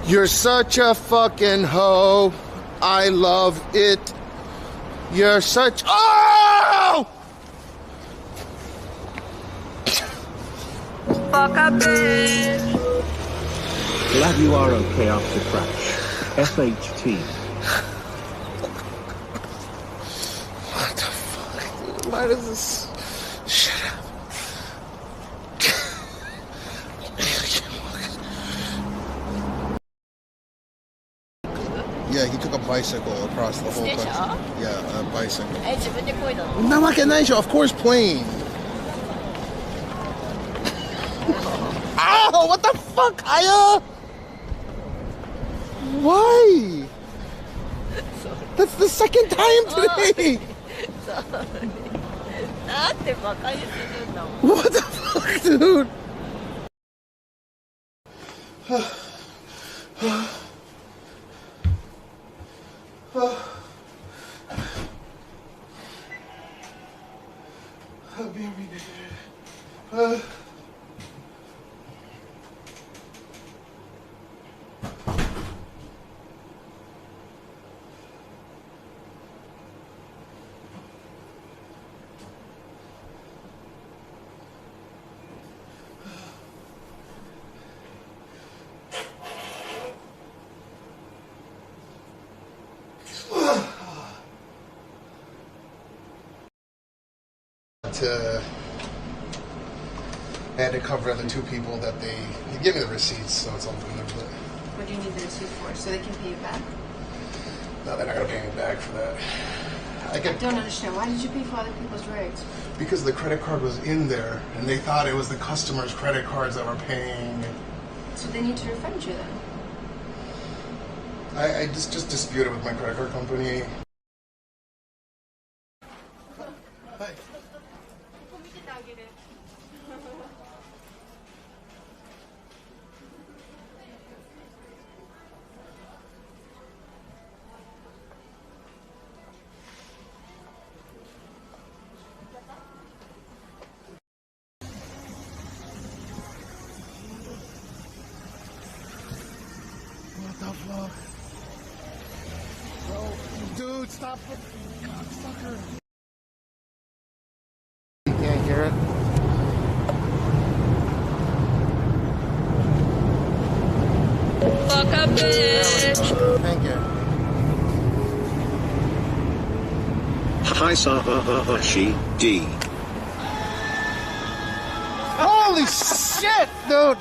You're such a fucking hoe. I love it. You're such. Oh! Fuck a bitch. Glad you are okay after crash. FHT. What the fuck, dude? Why does this. Shut up. Yeah, he took a bicycle across the whole country. Yeah, a bicycle. Of course, plane. Ow! What the fuck, Aya? Why? That's the second time today. What the fuck, dude? I had to cover the two people that they give me the receipts, so it's all good. What do you need the receipt for? So they can pay you back? No, they're not gonna pay me back for that. I don't understand. Why did you pay for other people's rigs? Because the credit card was in there, and they thought it was the customer's credit cards that were paying. So they need to refund you then? I just disputed with my credit card company. Hi. What the fuck? Oh, dude, stop it. Cocksucker. You can't hear it? Fuck a bitch. Thank you. Hi Sahashi D. Holy shit, dude!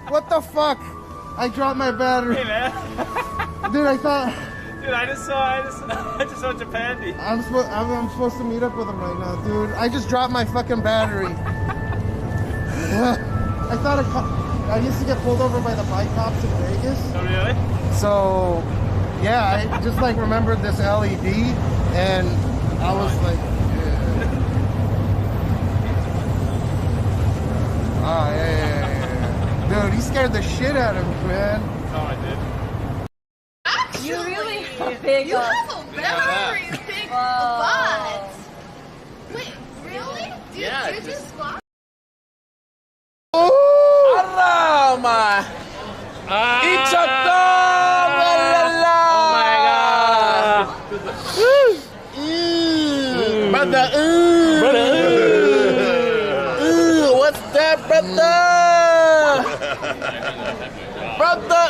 What the fuck? I dropped my battery. Hey man. Dude, I thought. Dude, I just saw Japandi. I'm supposed to meet up with him right now, dude. I just dropped my fucking battery. I thought I used to get pulled over by the bike cops in Vegas. Oh really? So, yeah, I just like remembered this LED, and I was like, yeah. Oh yeah. Dude, he scared the shit out of me, man. Oh, I did. You really big. You have a very big butt. Wait, really? Dude, Yeah, you just squat? Arama! Brother, what's that, brother? Brother,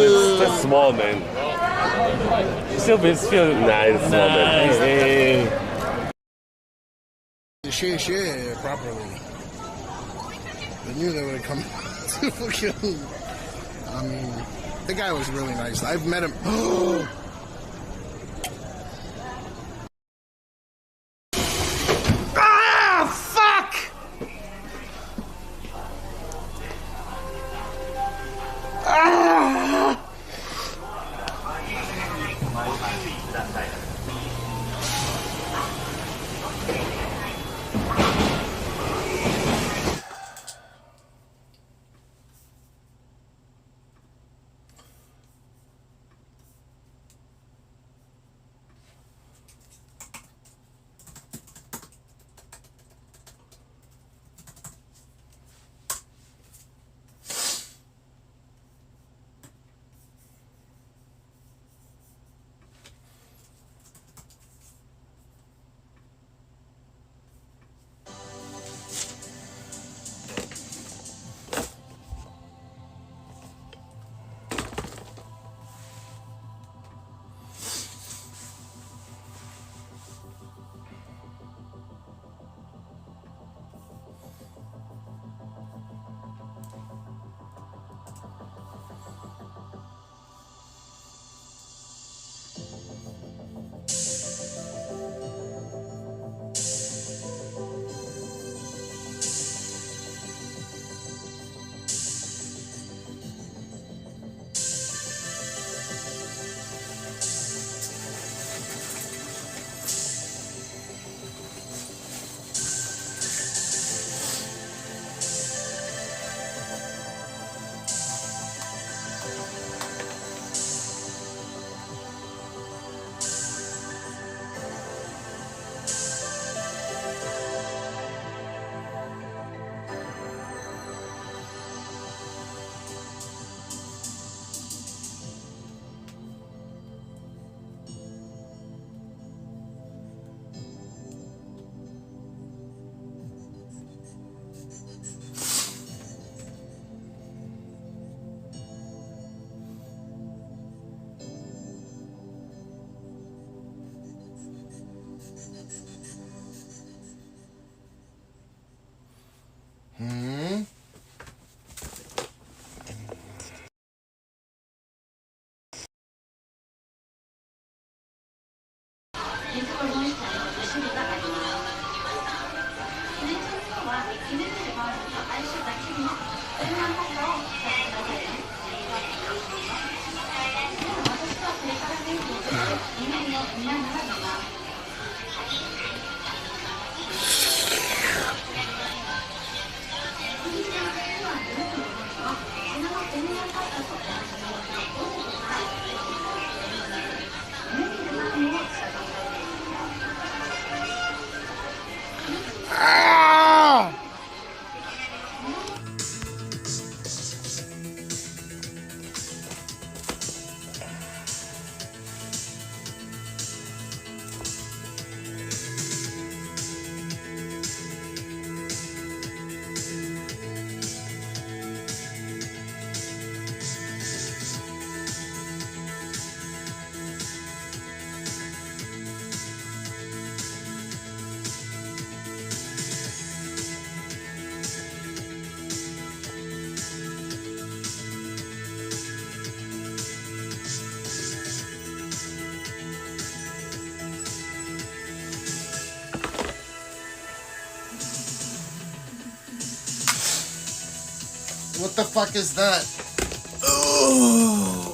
It's just small, man. Still nice, small, man. Share properly. I knew they would have come to fucking. I mean, the guy was really nice. I've met him. Ah, fuck! Ah! Ah! What the fuck is that? Oh.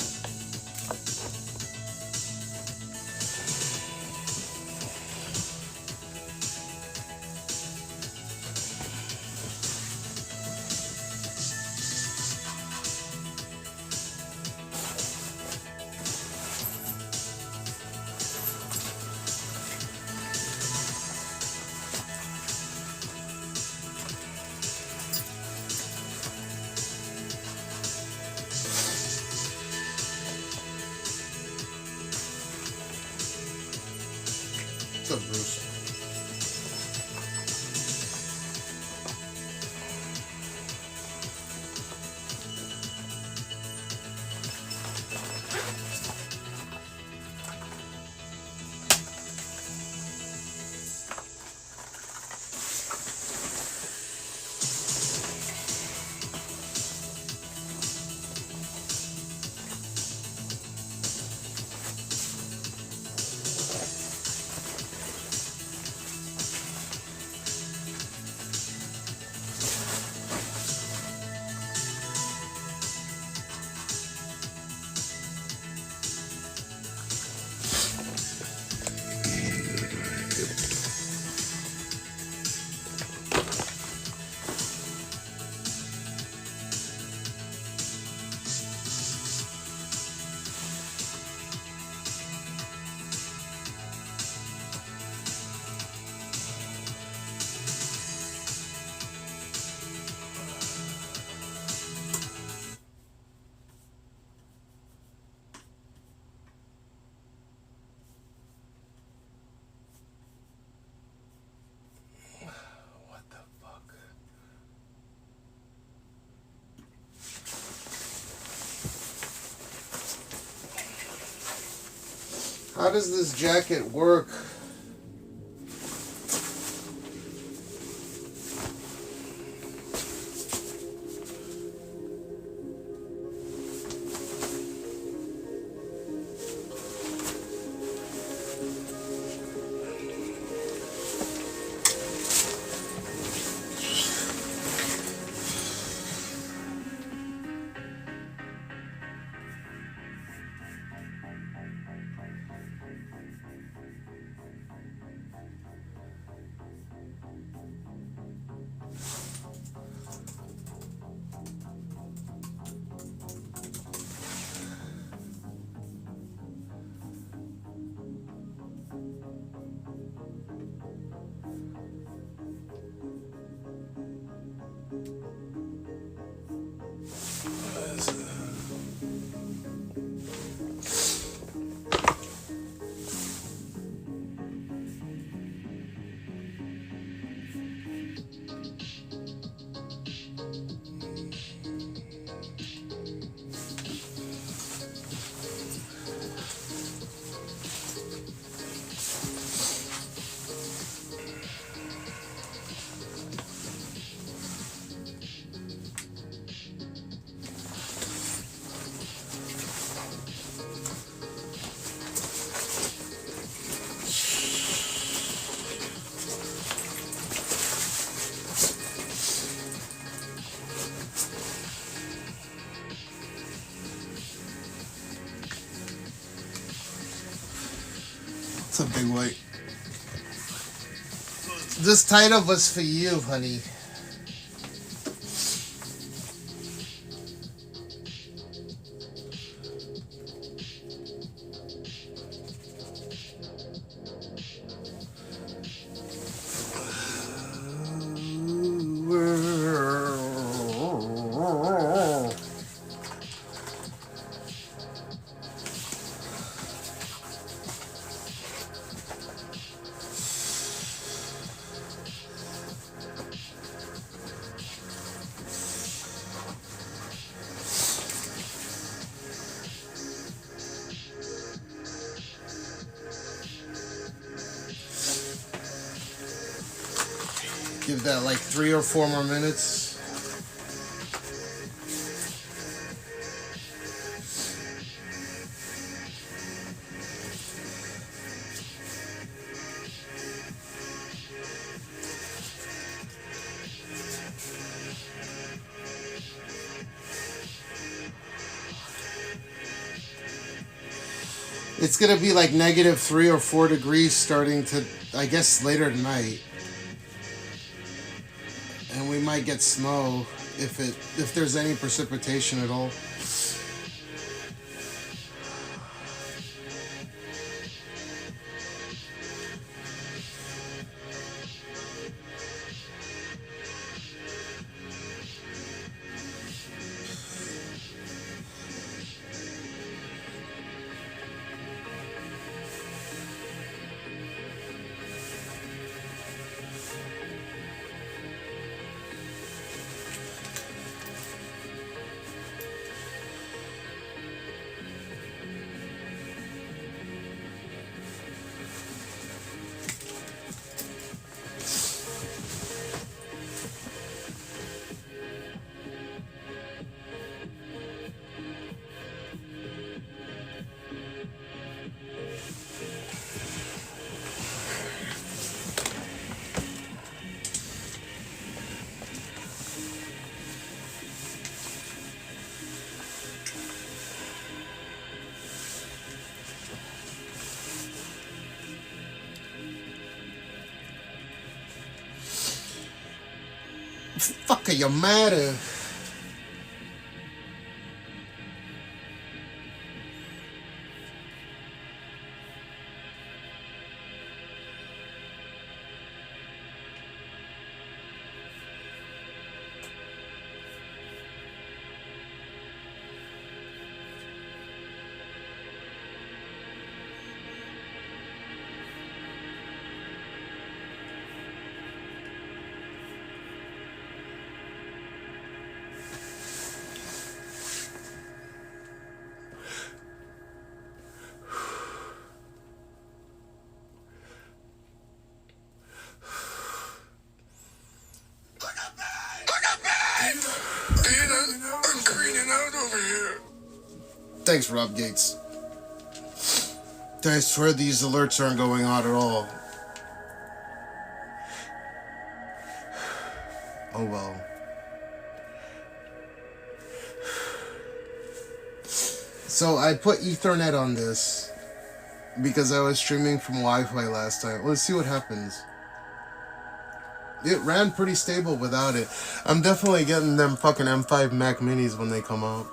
What's up, Bruce? How does this jacket work? It's a big weight. This title was for you, honey. Give that like 3 or 4 more minutes. It's gonna be like negative 3 or 4 degrees starting to, I guess, later tonight. And we might get snow if there's any precipitation at all. Fuck, are you mad? Thanks, Rob Gates. I swear these alerts aren't going on at all. Oh well. So I put Ethernet on this because I was streaming from Wi-Fi last time. Let's see what happens. It ran pretty stable without it. I'm definitely getting them fucking M5 Mac Minis when they come out.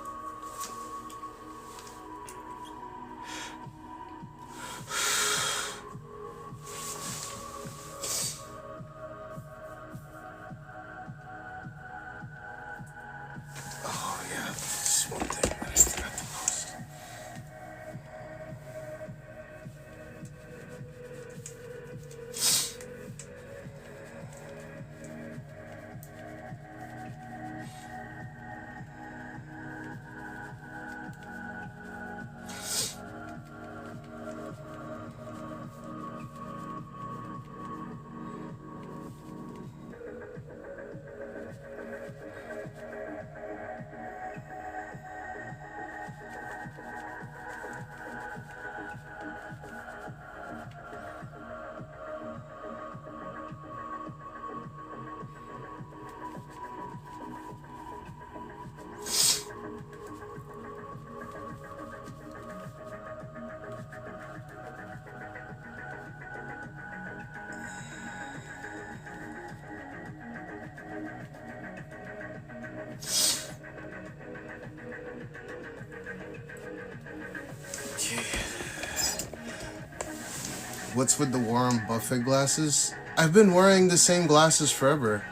What's with the Warren Buffett glasses? I've been wearing the same glasses forever.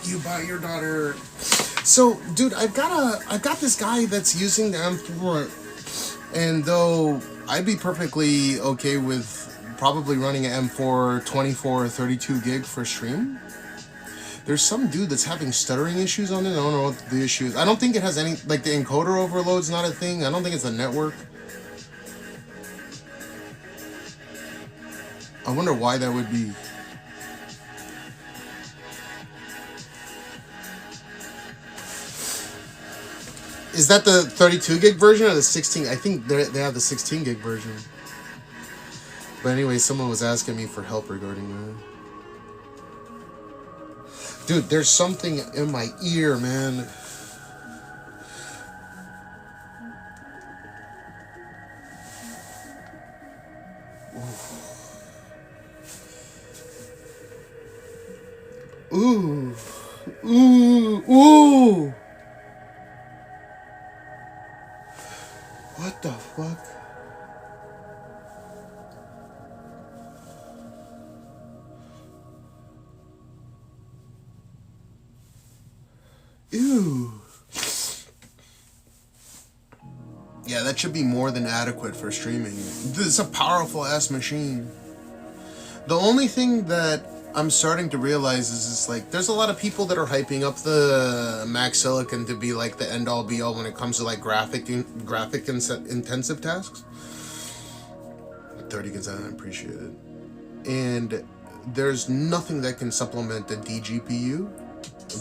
You buy your daughter. So, dude, I've got this guy that's using the M4, and though I'd be perfectly okay with probably running an M4 24 or 32 gig for stream, there's some dude that's having stuttering issues on it. I don't know what the issue is. I don't think it has any, like the encoder overload's not a thing. I don't think it's a network. I wonder why that would be. Is that the 32 gig version or the 16? I think they have the 16 gig version. But anyway, someone was asking me for help regarding that. Dude, there's something in my ear, man. Ooh. Ooh. Ooh. What the fuck? Ew. Yeah, that should be more than adequate for streaming. This is a powerful ass machine. The only thing that I'm starting to realize is like there's a lot of people that are hyping up the Mac Silicon to be like the end all be all when it comes to like graphic intensive tasks. 30 gigs, I appreciate it. And there's nothing that can supplement the DGPU,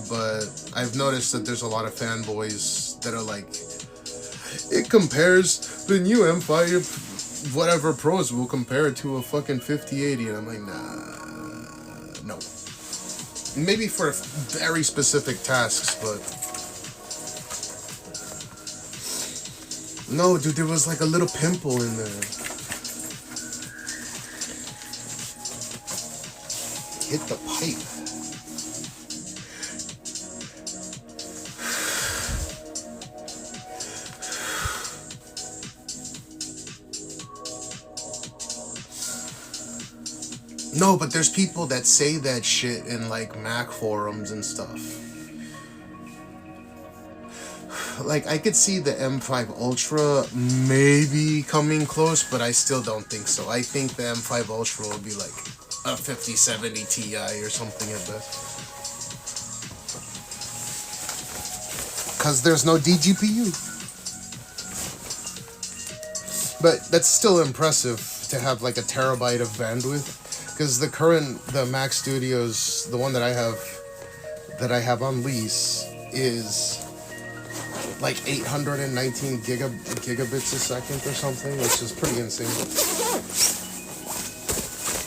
but I've noticed that there's a lot of fanboys that are like, it compares the new M5 whatever Pros will compare it to a fucking 5080, and I'm like, nah, no. Maybe for very specific tasks, but no, dude, there was like a little pimple in there. Hit the pipe. No, but there's people that say that shit in like Mac forums and stuff. Like, I could see the M5 Ultra maybe coming close, but I still don't think so. I think the M5 Ultra will be like a 5070 Ti or something at best. Because there's no DGPU. But that's still impressive to have like a terabyte of bandwidth. Because the Mac Studios, the one that I have on lease, is like 819 gigabits a second or something, which is pretty insane.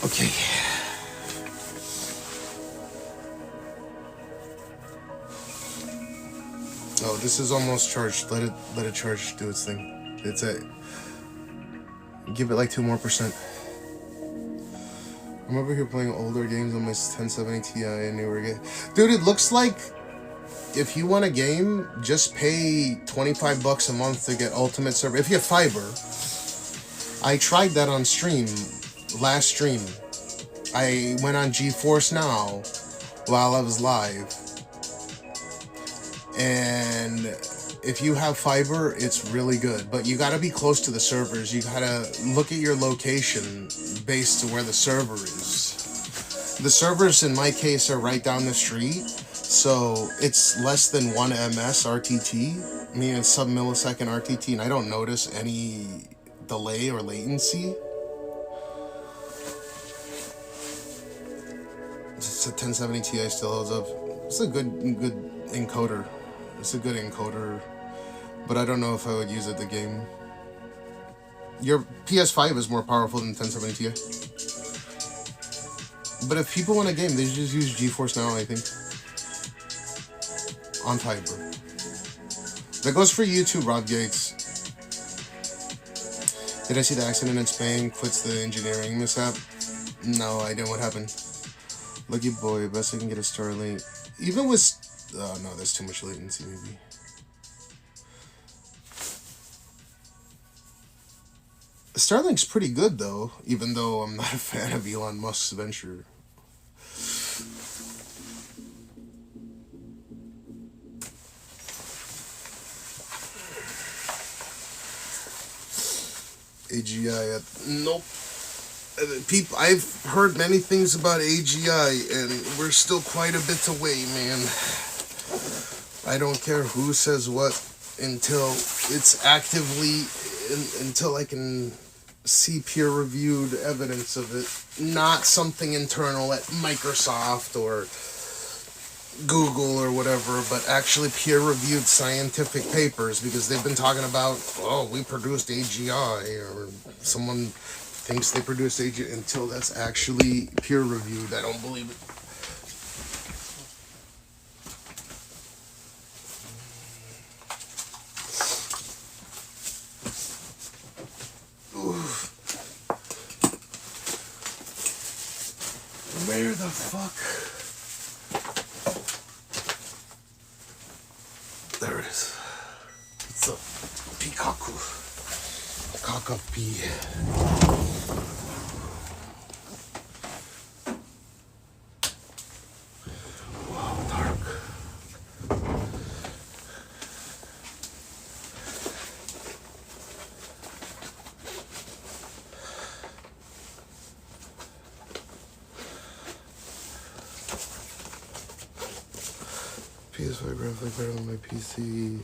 Okay. Oh, this is almost charged. Let it charge, do its thing. Give it like 2% more. I'm over here playing older games on my 1070 Ti and newer game. Dude, it looks like if you want a game, just pay $25 a month to get Ultimate Server. If you have fiber. I tried that on stream, last stream. I went on GeForce Now while I was live. And if you have fiber, it's really good. But you gotta be close to the servers. You gotta look at your location based to where the server is. The servers in my case are right down the street, so it's less than 1 ms RTT, meaning sub-millisecond RTT, and I don't notice any delay or latency. It's a 1070 Ti still holds up. It's a good encoder. It's a good encoder, but I don't know if I would use it the game. Your PS5 is more powerful than 1070 Ti. But if people want a game, they just use GeForce Now, I think. On fiber. That goes for you too, Rob Gates. Did I see the accident in Spain? Quits the engineering mishap? No, I didn't. What happened? Lucky boy, best I can get a Starlink. Even with... Oh, no, there's too much latency, maybe. Starlink's pretty good, though, even though I'm not a fan of Elon Musk's venture. AGI, nope. People, I've heard many things about AGI, and we're still quite a bit away, man. I don't care who says what until it's actively, until I can see peer-reviewed evidence of it, not something internal at Microsoft or Google or whatever, but actually peer-reviewed scientific papers, because they've been talking about, oh, we produced AGI, or someone thinks they produced AGI, until that's actually peer-reviewed. I don't believe it. Where the fuck? There it is. It's a Pikachu. Kakapi. Wow, dark. PS5 graphic better than my PC.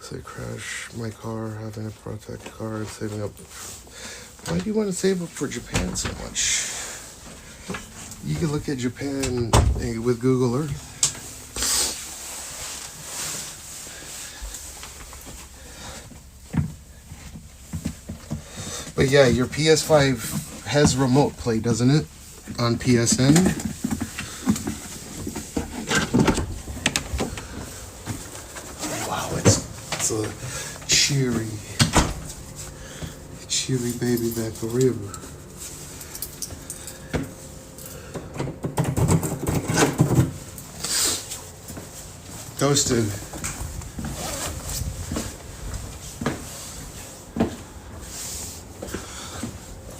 So I crash my car, having to protect the car and saving up. Why do you want to save up for Japan so much? You can look at Japan with Google Earth. But yeah, your PS5 has remote play, doesn't it? On PSN. It's a cheery baby back rib. Toasted.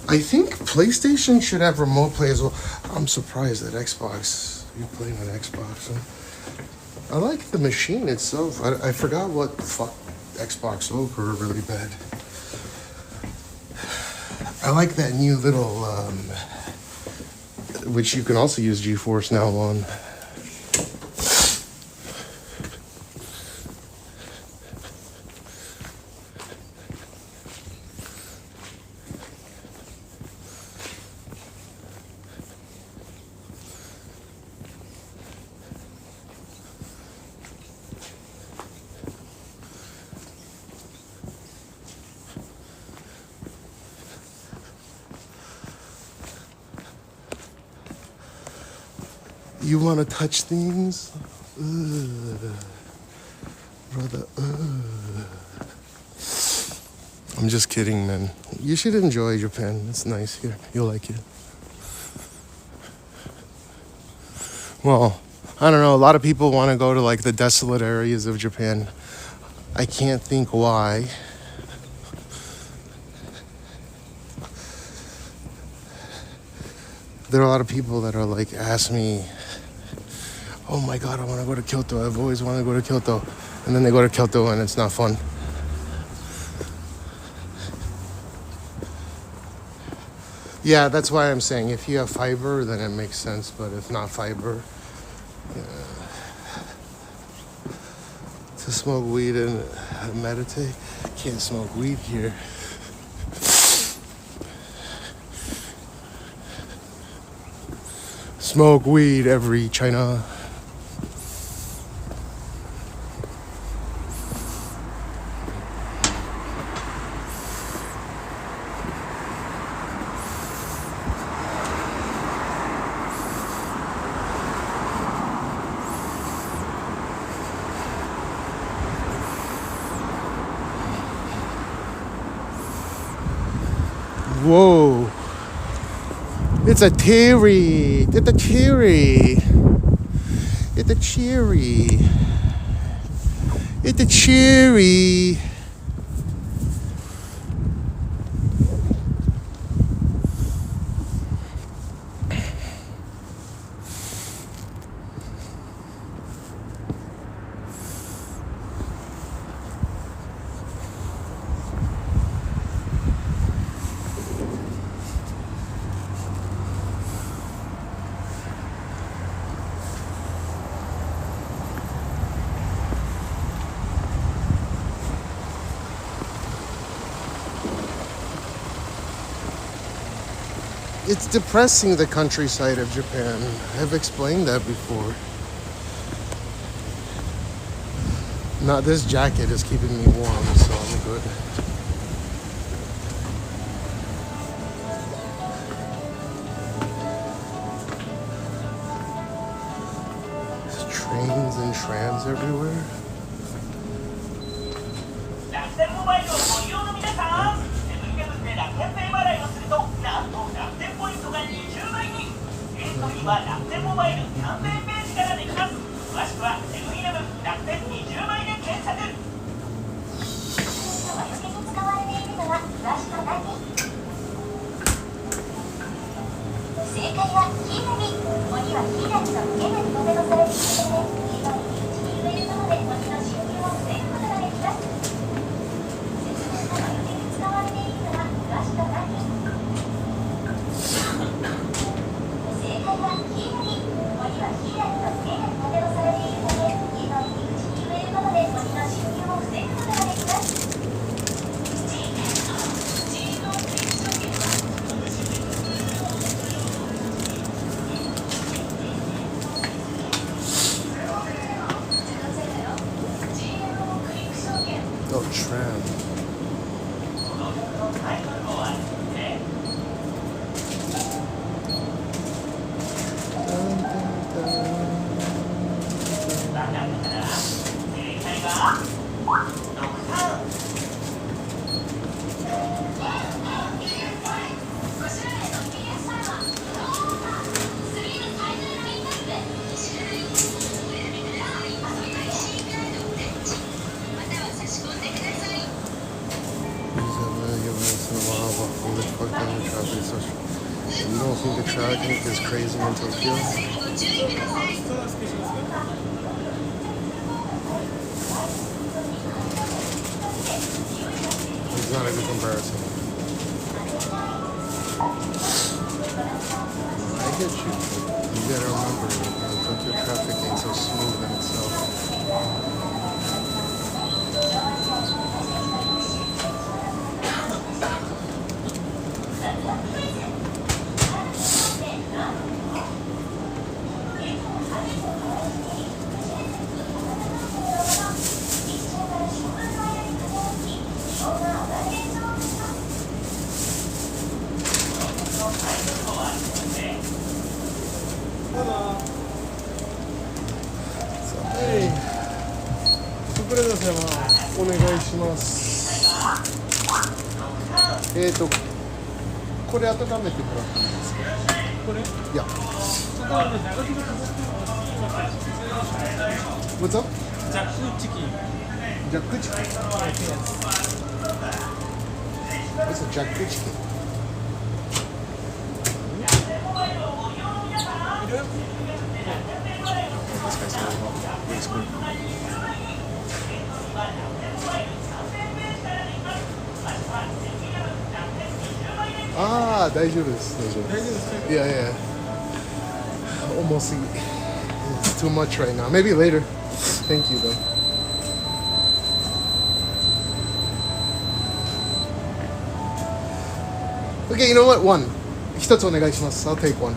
I think PlayStation should have remote play as well. I'm surprised that Xbox, you're playing on Xbox. Huh? I like the machine itself. I forgot what fuck Xbox over really bad. I like that new little, which you can also use GeForce Now on. You want to touch things? Brother, I'm just kidding, man. You should enjoy Japan. It's nice here. You'll like it. Well, I don't know. A lot of people want to go to like the desolate areas of Japan. I can't think why. There are a lot of people that are like, ask me, oh my God, I want to go to Kyoto. I've always wanted to go to Kyoto. And then they go to Kyoto and it's not fun. Yeah, that's why I'm saying if you have fiber, then it makes sense. But if not fiber, to smoke weed and meditate, can't smoke weed here. Smoke weed every China. Whoa. It's a cherry. It's a cherry. It's a cherry. It's a cherry. it's depressing, the countryside of Japan. I've explained that before. Now this jacket is keeping me warm, so I'm good. There's trains and trams everywhere. Oh, tram. You don't think the traffic is crazy in Tokyo? It's not a good comparison. I get you. You gotta remember, Tokyo traffic ain't so smooth in itself.これ温めてもらっていいですか？これ？いや。What's up? ジャックチキン。ジャックチキン。What's a ジャックチキン？This guy's really cool. Ah, 大丈夫です。大丈夫です。Yeah, yeah. Almost. It's too much right now. Maybe later. Thank you, though. Okay, you know what? One. 一つお願いします。I'll take one.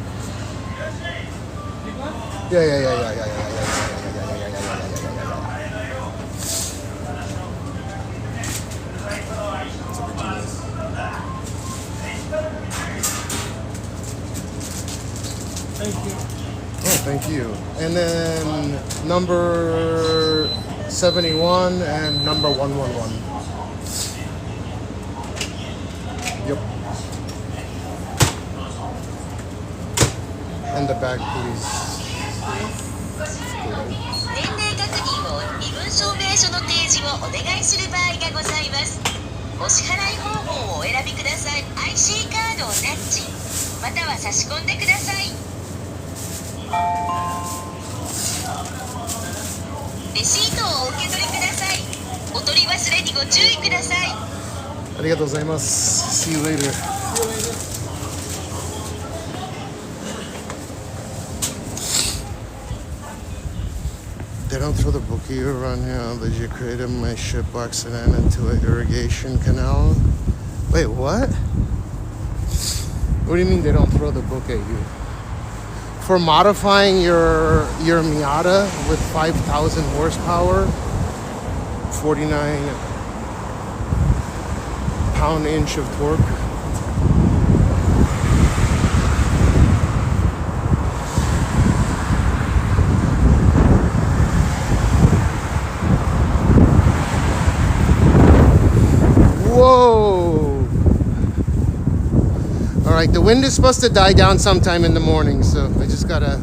Yeah, yeah, yeah, yeah, yeah, yeah, yeah. Thank you. Oh, thank you. And then number 71 and number 111. Yep. And the bag, please. 年齢確認を身分証明書の提示をお願いする場合がございます。お支払い方法をお選びください。IC カードをタッチ、または差し込んでください。レシートをお受け取りください。お取り忘れにご注意ください。ありがとうございます。See you later. They don't throw the bookie around here. Did you create my ship accident into an irrigation canal? Wait, what? What do you mean they don't throw the book at you? For modifying your Miata with 5,000 horsepower, 49 pound-inch of torque. Whoa! Alright, the wind is supposed to die down sometime in the morning, so I just gotta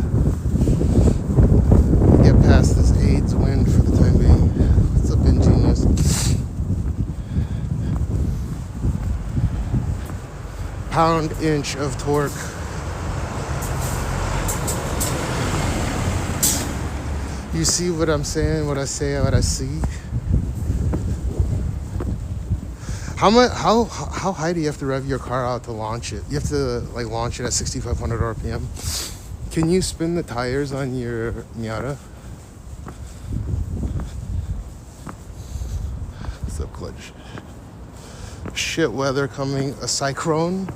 get past this AIDS wind for the time being. What's up, ingenious? Pound-inch of torque. You see what I'm saying? What I say? What I see? How high do you have to rev your car out to launch it? You have to like launch it at 6,500 RPM. Can you spin the tires on your Miata? What's up, clutch? Shit weather coming. A cyclone.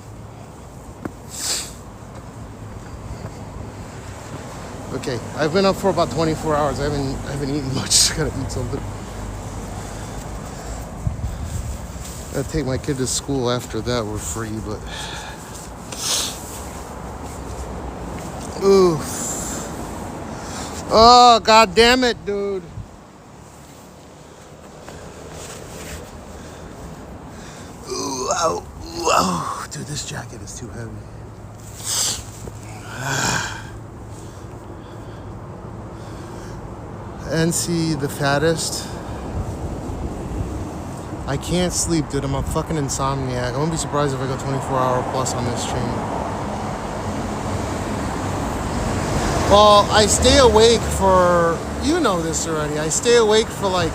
Okay, I've been up for about 24 hours. I haven't eaten much. Just gotta eat something. I'll take my kid to school after that. We're free, but ooh, oh god damn it, dude. Ooh, ow, ow. Dude, this jacket is too heavy. NC the fattest. I can't sleep, dude. I'm a fucking insomniac. I wouldn't be surprised if I go 24-hour plus on this chain. Well, I stay awake for, you know this already. I stay awake for like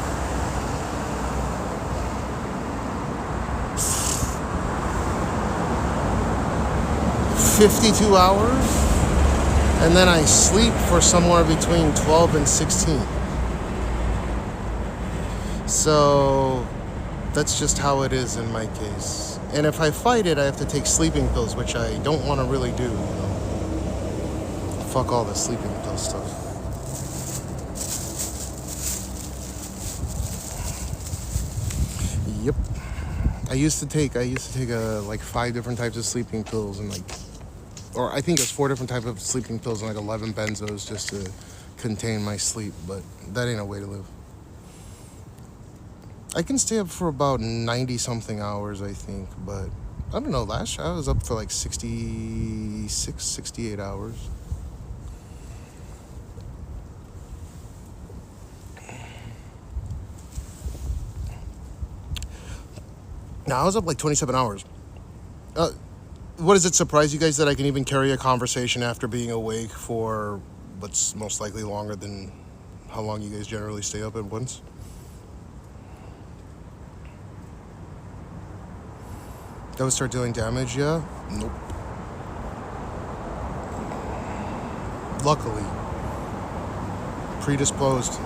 52 hours. And then I sleep for somewhere between 12 and 16. So that's just how it is in my case. And if I fight it, I have to take sleeping pills, which I don't want to really do, you know. Fuck all the sleeping pill stuff. Yep. I used to take like 5 different types of sleeping pills and like, or I think it's 4 different types of sleeping pills and like 11 benzos just to contain my sleep, but that ain't a way to live. I can stay up for about 90 something hours, I think, but I don't know, last year I was up for like 66, 68 hours. Now I was up like 27 hours. What does it surprise you guys that I can even carry a conversation after being awake for what's most likely longer than how long you guys generally stay up at once? That would start dealing damage, yeah? Nope. Luckily. Predisposed.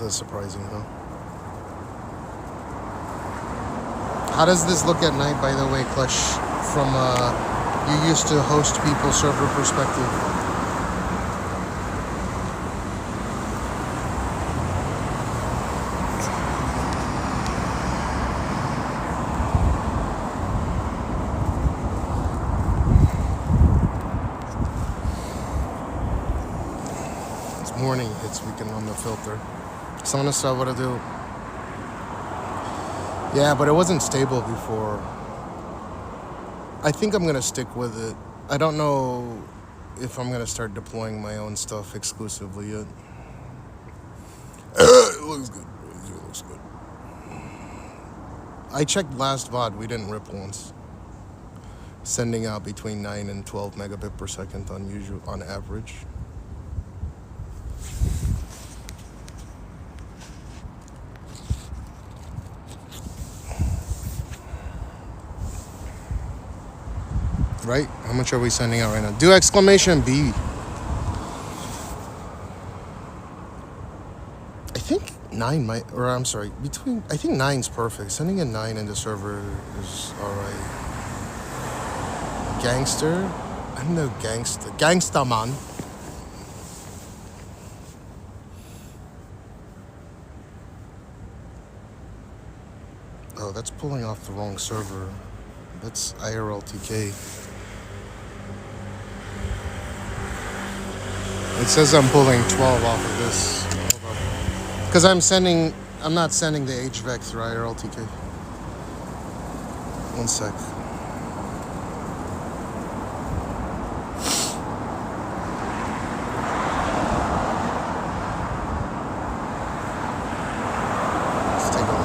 That's surprising, huh? How does this look at night, by the way, Clutch? From you used to host people server perspective. It's morning. It's weekend on the filter. Someone saw what I do. Yeah, but it wasn't stable before. I think I'm gonna stick with it. I don't know if I'm gonna start deploying my own stuff exclusively yet. It looks good. It looks good. I checked last VOD. We didn't rip once. Sending out between 9 and 12 megabit per second on average. Right? How much are we sending out right now? Do exclamation B. I think 9 might, or I'm sorry, between, I think 9's perfect. Sending a 9 in the server is alright. Gangster? I'm no gangster. Gangsta man. Oh, that's pulling off the wrong server. That's IRLTK. It says I'm pulling 12 off of this. Because I'm not sending the HVAC through IRLTK. One sec. Let's take a look.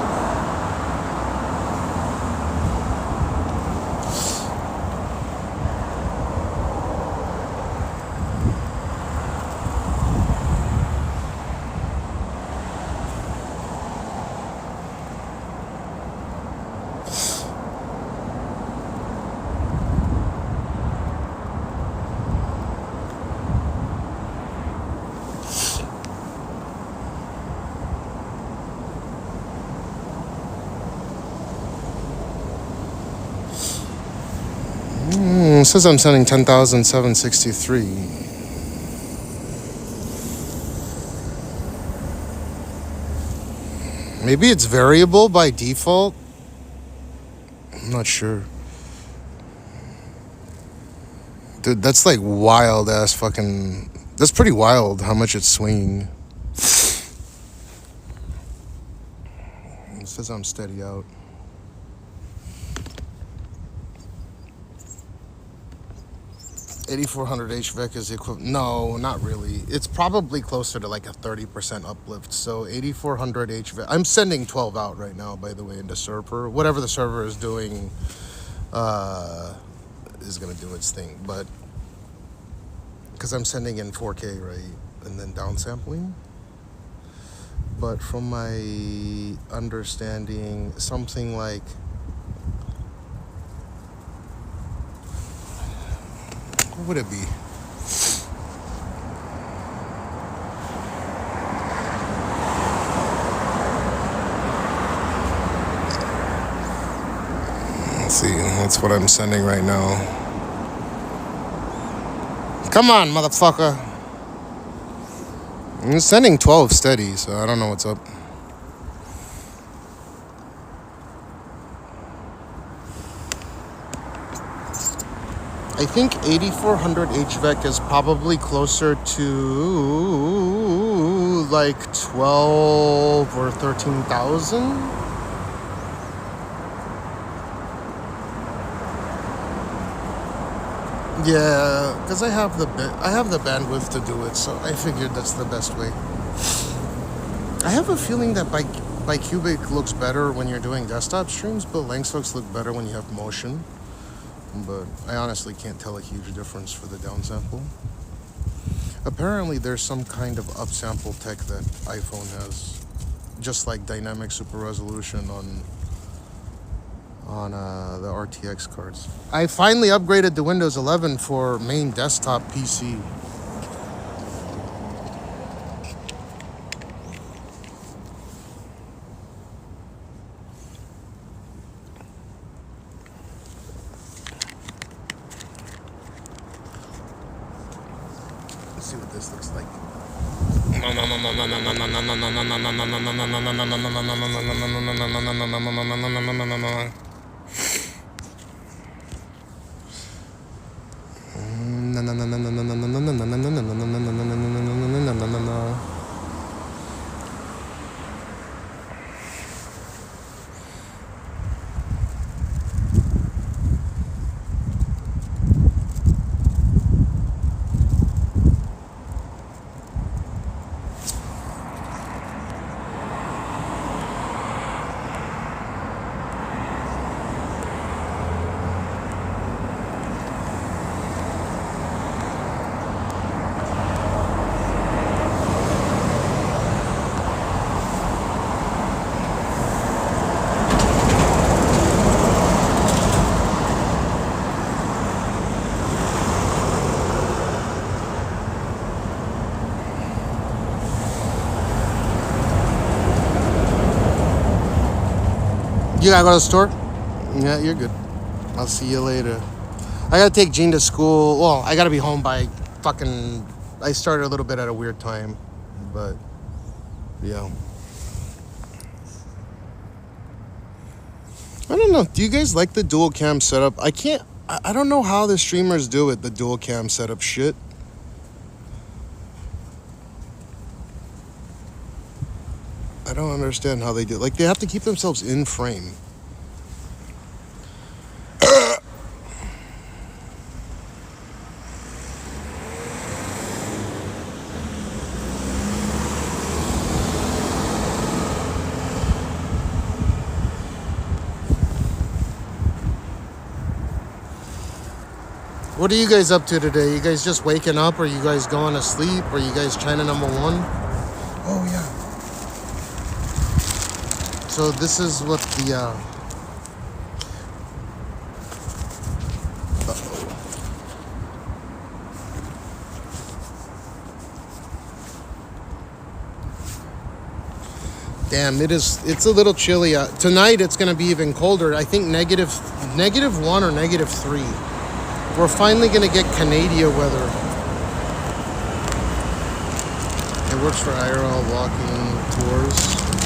It says I'm sending 10,763. Maybe it's variable by default. I'm not sure. Dude, that's like wild ass fucking... That's pretty wild how much it's swinging. It says I'm steady out. $8,400 HVAC is equivalent. No, not really. It's probably closer to like a 30% uplift. So 8,400 HVAC. I'm sending 12 out right now, by the way, into server. Whatever the server is doing is going to do its thing. But because I'm sending in 4K, right? And then downsampling. But from my understanding, something like... What would it be? Let's see, that's what I'm sending right now. Come on, motherfucker. I'm sending 12 steady, so I don't know what's up. I think 8,400 HVAC is probably closer to like 12 or 13,000. Yeah, because I have the bandwidth to do it, so I figured that's the best way. I have a feeling that bicubic looks better when you're doing desktop streams, but length hooks look better when you have motion. But I honestly can't tell a huge difference for the downsample. Apparently there's some kind of upsample tech that iPhone has, just like dynamic super resolution on the RTX cards. I finally upgraded to Windows 11 for main desktop PC. See what this looks like. You gotta go to the store? Yeah, you're good. I'll see you later. I gotta take Jean to school. Well, I gotta be home by fucking... I started a little bit at a weird time, but yeah. I don't know. Do you guys like the dual cam setup? I don't know how the streamers do it, the dual cam setup shit. I don't understand how they do it. Like, they have to keep themselves in frame. What are you guys up to today? You guys just waking up, or you guys going to sleep, or you guys China number one? Oh yeah. So this is what the Damn, it's a little chilly. Tonight it's gonna be even colder. I think -1 or -3. We're finally gonna get Canadian weather. It works for IRL walking tours.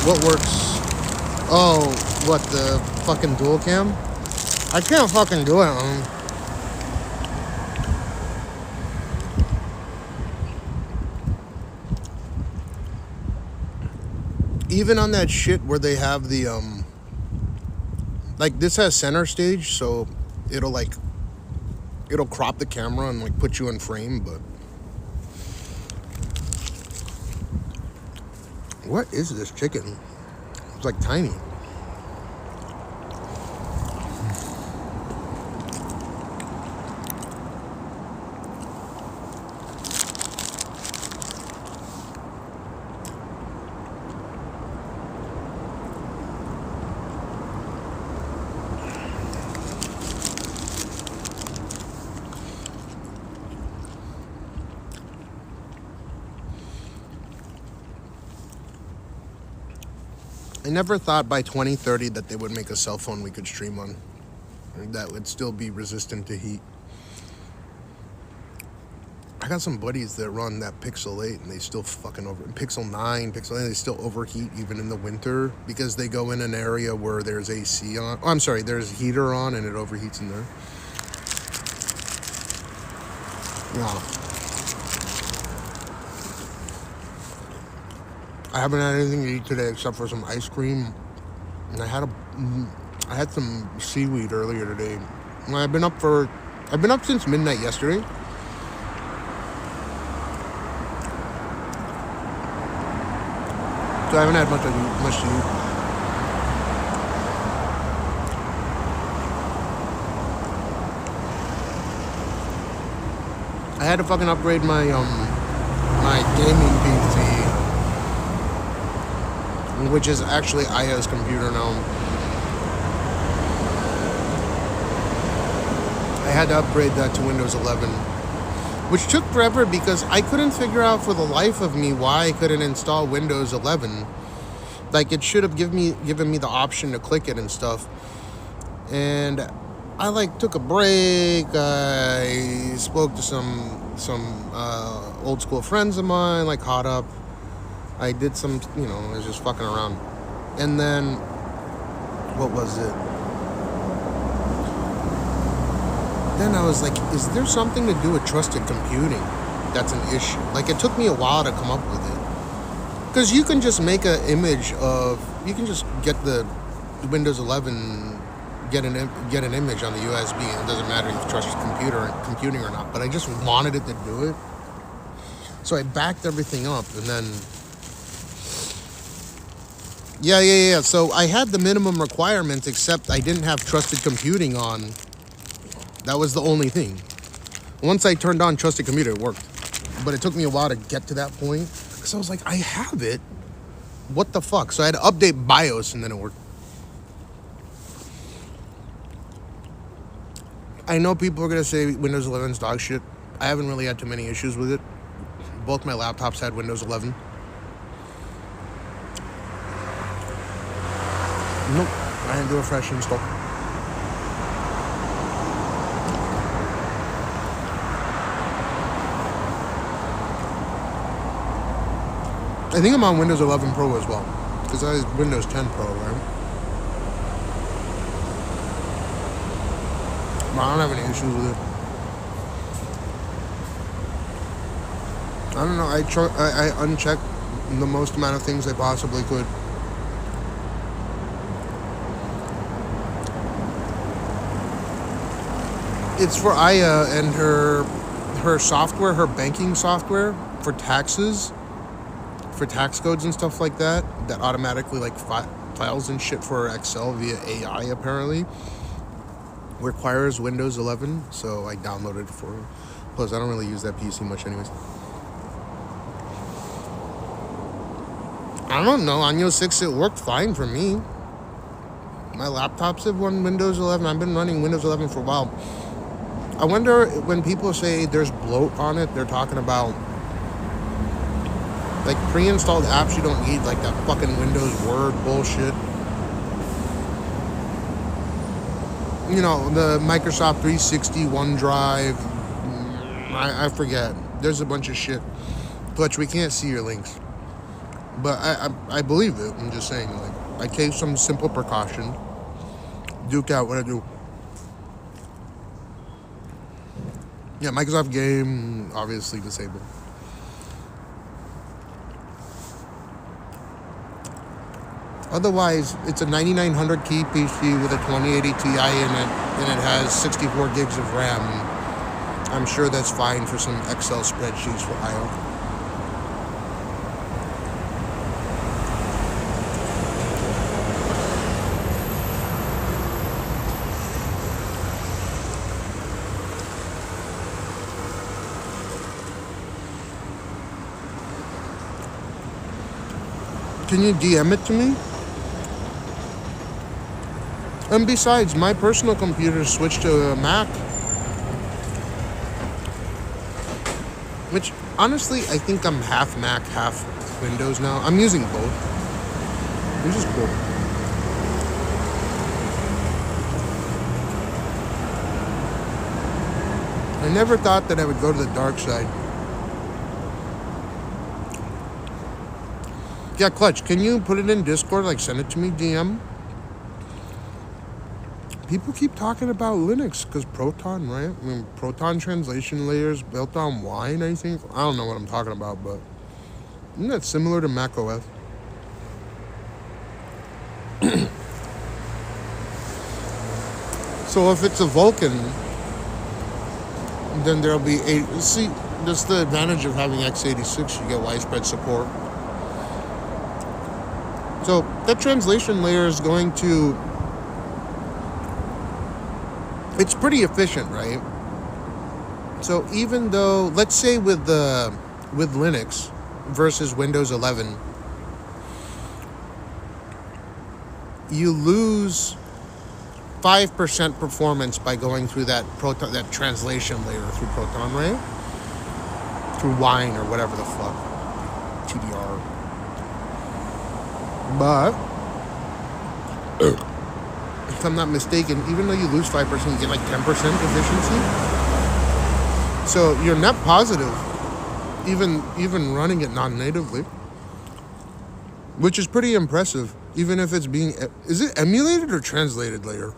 What works? Oh, what, the fucking dual cam? I can't fucking do it. Even on that shit where they have the like, this has center stage, so it'll crop the camera and like put you in frame, but what is this chicken? It's like tiny. I never thought by 2030 that they would make a cell phone we could stream on that would still be resistant to heat. I got some buddies that run that Pixel 8 and they still fucking Pixel 9, Pixel 8, they still overheat even in the winter because they go in an area where there's AC on. Oh, I'm sorry, there's heater on and it overheats in there. Yeah. I haven't had anything to eat today except for some ice cream, and I had some seaweed earlier today. And I've been up since midnight yesterday. So I haven't had much to eat. I had to fucking upgrade my my gaming PC, which is actually Aya's computer now. I had to upgrade that to Windows 11, which took forever because I couldn't figure out for the life of me why I couldn't install Windows 11. Like, it should have given me the option to click it and stuff. And I like took a break. I spoke to some old school friends of mine, like caught up. I did some, I was just fucking around. And then, what was it? Then I was like, is there something to do with trusted computing that's an issue? Like, it took me a while to come up with it. Because you can just make an image of, you can just get the Windows 11, get an image on the USB, and it doesn't matter if you trust computing or not. But I just wanted it to do it. So I backed everything up, and then... Yeah. So I had the minimum requirements, except I didn't have trusted computing on. That was the only thing. Once I turned on trusted computer, it worked. But it took me a while to get to that point. Because I was like, I have it. What the fuck? So I had to update BIOS, and then it worked. I know people are going to say Windows 11's dog shit. I haven't really had too many issues with it. Both my laptops had Windows 11. Nope. I didn't do a fresh install. I think I'm on Windows 11 Pro as well, because I have Windows 10 Pro, right? But I don't have any issues with it. I don't know. I unchecked the most amount of things I possibly could. It's for Aya and her software, her banking software for taxes, for tax codes and stuff like that automatically like files and shit for Excel via AI apparently. Requires Windows 11, so I downloaded it for her. Plus, I don't really use that PC much anyways. I don't know, on Yo 6 it worked fine for me. My laptops have run Windows 11. I've been running Windows 11 for a while. I wonder when people say there's bloat on it, they're talking about like pre-installed apps you don't need, like that fucking Windows Word bullshit. You know, the Microsoft 360, OneDrive, I forget. There's a bunch of shit. Clutch, we can't see your links. But I believe it. I'm just saying, like, I take some simple precaution. Duke out what I do. Yeah, Microsoft Game, obviously disabled. Otherwise, it's a 9900 key PC with a 2080 Ti in it, and it has 64 gigs of RAM. I'm sure that's fine for some Excel spreadsheets for IO. Can you DM it to me? And besides, my personal computer switched to a Mac. Which, honestly, I think I'm half Mac, half Windows now. I'm using both. Which is cool. I never thought that I would go to the dark side. Yeah, Clutch, can you put it in Discord? Like, send it to me, DM? People keep talking about Linux, because Proton, right? I mean, Proton translation layers built on Wine, I think. I don't know what I'm talking about, but isn't that similar to Mac OS? So if it's a Vulkan, then there'll be see, that's the advantage of having x86. You get widespread support. So that translation layer is going to, it's pretty efficient, right? So even though, let's say with Linux versus Windows 11, you lose 5% performance by going through that translation layer through Proton, right? Through Wine or whatever the fuck, TDR. But if I'm not mistaken, even though you lose 5%, you get like 10% efficiency. So you're net positive, even running it non-natively, which is pretty impressive. Even if it's being, is it emulated or translated later?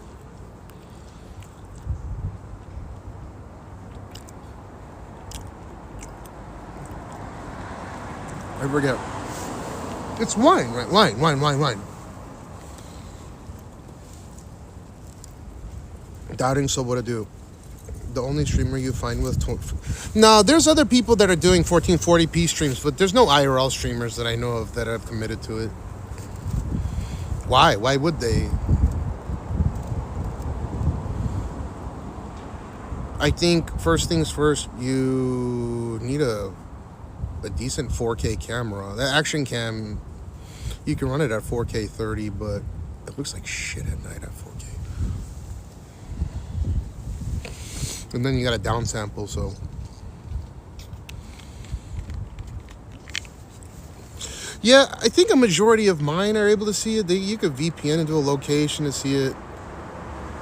I forget. It's Wine, right? Wine. Doubting, so what to do? The only streamer you find with... No, there's other people that are doing 1440p streams, but there's no IRL streamers that I know of that have committed to it. Why? Why would they? I think, first things first, you need a decent 4K camera. That action cam, you can run it at 4K 30, but it looks like shit at night at 4K. And then you got a downsample, so. Yeah, I think a majority of mine are able to see it. You could VPN into a location to see it.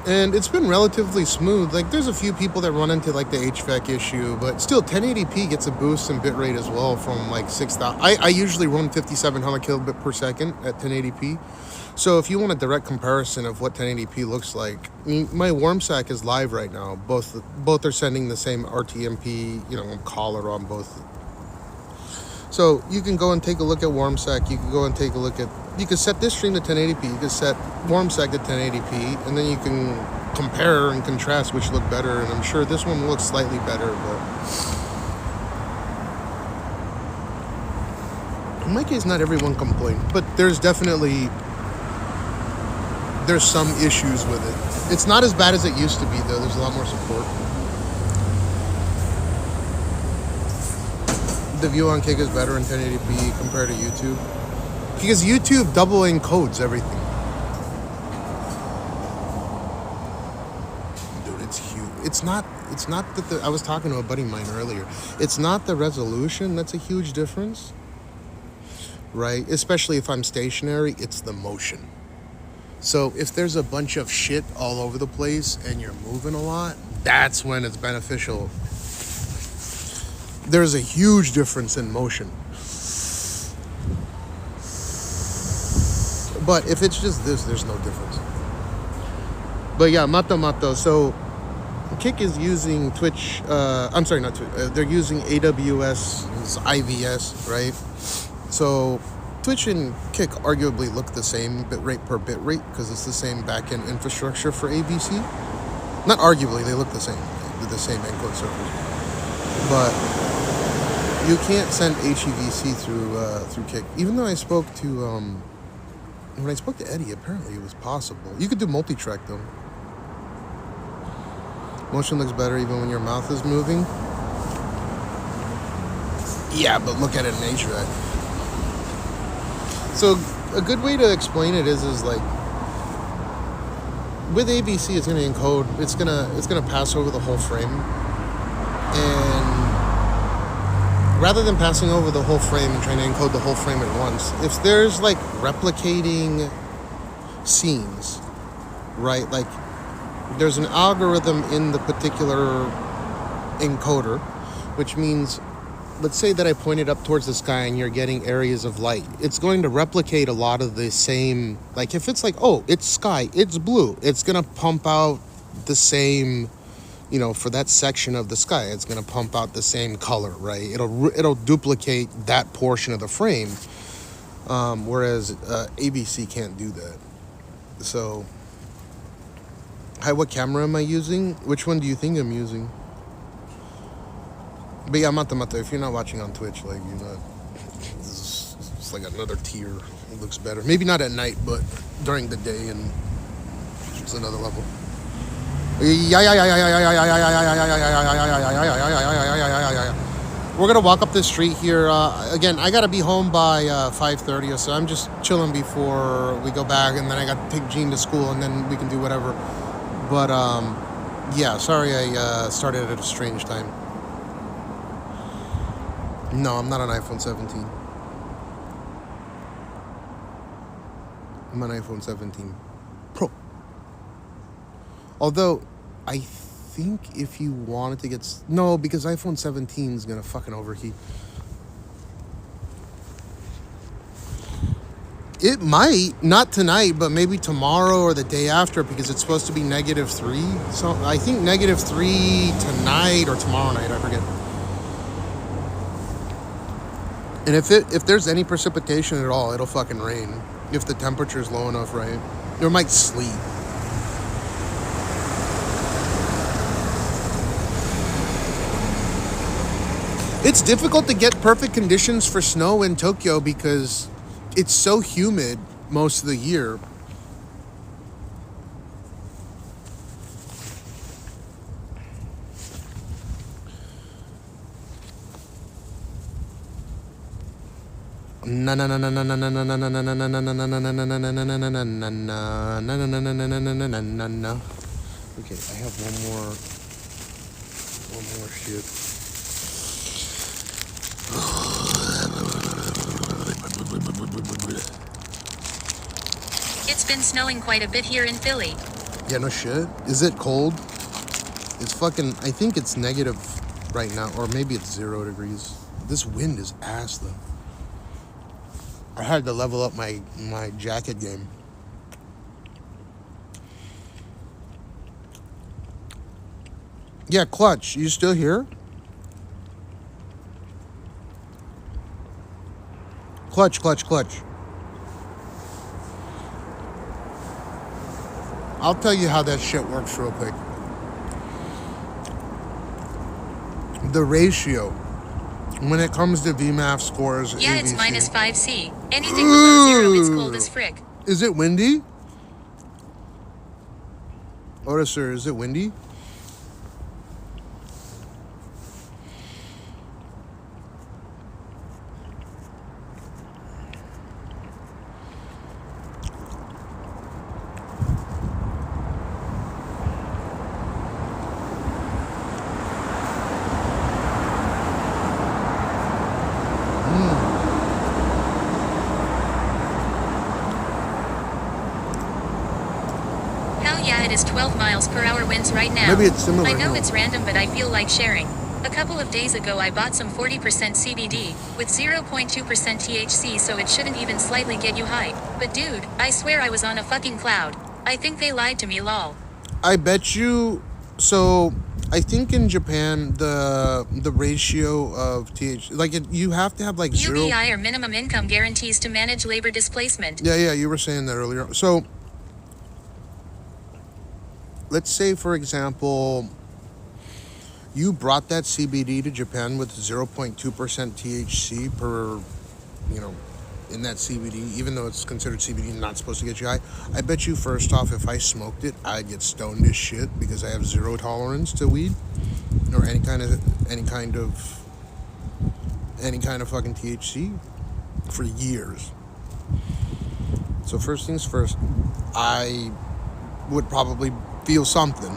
And it's been relatively smooth. Like, there's a few people that run into, like, the HVAC issue, but still, 1080p gets a boost in bitrate as well from, like, 6,000. I usually run 5,700 kilobit per second at 1080p. So if you want a direct comparison of what 1080p looks like, I mean, my WarmSack is live right now. Both are sending the same RTMP, caller on both. So you can go and take a look at WarmSack. You can go and take a look at... You can set this stream to 1080p. You can set WarmSack to 1080p. And then you can compare and contrast which look better. And I'm sure this one looks slightly better, but... In my case, not everyone complained. But there's definitely... There's some issues with it. It's not as bad as it used to be, though. There's a lot more support. The view on Kick is better in 1080p compared to YouTube, because YouTube double encodes everything. Dude, it's huge. It's not that I was talking to a buddy of mine earlier. It's not the resolution that's a huge difference, right? Especially if I'm stationary, it's the motion. So if there's a bunch of shit all over the place and you're moving a lot, that's when it's beneficial. There's a huge difference in motion. But if it's just this, there's no difference. But yeah, Mato. So Kick is using Twitch. I'm sorry, not Twitch. They're using AWS IVS, right? So Twitch and Kick arguably look the same bitrate per bitrate because it's the same backend infrastructure for ABC. Not arguably, they look the same. They're the same encode servers. But you can't send HEVC through Kick. Even though I spoke to when I spoke to Eddie, apparently it was possible. You could do multi-track though. Motion looks better even when your mouth is moving. Yeah, but look at it in HVAC. So a good way to explain it is like with ABC, it's gonna encode. It's gonna pass over the whole frame, and rather than passing over the whole frame and trying to encode the whole frame at once, if there's like replicating scenes, right? Like there's an algorithm in the particular encoder, which means, let's say that I pointed up towards the sky and you're getting areas of light. It's going to replicate a lot of the same, like if it's like, oh, it's sky, it's blue, it's going to pump out the same, for that section of the sky, it's going to pump out the same color, right? It'll duplicate that portion of the frame, whereas ABC can't do that. So, hi, what camera am I using? Which one do you think I'm using? But yeah, Mata, if you're not watching on Twitch, like, you're not, it's like another tier. It looks better. Maybe not at night, but during the day, and it's another level. We're gonna walk up this street here. Again, I gotta be home by 5:30 or so. I'm just chilling before we go back, and then I got to take Jean to school, and then we can do whatever. But yeah, sorry I started at a strange time. No, I'm not an iPhone 17. I'm an iPhone 17 Pro. Although, I think if you wanted to get... No, because iPhone 17 is going to fucking overheat. It might. Not tonight, but maybe tomorrow or the day after, because it's supposed to be -3. So, I think -3 tonight or tomorrow night, I forget. And if there's any precipitation at all, it'll fucking rain. If the temperature's low enough, right? It might sleet. It's difficult to get perfect conditions for snow in Tokyo because it's so humid most of the year. Okay, I have one more shit. been snowing quite a bit here in Philly. Yeah, no shit. Is it cold? It's fucking, I think it's negative right now, or maybe it's 0 degrees. This wind is ass though. I had to level up my jacket game. Yeah, Clutch, you still here? Clutch. I'll tell you how that shit works real quick. The ratio, when it comes to VMAF scores, Yeah, ABC, it's minus 5C. Anything below 0, it's cold as frick. Is it windy? Otis, sir, is it windy? Hell yeah, it is 12 miles per hour winds right now. Maybe it's similar. I know no. it's random, but I feel like sharing. A couple of days ago I bought some 40% CBD with 0.2% THC, so it shouldn't even slightly get you high. But dude, I swear I was on a fucking cloud. I think they lied to me, lol. I bet you. So I think in Japan the ratio of THC, like you have to have like UBI 0. or minimum income guarantees to manage labor displacement. Yeah, you were saying that earlier. So let's say, for example, you brought that CBD to Japan with 0.2% THC per, in that CBD, even though it's considered CBD, not supposed to get you high. I bet you, first off, if I smoked it, I'd get stoned as shit because I have zero tolerance to weed or any kind of fucking THC for years. So first things first, I would probably feel something.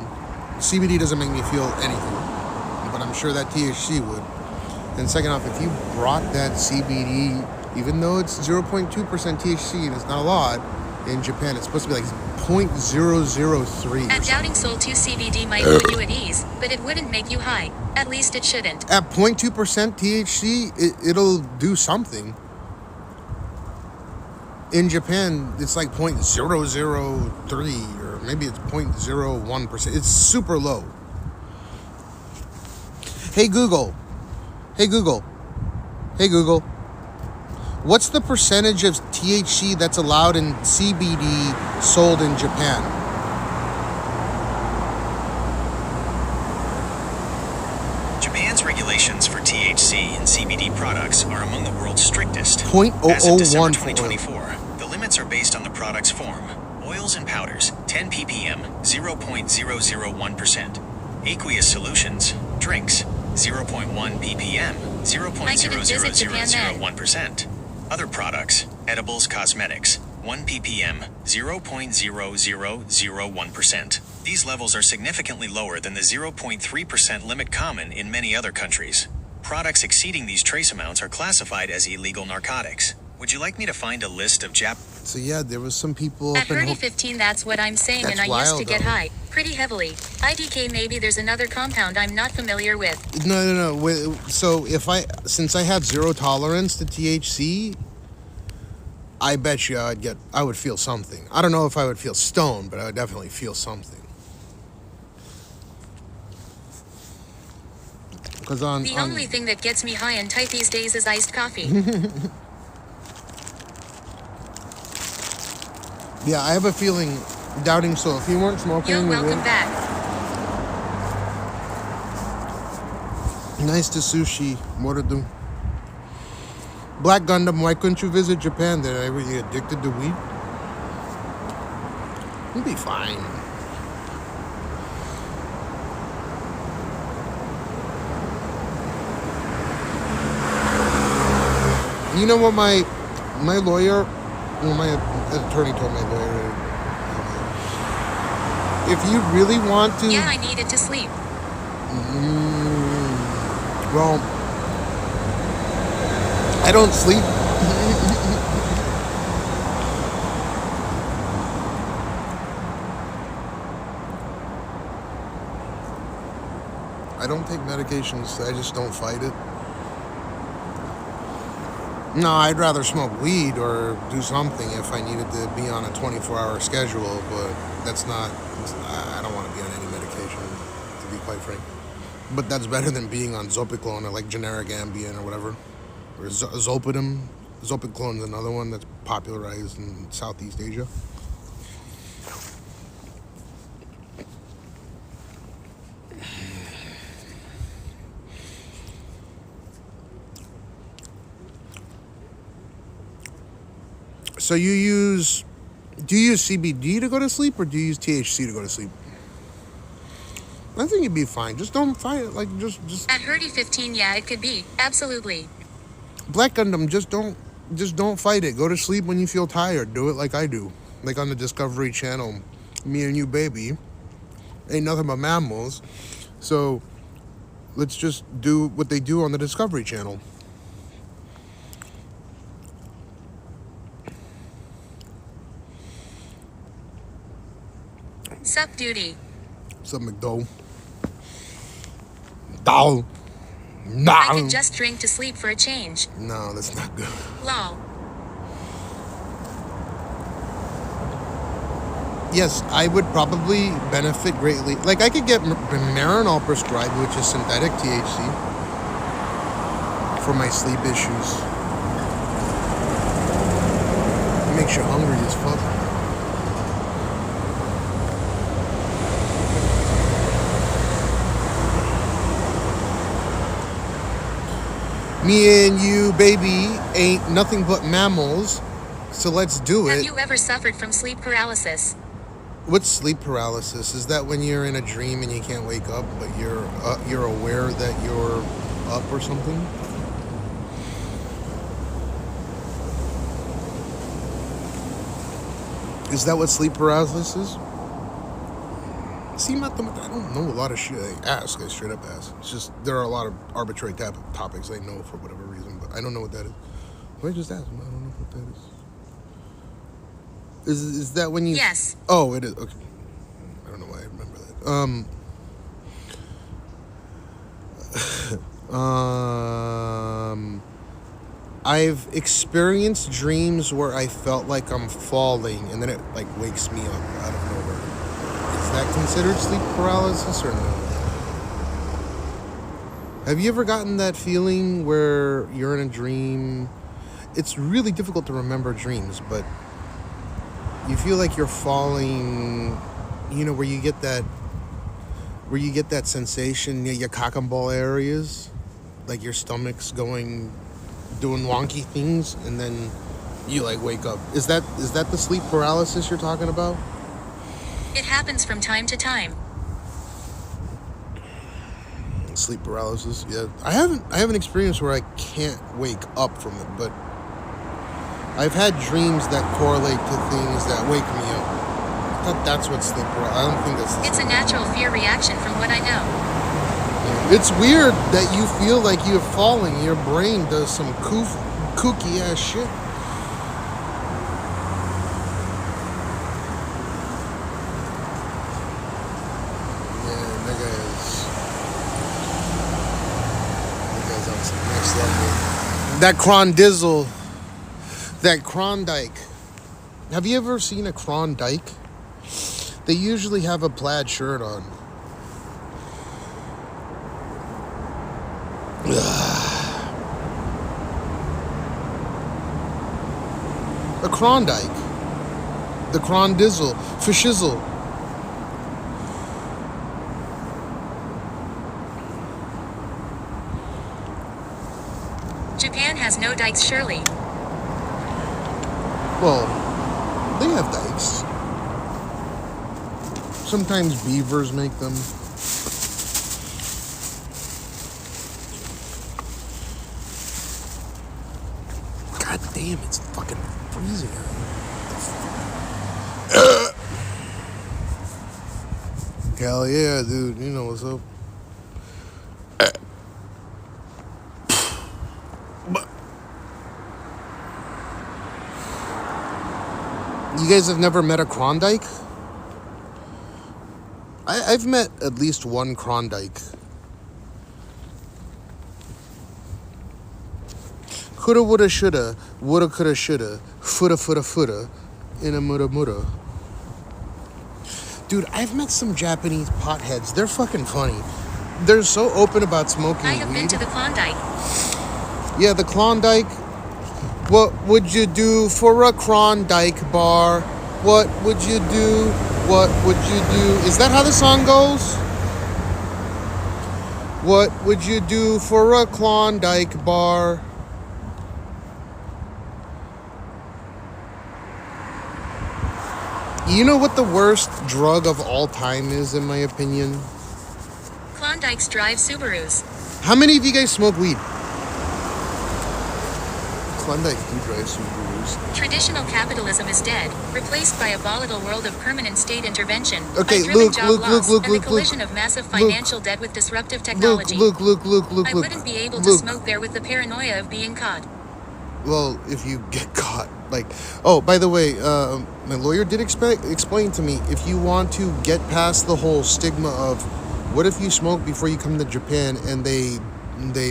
CBD doesn't make me feel anything, but I'm sure that THC would. And second off, if you brought that CBD, even though it's 0.2% THC and it's not a lot, in Japan it's supposed to be like 0.003. At Doubting Soul 2, CBD might put you at ease, but it wouldn't make you high. At least it shouldn't. At 0.2% THC, it'll do something. In Japan, it's like 0.003 or maybe it's 0.01%. It's super low. Hey Google. What's the percentage of THC that's allowed in CBD sold in Japan? Japan's regulations for THC and CBD products are among the world's strictest. 0.001. As of December 2024, the limits are based on the product's form. Oils and powders, 10 ppm, 0.001%. Aqueous solutions, drinks, 0.1 ppm, 0.00001%. Other products, edibles, cosmetics, 1 ppm, 0.0001%. These levels are significantly lower than the 0.3% limit common in many other countries. Products exceeding these trace amounts are classified as illegal narcotics. Would you like me to find a list of So yeah, there was some people At up in Birdie 15, that's what I'm saying, That's and I used to wild, get though. high pretty heavily. IDK, maybe there's another compound I'm not familiar with. No. So since I have zero tolerance to THC, I bet you I would feel something. I don't know if I would feel stoned, but I would definitely feel something. Because The only thing that gets me high and tight these days is iced coffee. Yeah, I have a feeling, Doubting Soul, if you weren't smoking, Yo, you welcome would. back. Nice to sushi. What to do? Black Gundam, why couldn't you visit Japan then? Were you addicted to weed? You'll be fine. You know what my lawyer, well, my attorney told my lawyer, if you really want to... Yeah, I needed to sleep. Well, I don't sleep. I don't take medications. I just don't fight it. No, I'd rather smoke weed or do something if I needed to be on a 24-hour schedule, but that's not, I don't want to be on any medication, to be quite frank. But that's better than being on Zopiclone or like generic Ambien or whatever. Or Zolpidem. Zopiclone is another one that's popularized in Southeast Asia. So do you use CBD to go to sleep or do you use THC to go to sleep? I think you'd be fine. Just don't fight it. Like just. At Herdy 15, yeah, it could be. Absolutely. Black Gundam, just don't fight it. Go to sleep when you feel tired. Do it like I do. Like on the Discovery Channel. Me and you, baby. Ain't nothing but mammals. So let's just do what they do on the Discovery Channel. Sup duty. Sup McDowell. Doll. No. I could just drink to sleep for a change. No, that's not good. Lol. Yes, I would probably benefit greatly. Like, I could get Marinol prescribed, which is synthetic THC, for my sleep issues. It makes you hungry as fuck. Me and you, baby, ain't nothing but mammals, so let's do it. Have you ever suffered from sleep paralysis? What's sleep paralysis? Is that when you're in a dream and you can't wake up, but you're aware that you're up or something? Is that what sleep paralysis is? See, I don't know a lot of shit. I straight up ask. It's just there are a lot of arbitrary topics I know for whatever reason, but I don't know what that is. Why just ask? I don't know what that is. Is that when you? Yes. Oh, it is. Okay. I don't know why I remember that. I've experienced dreams where I felt like I'm falling, and then it like wakes me up out of nowhere. Is that considered sleep paralysis or no? Have you ever gotten that feeling where you're in a dream? It's really difficult to remember dreams, but you feel like you're falling, you know, where you get that sensation near your cock and ball areas, like your stomach's doing wonky things, and then you like wake up. Is that the sleep paralysis you're talking about? It happens from time to time. Sleep paralysis, yeah. I haven't experienced where I can't wake up from it, but I've had dreams that correlate to things that wake me up. I thought that's what sleep paralysis. I don't think that's. It's a natural fear reaction from what I know. It's weird that you feel like you're falling. Your brain does some kooky ass shit. Yeah, that guy's on some next level. That Crondizzle. That Klondike. Have you ever seen a Klondike? They usually have a plaid shirt on. A Klondike. The Crondizzle. Fashizzle. Japan has no dikes, surely. Well, they have dikes. Sometimes beavers make them. God damn, it's fucking freezing out here. Hell yeah, dude. You know what's up. You guys have never met a Klondike? I've met at least one Klondike. Coulda, woulda, shoulda. Woulda, coulda, shoulda. Fooda, fooda, fooda. In a muda, muda. Dude, I've met some Japanese potheads. They're fucking funny. They're so open about smoking I have weed. been to the Klondike. Yeah, the Klondike. What would you do for a Klondike bar? What would you do? What would you do? Is that how the song goes? What would you do for a Klondike bar? You know what the worst drug of all time is, in my opinion? Klondikes drive Subarus. How many of you guys smoke weed? Klondike do drive Subarus. Traditional capitalism is dead, replaced by a volatile world of permanent state intervention, Okay, by driven Luke, job Luke, loss, Luke, and Luke, the collision Luke, of massive Luke, financial debt with disruptive technology. Luke. I wouldn't be able to Luke. smoke there with the paranoia of being caught. Well, if you get caught, like, oh, by the way, my lawyer did explain to me, if you want to get past the whole stigma of, what if you smoke before you come to Japan and they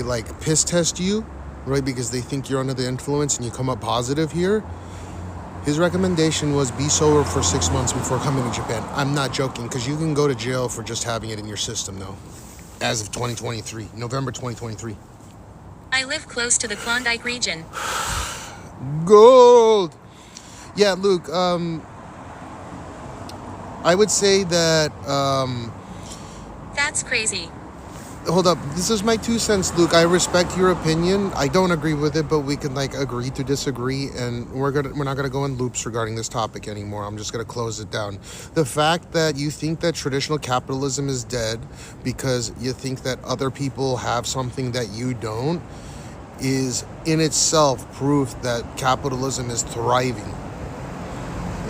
like piss test you, right? Because they think you're under the influence and you come up positive here. His recommendation was be sober for 6 months before coming to Japan. I'm not joking, because you can go to jail for just having it in your system now, as of 2023, November 2023. I live close to the Klondike region. Gold. Yeah, Luke. I would say that. That's crazy. Hold up. This is my 2 cents, Luke. I respect your opinion. I don't agree with it, but we can like agree to disagree, and we're not gonna go in loops regarding this topic anymore. I'm just gonna close it down. The fact that you think that traditional capitalism is dead because you think that other people have something that you don't is in itself proof that capitalism is thriving.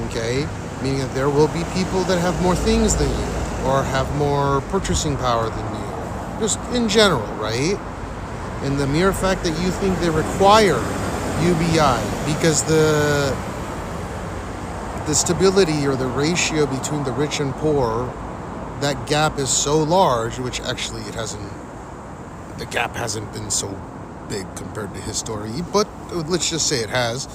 Okay? Meaning that there will be people that have more things than you or have more purchasing power than you. Just in general, right? And the mere fact that you think they require UBI because the stability or the ratio between the rich and poor, that gap is so large, which actually the gap hasn't been so big compared to history, but let's just say it has.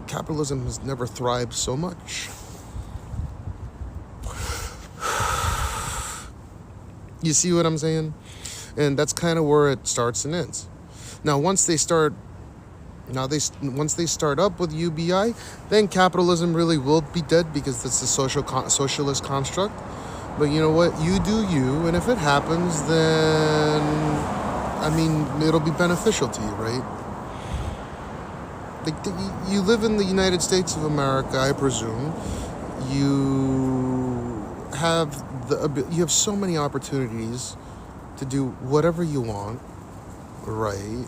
Capitalism has never thrived so much. You see what I'm saying? And that's kind of where it starts and ends. Now, once they start up with UBI, then capitalism really will be dead because it's a socialist construct. But you know what? You do you, and if it happens, then I mean, it'll be beneficial to you, right? Like you live in the United States of America, I presume. You have so many opportunities to do whatever you want, right?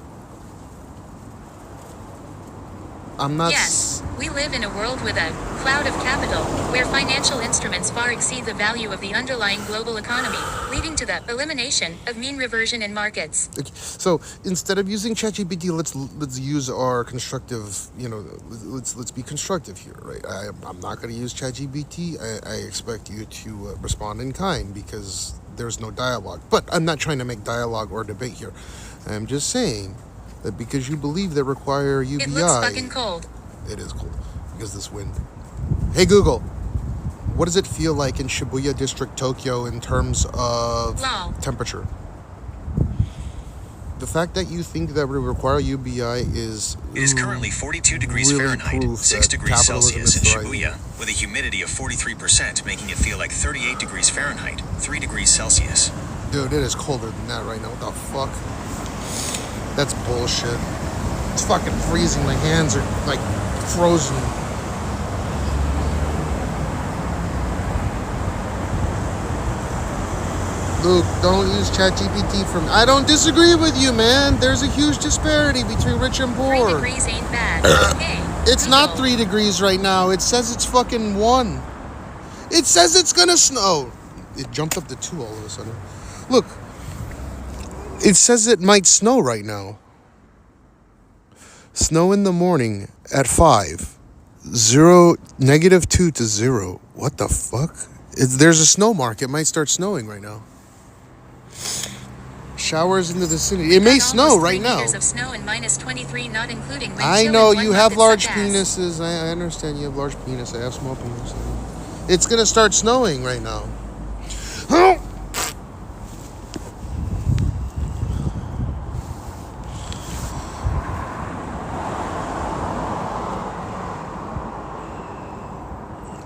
Yes, we live in a world with a cloud of capital, where financial instruments far exceed the value of the underlying global economy, leading to the elimination of mean reversion in markets. Okay, so instead of using ChatGPT, let's use our constructive. Let's be constructive here, right? I'm not going to use ChatGPT. I expect you to respond in kind because there's no dialogue. But I'm not trying to make dialogue or debate here. I'm just saying that because you believe they require UBI. It looks fucking cold. It is cold because this wind. Hey Google, what does it feel like in Shibuya District, Tokyo, in terms of temperature? The fact that you think that we require UBI is It is currently 42 degrees really Fahrenheit, 6 degrees Celsius in thriving. Shibuya, with a humidity of 43%, making it feel like 38 degrees Fahrenheit, 3 degrees Celsius. Dude, it is colder than that right now. What the fuck? That's bullshit. It's fucking freezing. My hands are like frozen. Luke, don't use ChatGPT for me. I don't disagree with you, man. There's a huge disparity between rich and poor. 3 degrees ain't bad. Okay. It's not 3 degrees right now. It says it's fucking 1. It says it's gonna snow. It jumped up to 2 all of a sudden. Look. It says it might snow right now. Snow in the morning at 5. -2 to 0. What the fuck? There's a snow mark. It might start snowing right now. Showers in the vicinity. It may snow right now. Meters of snow and minus 23, not including wind I chill know and 1 you month have it large suck ass. penises. I understand you have large penis. I have small penis. It's gonna start snowing right now.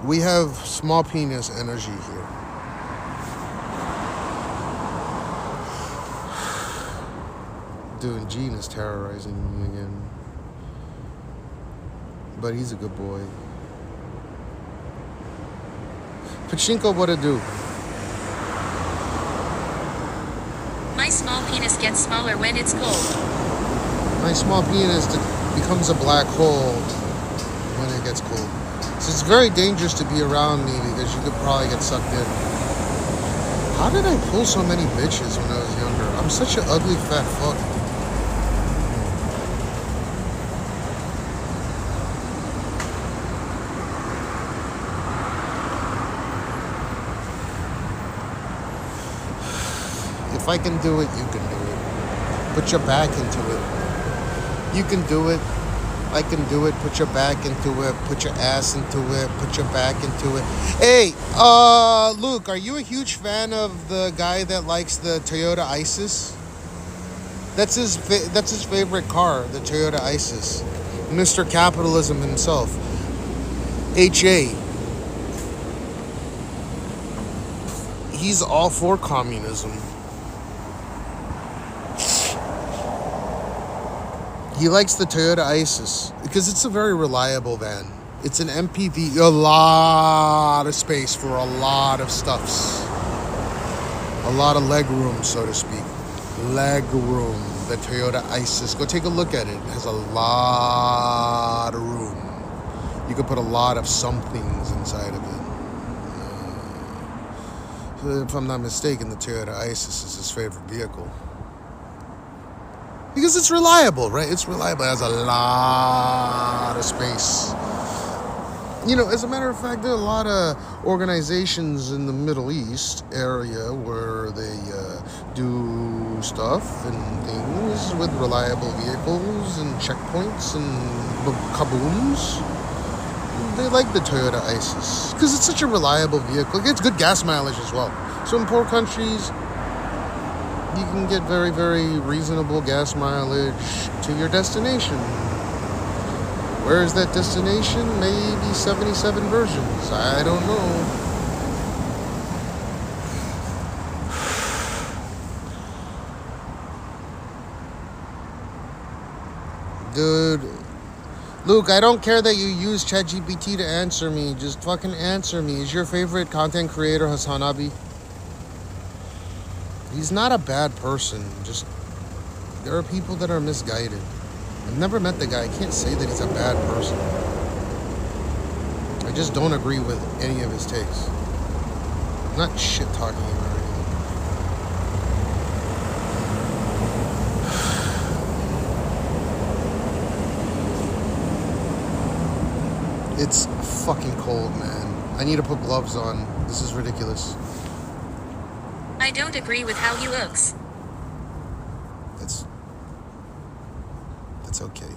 We have small penis energy here. Dude, Gene is terrorizing me again. But he's a good boy. Pachinko, what it do? My small penis gets smaller when it's cold. My small penis becomes a black hole when it gets cold. So it's very dangerous to be around me because you could probably get sucked in. How did I pull so many bitches when I was younger? I'm such an ugly fat fuck. If I can do it, you can do it. Put your back into it. You can do it. I can do it. Put your back into it. Put your ass into it. Put your back into it. Hey, Luke, are you a huge fan of the guy that likes the Toyota Isis? That's his favorite car, the Toyota Isis. Mr. Capitalism himself. HA. He's all for communism. He likes the Toyota Isis because it's a very reliable van. It's an MPV, a lot of space for a lot of stuffs. A lot of leg room, so to speak. Leg room, the Toyota Isis. Go take a look at it. It has a lot of room. You could put a lot of somethings inside of it. If I'm not mistaken, the Toyota Isis is his favorite vehicle. Because it's reliable, right? It's reliable. It has a lot of space. You know, as a matter of fact, there are a lot of organizations in the Middle East area where they do stuff and things with reliable vehicles and checkpoints and kabooms. They like the Toyota Isis because it's such a reliable vehicle. It gets good gas mileage as well. So in poor countries, you can get very, very reasonable gas mileage to your destination. Where is that destination? Maybe 77 versions. I don't know. Dude, Luke, I don't care that you use ChatGPT to answer me. Just fucking answer me. Is your favorite content creator Hassan Abi? He's not a bad person. Just, there are people that are misguided. I've never met the guy. I can't say that he's a bad person. I just don't agree with any of his takes. I'm not shit talking him or anything. It's fucking cold, man. I need to put gloves on. This is ridiculous. I don't agree with how he looks. That's okay.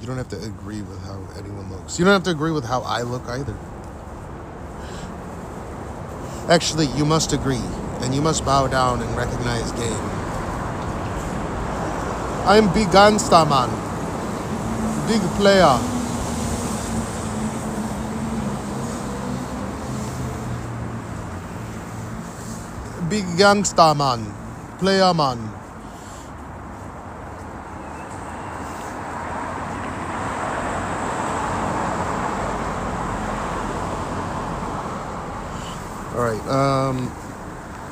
You don't have to agree with how anyone looks. You don't have to agree with how I look either. Actually, you must agree, and you must bow down and recognize game. I'm big gangsta man. Big player. Big gangsta man. Player man. All right.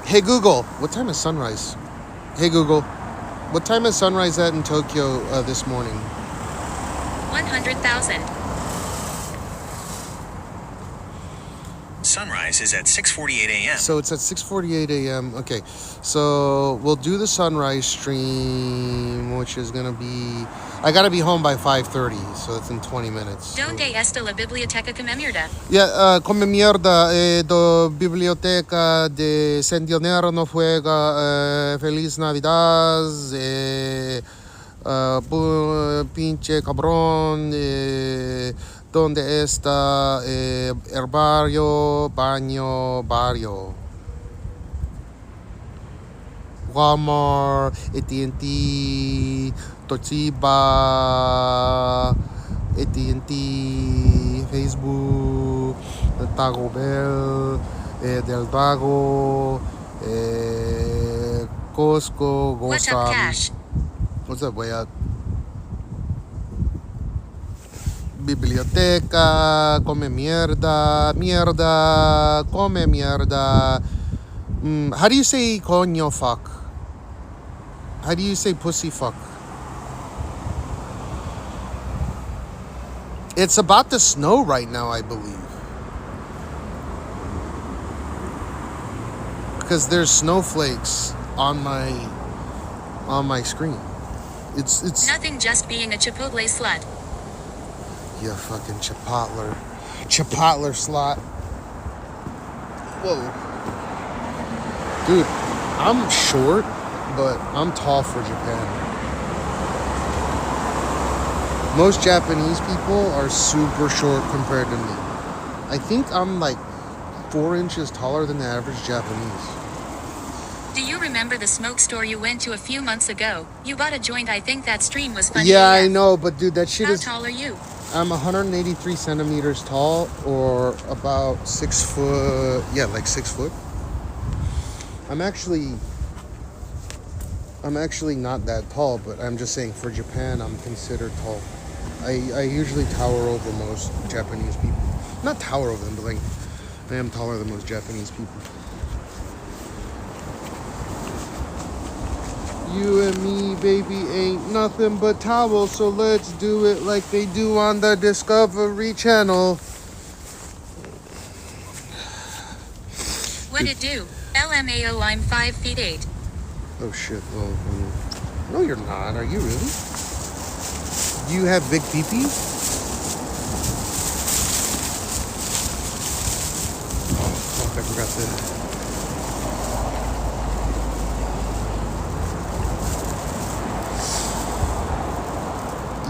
Hey Google, what time is sunrise? Hey Google, what time is sunrise at in Tokyo this morning? 100,000. Sunrise is at 6:48 a.m. So it's at 6:48 a.m. Okay, so we'll do the sunrise stream, which is gonna be I gotta be home by 5:30, so it's in 20 minutes. Donde está la biblioteca come mierda? Yeah, come mierda, do biblioteca de Centenario no juega, Feliz Navidad, pinche cabrón, donde está el barrio, barrio. Walmart, AT&T, Toshiba, AT&T, Facebook, Taco Bell, Del Dago, Costco, What's up, Cash? What's up, way up? Biblioteca, come mierda, come mierda. How do you say coño fuck? How do you say pussy fuck? It's about to snow right now, I believe. Because there's snowflakes on my screen. It's nothing, just being a Chipotle slut. You fucking Chipotle slut. Whoa. Dude, I'm short, but I'm tall for Japan. Most Japanese people are super short compared to me. I think I'm like 4 inches taller than the average Japanese. Do you remember the smoke store you went to a few months ago? You bought a joint. I think that stream was funny. Yeah, I know, but dude, that shit is... How tall are you? I'm 183 centimeters tall, or about 6 foot. Yeah, like 6 foot. I'm actually not that tall, but I'm just saying for Japan, I'm considered tall. I usually tower over most Japanese people. Not tower over them, but like I am taller than most Japanese people. You and me, baby, ain't nothing but towels, so let's do it like they do on the Discovery Channel. What'd it do? LMAO, I'm 5 feet 8. Oh shit, well, no you're not, are you really? Do you have big pee-pees? Oh, fuck, I forgot that.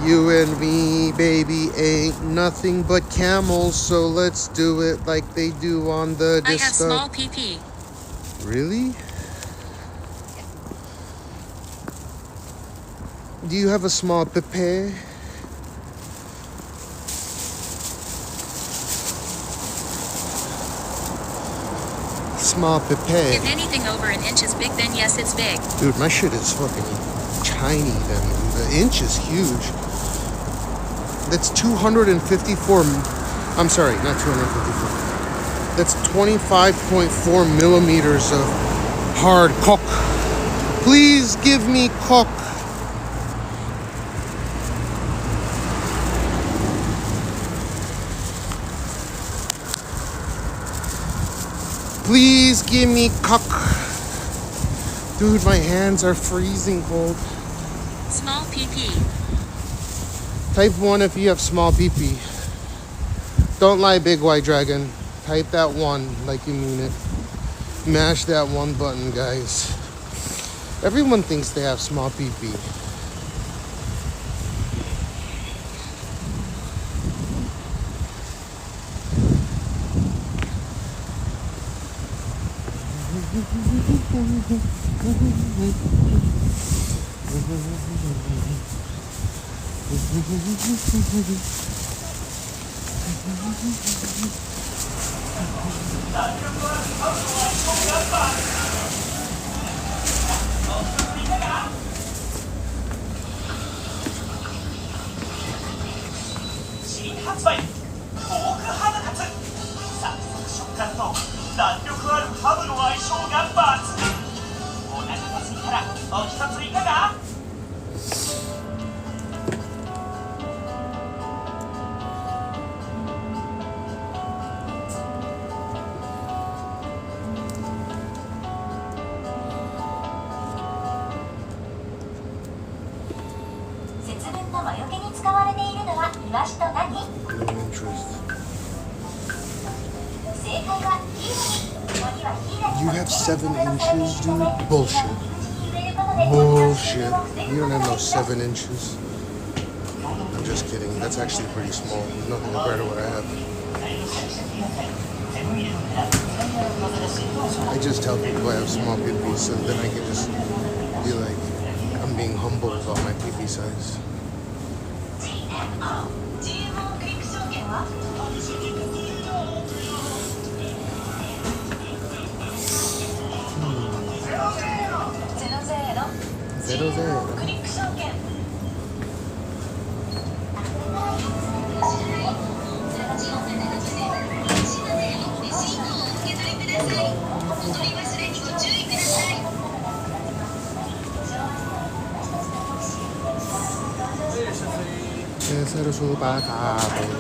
You and me, baby, ain't nothing but camels, so let's do it like they do on the I have small PP. Really? Do you have a small pepe? Small pepe. If anything over an inch is big, then yes, it's big. Dude, my shit is fucking tiny then. The inch is huge. That's 254. I'm sorry, not 254. That's 25.4 millimeters of hard cock. Please give me cock. Please give me cock. Dude, my hands are freezing cold. Small PP. Type 1 if you have small PP. Don't lie, big white dragon. Type that 1 like you mean it. Mash that 1 button, guys. Everyone thinks they have small PP. interest. You have 7 inches, dude? Bullshit. Bullshit. You don't have no 7 inches. I'm just kidding. That's actually pretty small. Nothing compared to what I have. I just tell people I have small PP, so then I can just be like, I'm being humble about my PP size. Zero, zero. Cero supercabo.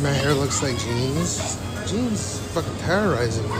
My hair looks like jeans. Jeans fucking terrorizing me.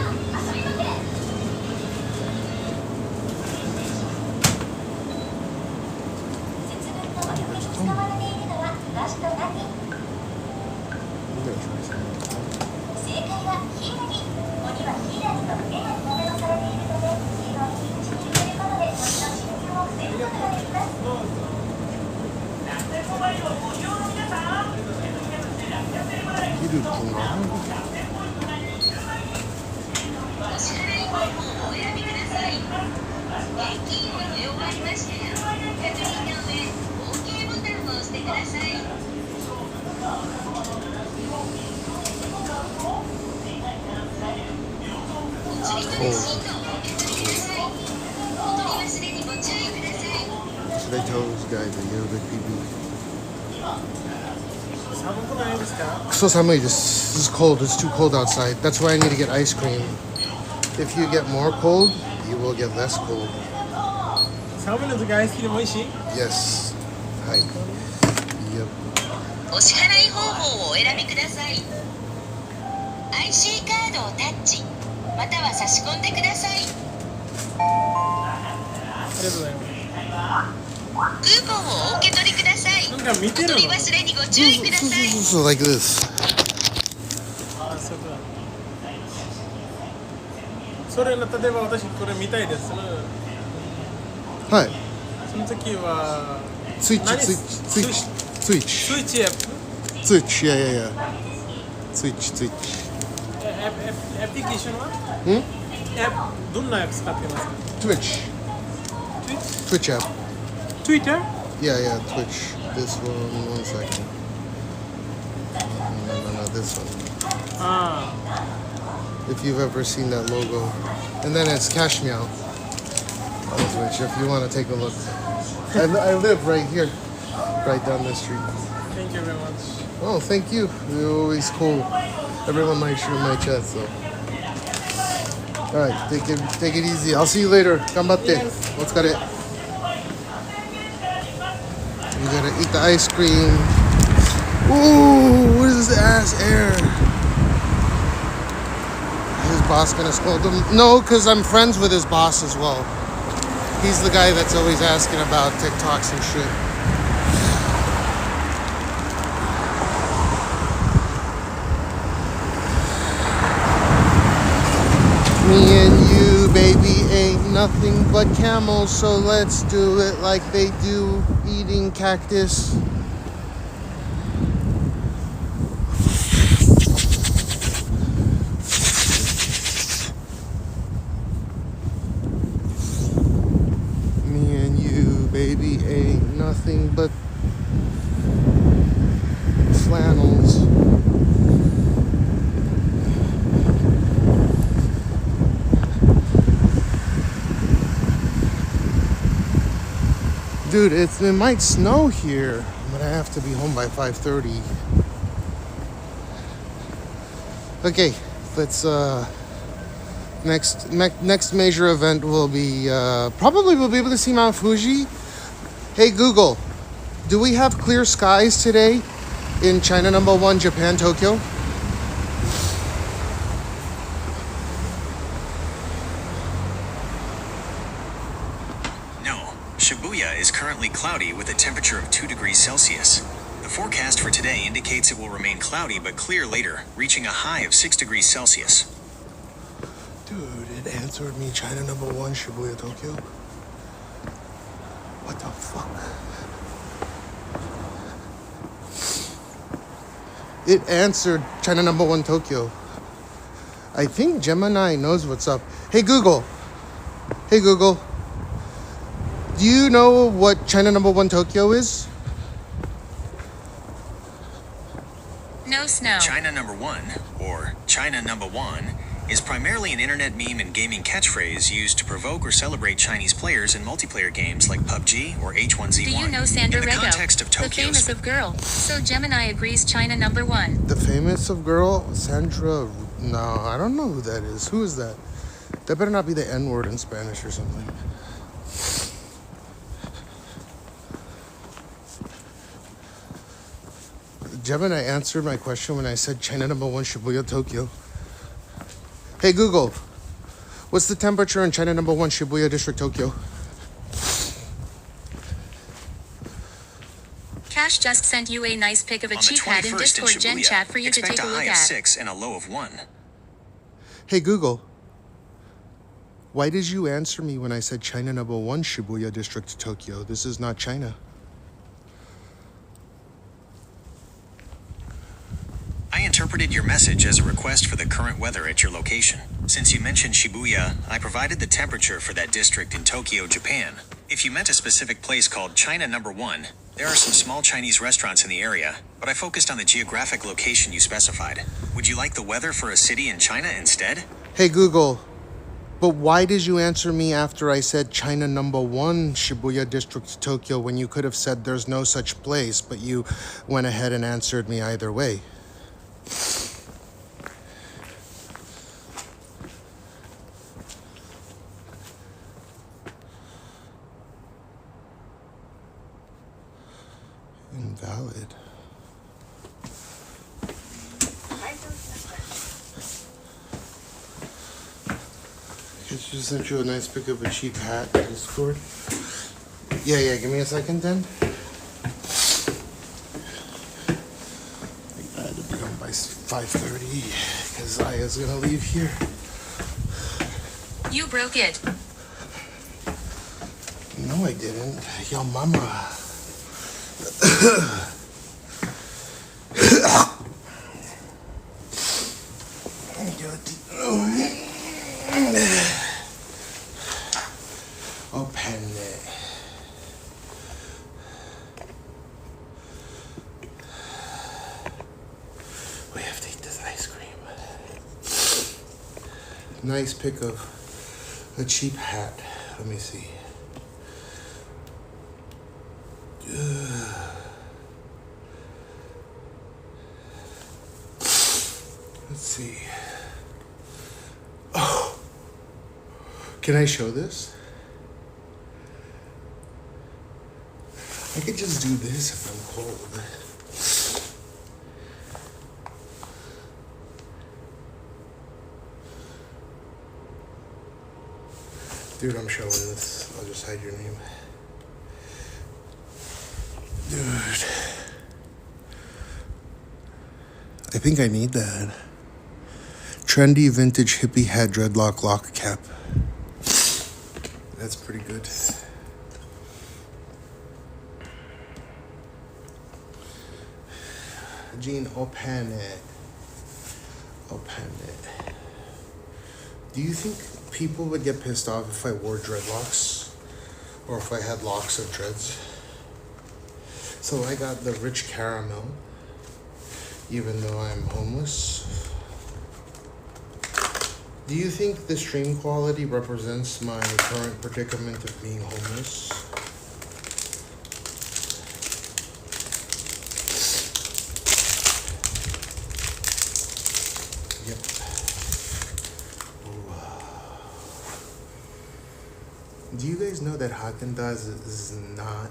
Should I tell this guy that you have a big PB? So samui desu. This is cold. It's too cold outside. That's why I need to get ice cream. If you get more cold, you will get less cold. Yes. Hi. Yep. お支払い方法をお選びください。IC カードをタッチ、または差し込んでください。クーポンをお受け取りください。お取り忘れにご注意ください。So like this. それの例えば私これ見たいです。はい。その時はスイッチ。スイッチアップ。スイッチ、yeah. スイッチ。アプリケーションは？どんなやつ使ってますか？ Twitch app. Twitter? Yeah, Twitch. This one second. No, this one. If you've ever seen that logo. And then it's Cashmeow on Twitch, if you want to take a look. I live right here, right down the street. Thank you very much. Oh, thank you. You're always cool. Everyone likes you in my chat, so. Alright, take it easy. I'll see you later. Ganbatte. Otsukare. You gotta eat the ice cream. Ooh, what is this ass air? Is his boss gonna scold him? No, because I'm friends with his boss as well. He's the guy that's always asking about TikToks and shit. Me and you, baby, ain't nothing but camels, so let's do it like they do, eating cactus. Me and you, baby, ain't nothing but flannels. Dude, it might snow here, but I have to be home by 5:30. Okay, let's next major event will be probably we'll be able to see Mount Fuji. Hey Google, do we have clear skies today in China #1, Japan, Tokyo? No, Shibuya is currently cloudy with a temperature of 2 degrees Celsius. The forecast for today indicates it will remain cloudy but clear later, reaching a high of 6 degrees Celsius. Dude, it answered me China #1, Shibuya, Tokyo. What the fuck? It answered China #1, Tokyo. I think Gemini knows what's up. Hey Google. Hey Google. Do you know what China #1, Tokyo is? No snow. China #1, or China #1, is primarily an internet meme and gaming catchphrase used to provoke or celebrate Chinese players in multiplayer games like PUBG or H1Z1. Do you know Sandra in the Rego, context of the Tokyo's famous of girl? So Gemini agrees China #1. The famous of girl? Sandra? No, I don't know who that is. Who is that? That better not be the N-word in Spanish or something. Gemini answered my question when I said China #1, Shibuya, Tokyo. Hey Google, what's the temperature in China #1, Shibuya District, Tokyo? Cash just sent you a nice pic of a on the cheap hat in 21st Discord in Gen Shibuya, chat for you to expect take a a look high of at. 6 and a low of 1. Hey Google, why did you answer me when I said China #1, Shibuya District, Tokyo? This is not China. I interpreted your message as a request for the current weather at your location. Since you mentioned Shibuya, I provided the temperature for that district in Tokyo, Japan. If you meant a specific place called China #1, there are some small Chinese restaurants in the area, but I focused on the geographic location you specified. Would you like the weather for a city in China instead? Hey Google, but why did you answer me after I said China #1, Shibuya District, Tokyo, when you could have said there's no such place, but you went ahead and answered me either way? Invalid. I just sent you a nice pic of a cheap hat in Discord. Yeah, give me a second then. I had to be home by 5:30 because Aya's gonna leave here. You broke it. No, I didn't. Yo, mama. Open it. We have to eat this ice cream. Nice pic of a cheap hat. Let me see. Let's see. Oh, can I show this? I could just do this if I'm cold. Dude, I'm showing this. I'll just hide your name. Dude. I think I need that. Trendy vintage hippie hat dreadlock lock cap. That's pretty good. Gene, open it. Open it. Do you think people would get pissed off if I wore dreadlocks? Or if I had locks of dreads? So I got the rich caramel, even though I'm homeless. Do you think the stream quality represents my current predicament of being homeless? Do you guys know that Haagen-Dazs is not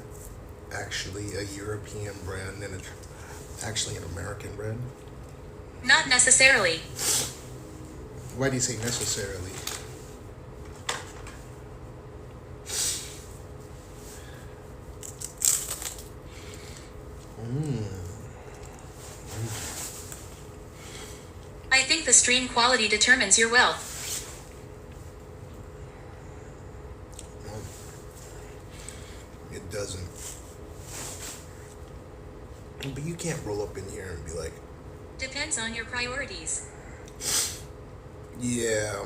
actually a European brand and it's actually an American brand? Not necessarily. Why do you say necessarily? I think the stream quality determines your wealth. It doesn't. But you can't roll up in here and be like, Depends on your priorities. yeah,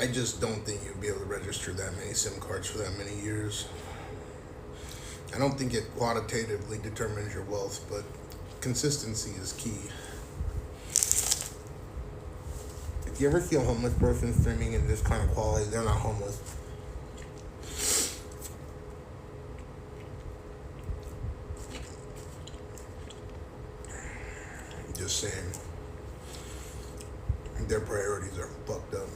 I just don't think you'd be able to register that many SIM cards for that many years. I don't think it quantitatively determines your wealth, but consistency is key. If you ever see a homeless person streaming in this kind of quality, they're not homeless. Just saying. Their priorities are fucked up.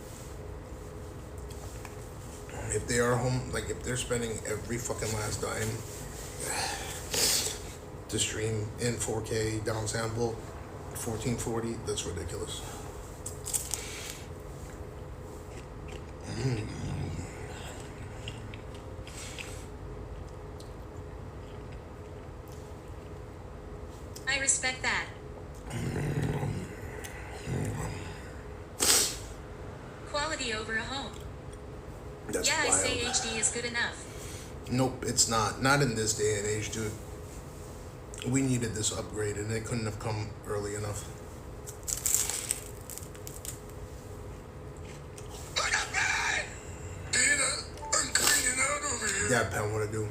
If they are home, like if they're spending every fucking last dime to stream in 4K downsample 1440, that's ridiculous. I respect that. Quality over a home. That's Yeah, I wild. say HD is good enough. Nope, it's not. Not in this day and age, dude. We needed this upgrade and it couldn't have come early enough. I'm cleaning out over here. Yeah, Pam, what I do?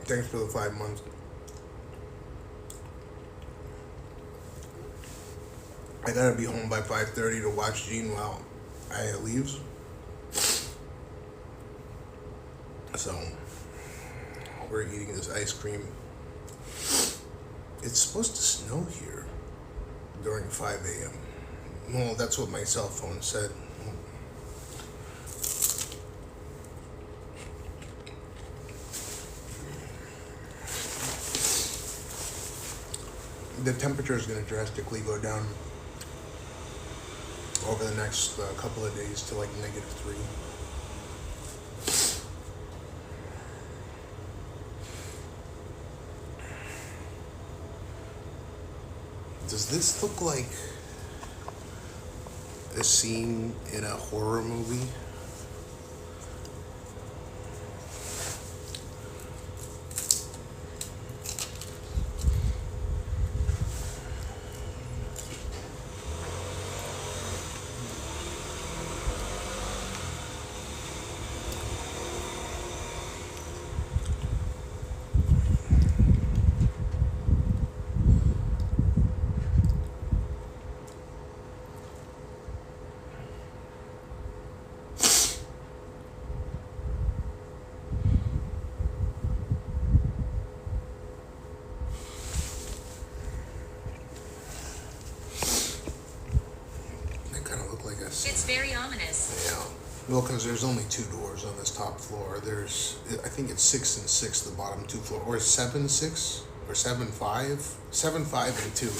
Thanks for the 5 months. I gotta be home by 5:30 to watch Gene while Aya leaves. So, we're eating this ice cream. It's supposed to snow here during 5 a.m. Well, that's what my cell phone said. The temperature is going to drastically go down over the next couple of days to like -3. Does this look like a scene in a horror movie? It's very ominous. Yeah. Well, because there's only 2 doors on this top floor. There's, I think it's 6 and 6, the bottom 2 floor, or 7, 6, or 7, 5, 7, 5, and 2.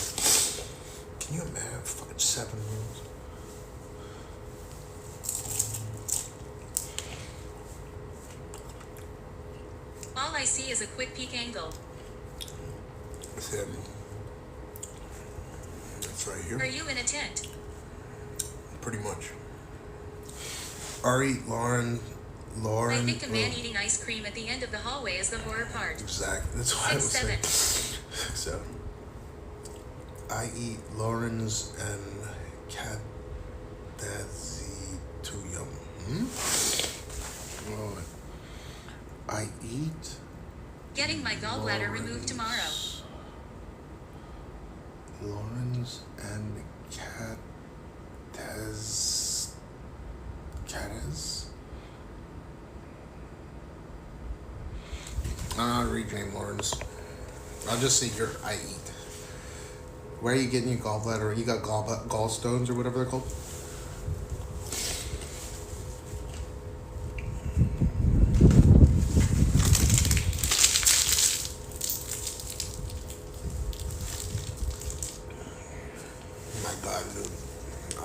Can you imagine fucking 7 rooms? All I see is a quick peek angle. That's him. That's right here. Are you in a tent? Pretty much. Ari, Lauren. I think a man eating ice cream at the end of the hallway is the horror part. Exactly. That's what I was 6, 7. saying. 6, 7. I eat Lauren's and Cat Dadzy too yum. Oh, I eat. Getting my gallbladder removed tomorrow. Lauren's and Catez. I'll read your name, Lawrence. I'll just say I eat. Where are you getting your gallbladder? You got gallstones or whatever they're called?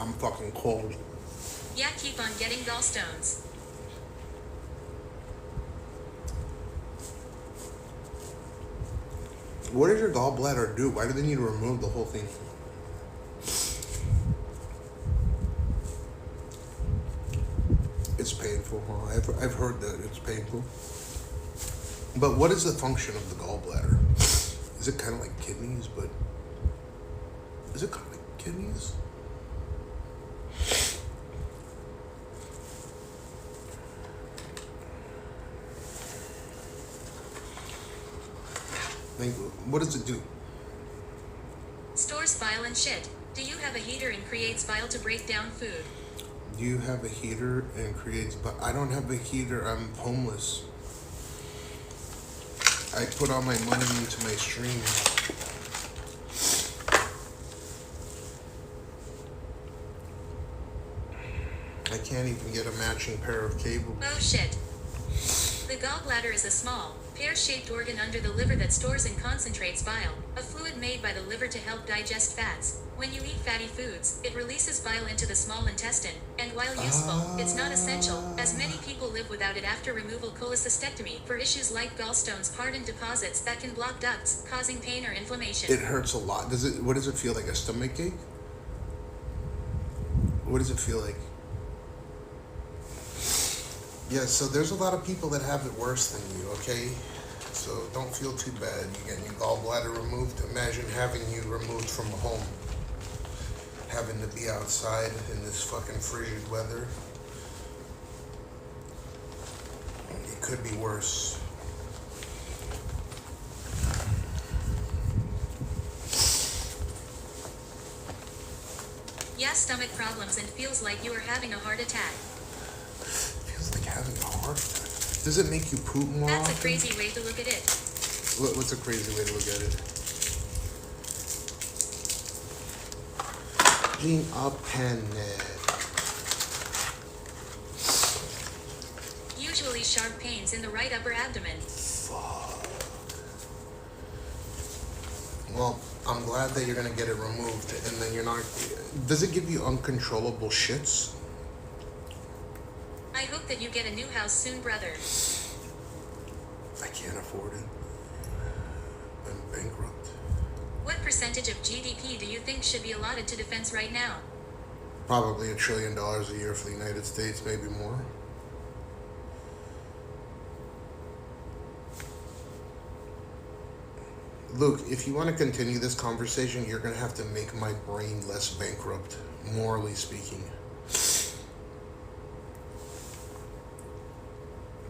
I'm fucking cold. Yeah, keep on getting gallstones. What does your gallbladder do? Why do they need to remove the whole thing? It's painful, huh? I've heard that it's painful. But what is the function of the gallbladder? Is it kind of like kidneys, but... Is it kind of like kidneys? Like, what does it do? Stores bile and shit. Do you have a heater and creates bile to break down food? Do you have a heater and creates... But I don't have a heater. I'm homeless. I put all my money into my stream. I can't even get a matching pair of cables. Oh shit. The gallbladder is a small, pear-shaped organ under the liver that stores and concentrates bile, a fluid made by the liver to help digest fats. When you eat fatty foods, it releases bile into the small intestine, and while useful, it's not essential, as many people live without it after removal cholecystectomy for issues like gallstones, hardened deposits that can block ducts, causing pain or inflammation. It hurts a lot. What does it feel like? A stomach ache? What does it feel like? Yeah, so there's a lot of people that have it worse than you, okay? So don't feel too bad. You getting your gallbladder removed. Imagine having you removed from home. Having to be outside in this fucking frigid weather. It could be worse. Yeah, stomach problems and feels like you are having a heart attack. Feels like having a heart attack. Does it make you poop more That's often? a crazy way to look at it. What's a crazy way to look at it? Gene appendage. Usually sharp pains in the right upper abdomen. Fuck. Well, I'm glad that you're gonna get it removed, and then you're not... Does it give you uncontrollable shits? I hope that you get a new house soon, brother. I can't afford it. I'm bankrupt. What percentage of GDP do you think should be allotted to defense right now? Probably $1 trillion a year for the United States, maybe more. Luke, if you want to continue this conversation, you're going to have to make my brain less bankrupt, morally speaking.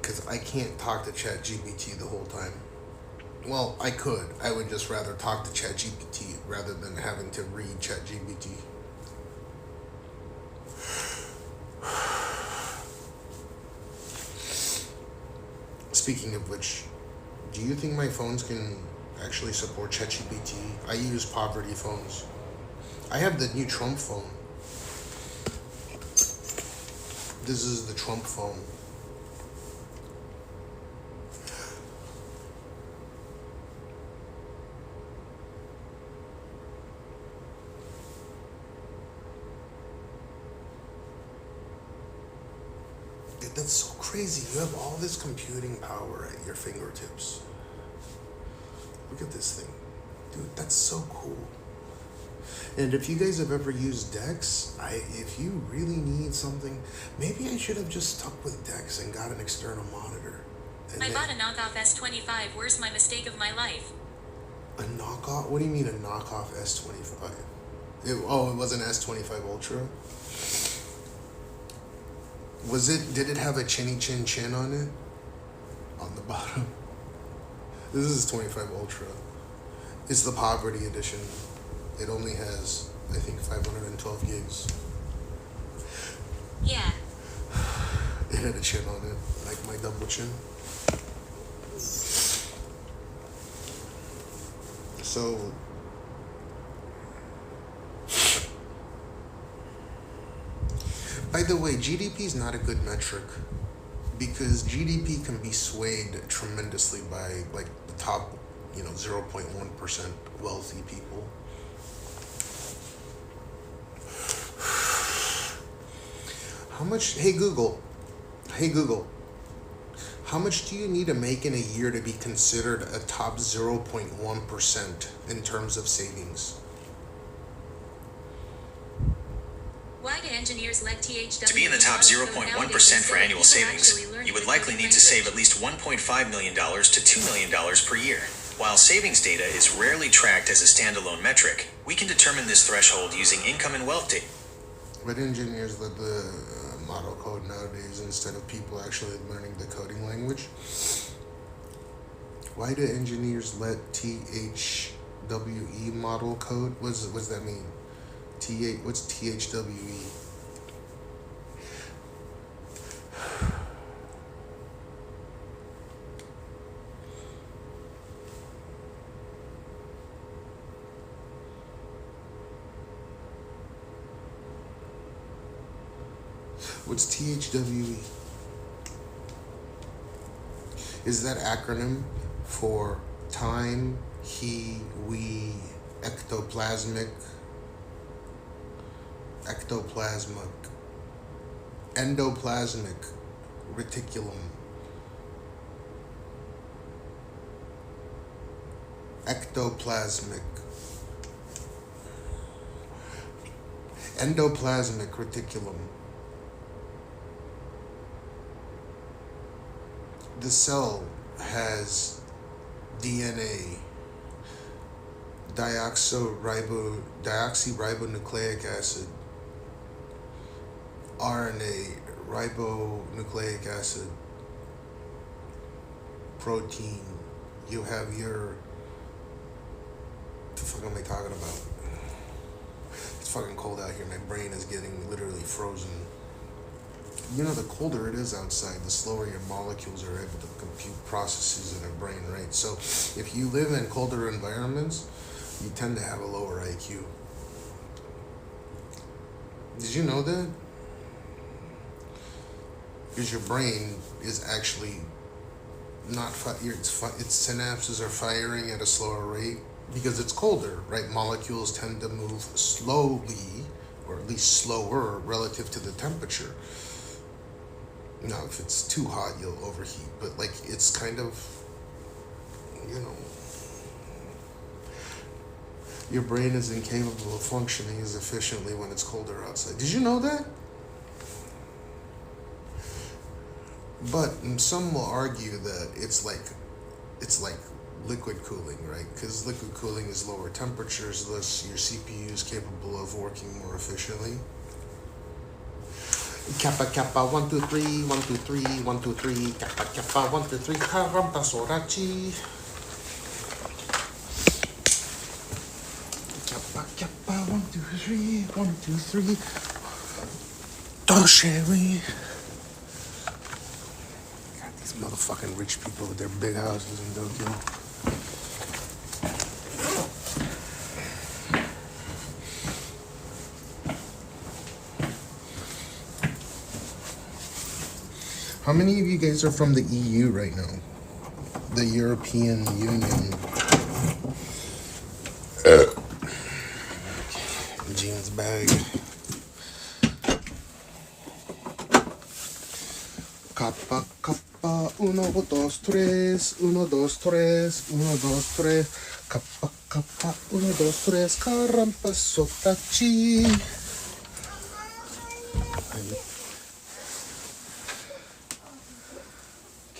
Because I can't talk to ChatGPT the whole time. Well, I could. I would just rather talk to ChatGPT rather than having to read ChatGPT. Speaking of which, do you think my phones can actually support ChatGPT? I use poverty phones. I have the new Trump phone. This is the Trump phone. Dude, that's so crazy. You have all this computing power at your fingertips. Look at this thing. Dude, that's so cool. And if you guys have ever used Dex, if you really need something, maybe I should have just stuck with Dex and got an external monitor. I bought a knockoff S25. Where's my mistake of my life? A knockoff? What do you mean a knockoff S25? It was an S25 Ultra? Did it have a chinny chin chin on it? On the bottom? This is 25 Ultra. It's the poverty edition. It only has, I think, 512 gigs. Yeah. It had a chin on it, like my double chin. So, by the way, GDP is not a good metric because GDP can be swayed tremendously by like the top, 0.1% wealthy people. How much? Hey Google. Hey Google. How much do you need to make in a year to be considered a top 0.1% in terms of savings? Why do engineers let THW To be in the top 0.1% for annual savings, you would likely need to save at least $1.5 million to $2 million per year. While savings data is rarely tracked as a standalone metric, we can determine this threshold using income and wealth data. But engineers let the model code nowadays instead of people actually learning the coding language. Why do engineers let THWE model code? What does that mean? What's THWE? What's THWE? Is that acronym for time, he, we, ectoplasmic, endoplasmic reticulum, endoplasmic reticulum. The cell has DNA, deoxyribonucleic acid, RNA, ribonucleic acid, protein. You have your... What the fuck am I talking about? It's fucking cold out here. My brain is getting literally frozen. You know, the colder it is outside, the slower your molecules are able to compute processes in your brain, right? So if you live in colder environments, you tend to have a lower IQ. Did you know that? Because your brain is actually not its synapses are firing at a slower rate because it's colder, right? Molecules tend to move slowly, or at least slower relative to the temperature. Now, if it's too hot, you'll overheat, but like it's kind of, you know, your brain is incapable of functioning as efficiently when it's colder outside. Did you know that? But some will argue that it's like liquid cooling, right? Because liquid cooling is lower temperatures, thus your CPU is capable of working more efficiently. Kappa kappa 1 2 3 1 2 3 1 2 3 kappa kappa 1 2 3 karamba sorachi. Kappa kappa 1 2 3 1 2 3 Dosheri. God, these motherfucking rich people with their big houses in Tokyo. How many of you guys are from the EU right now? The European Union. Jeans bag. Kappa kappa 1 2 3 1 2 3 1 2 3 kappa kappa 1 2 3 carampa sotachi.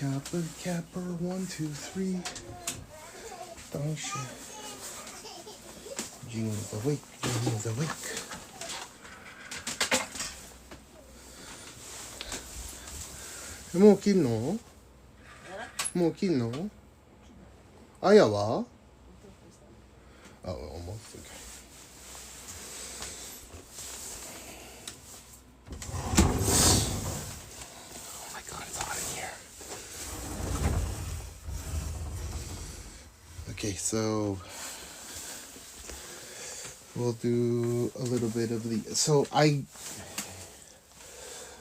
Kappa, kappa, 1 2 3. Oh shit. June's awake. June's awake. Mo起きんの? Mo 起きんの? Aya wa? Oh, almost. Okay. Okay, so we'll do a little bit of the. So I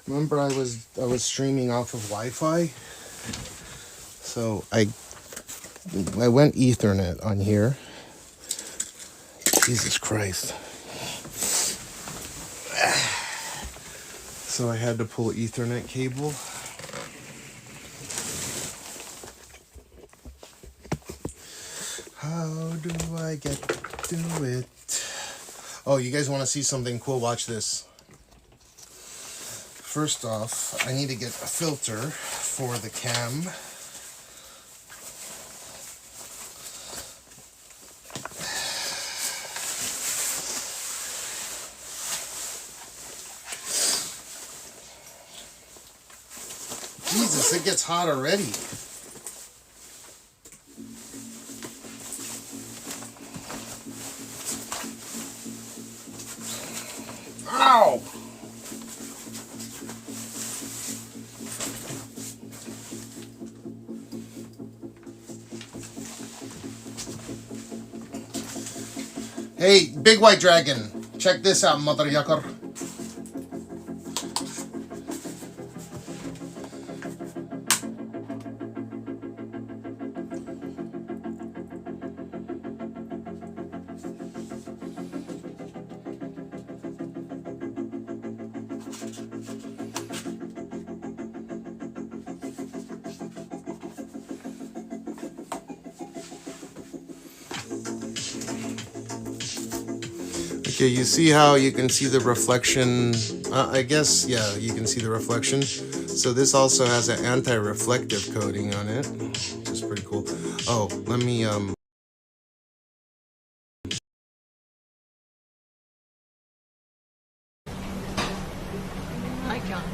remember I was streaming off of Wi-Fi. So I went Ethernet on here. Jesus Christ. So I had to pull Ethernet cable. How do I get to it? Oh, you guys want to see something cool? Watch this. First off, I need to get a filter for the cam. Jesus, it gets hot already. Ow! Hey, Big White Dragon, check this out, mother yucker. Okay, you see how you can see the reflection? I guess, yeah, you can see the reflection. So this also has an anti-reflective coating on it, which is pretty cool. Oh, let me, I can't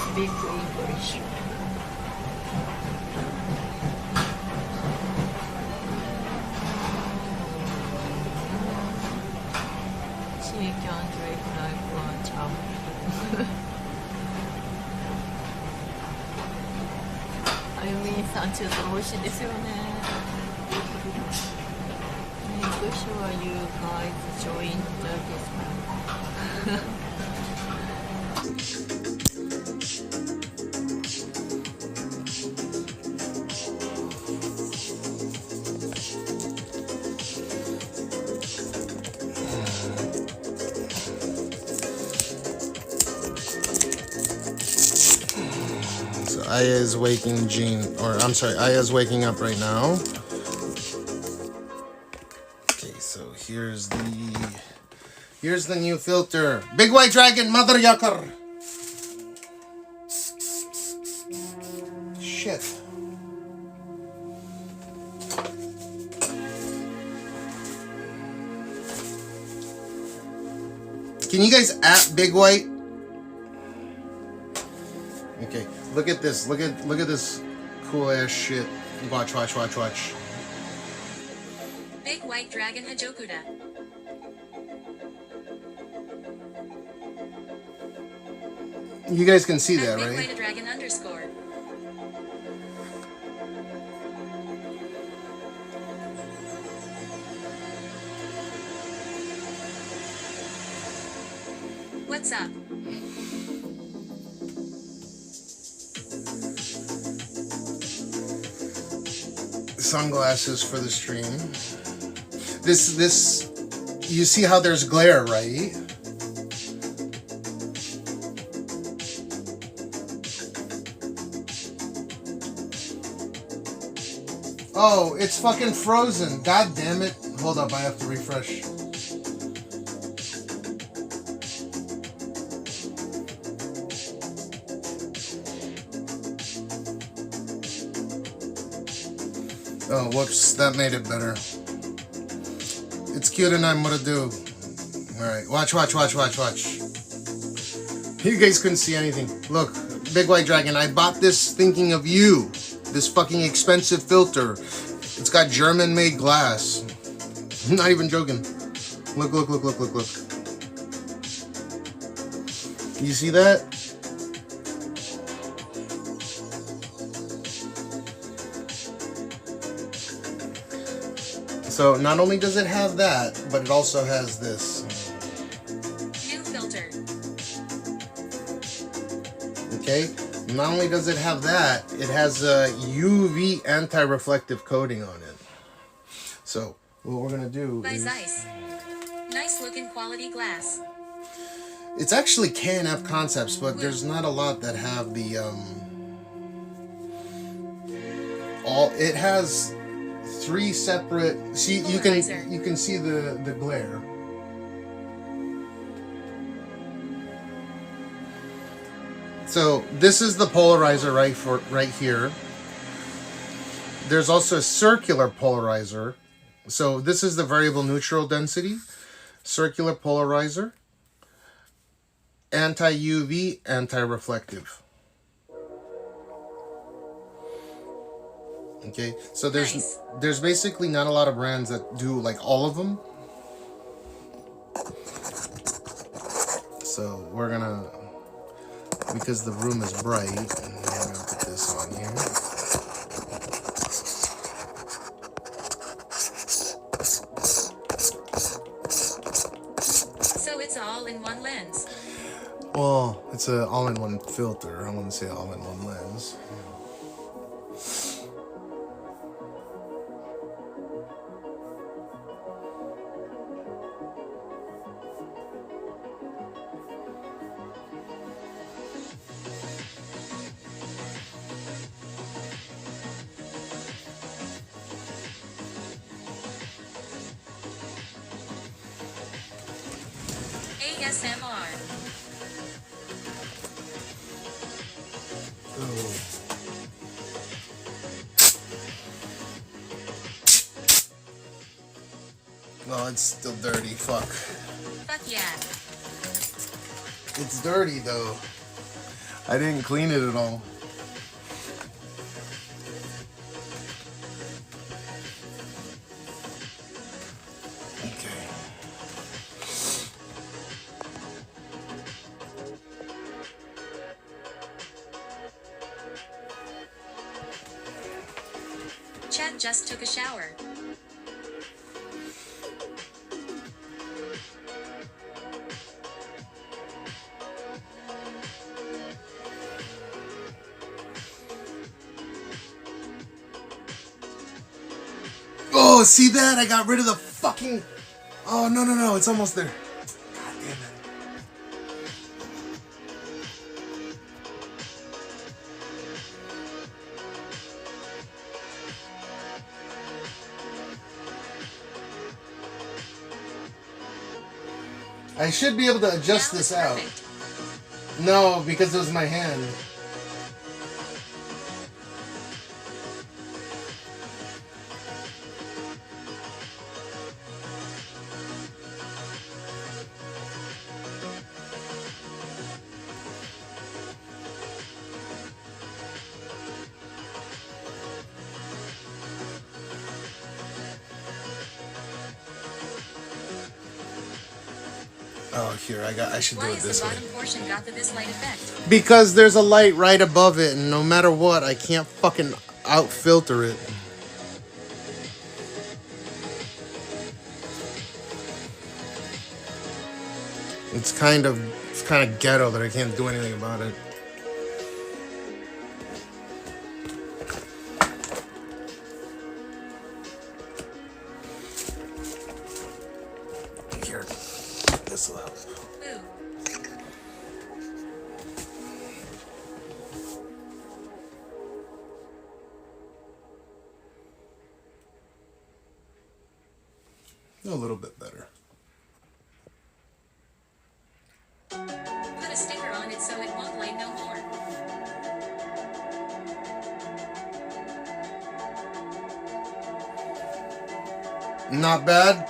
speak English. She can't drink like lunch. I mean, さんちょっと美味しいですよね。Make sure you guys join the Discord. Aya is waking Jean, or I'm sorry, Aya's waking up right now. Okay, so here's the new filter. Big White Dragon, mother yucker. Shit. Can you guys at Big White? Okay, look at this. Look at this cool ass shit. Watch. Big White Dragon Hajokuda. You guys can see that, Big right? White Dragon underscore. What's up? Sunglasses for the stream. This you see how there's glare, right? Oh, it's fucking frozen. God damn it. Hold up, I have to refresh. Oh, whoops, that made it better. It's cute and I'm gonna do. Alright, watch. You guys couldn't see anything. Look, Big White Dragon, I bought this thinking of you. This fucking expensive filter. It's got German-made glass. I'm not even joking. Look. You see that? So not only does it have that, but it also has this. New filter. Okay? Not only does it have that, it has a UV anti-reflective coating on it. So what we're gonna do By is... Zeiss. Nice looking quality glass. It's actually KNF Concepts, but there's not a lot that have the it has 3 separate. See, you can see the glare. So this is the polarizer right here. There's also a circular polarizer. So this is the variable neutral density, circular polarizer, anti-UV, anti-reflective. Okay, so there's basically not a lot of brands that do like all of them. So we're gonna, because the room is bright, I'm gonna put this on here. So it's all in one lens. Well, it's an all-in-one filter. I wouldn't say all-in-one lens. ASMR. Well, it's still dirty. Fuck. Fuck yeah. It's dirty though. I didn't clean it at all. Okay. Chad just took a shower. Oh, see that? I got rid of the fucking... Oh, no. It's almost there. God damn it. I should be able to adjust this out. No, because it was my hand. Oh, here, I should do Why it is this the way. bottom portion got this light effect? Because there's a light right above it, and no matter what, I can't fucking out filter it. It's kind of ghetto that I can't do anything about it. Here, this will help. A little bit better. Put a sticker on it so it won't lay no more. Not bad.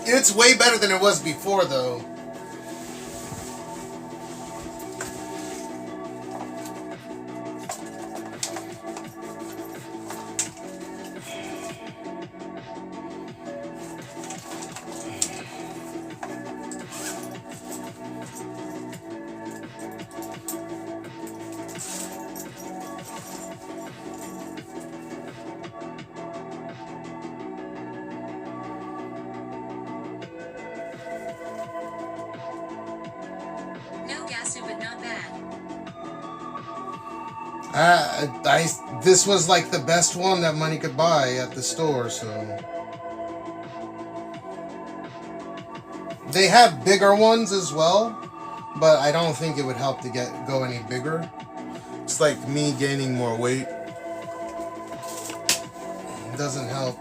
It's way better than it was before, though. No gasu, but not bad. This was like the best one that money could buy at the store, so. They have bigger ones as well, but I don't think it would help to go any bigger. It's like me gaining more weight. It doesn't help.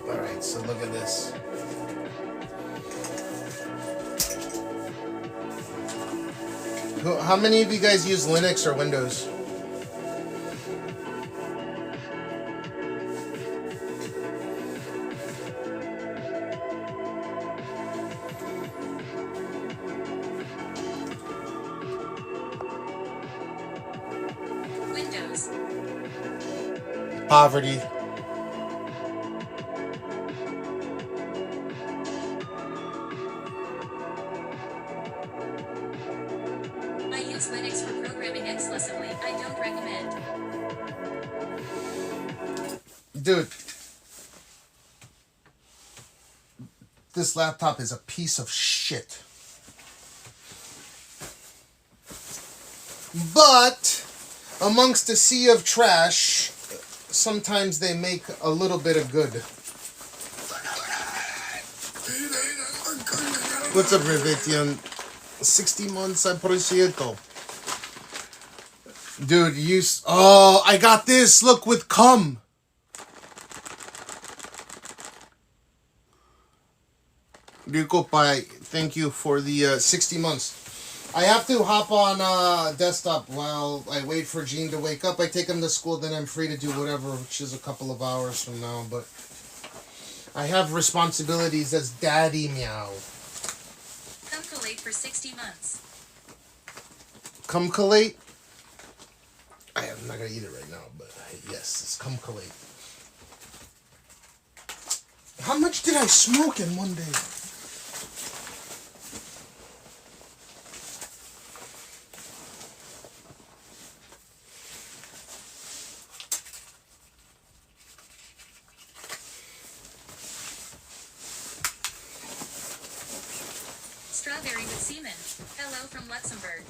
Alright, so look at this. How many of you guys use Linux or Windows? Windows. Poverty. I use Linux for programming exclusively. I don't recommend. Dude. This laptop is a piece of shit. But amongst a sea of trash, sometimes they make a little bit of good. What's up, Revetian? 60 months, appreciato. Dude, oh, I got this. Look, with cum. Ryuko Pai, thank you for the 60 months. I have to hop on desktop while I wait for Gene to wake up. I take him to school, then I'm free to do whatever, which is a couple of hours from now. But I have responsibilities as Daddy Meow. Come collate for 60 months. Come collate? I'm not going to eat it right now, but yes, it's come collate. How much did I smoke in one day? Strawberry with semen. Hello from Luxembourg.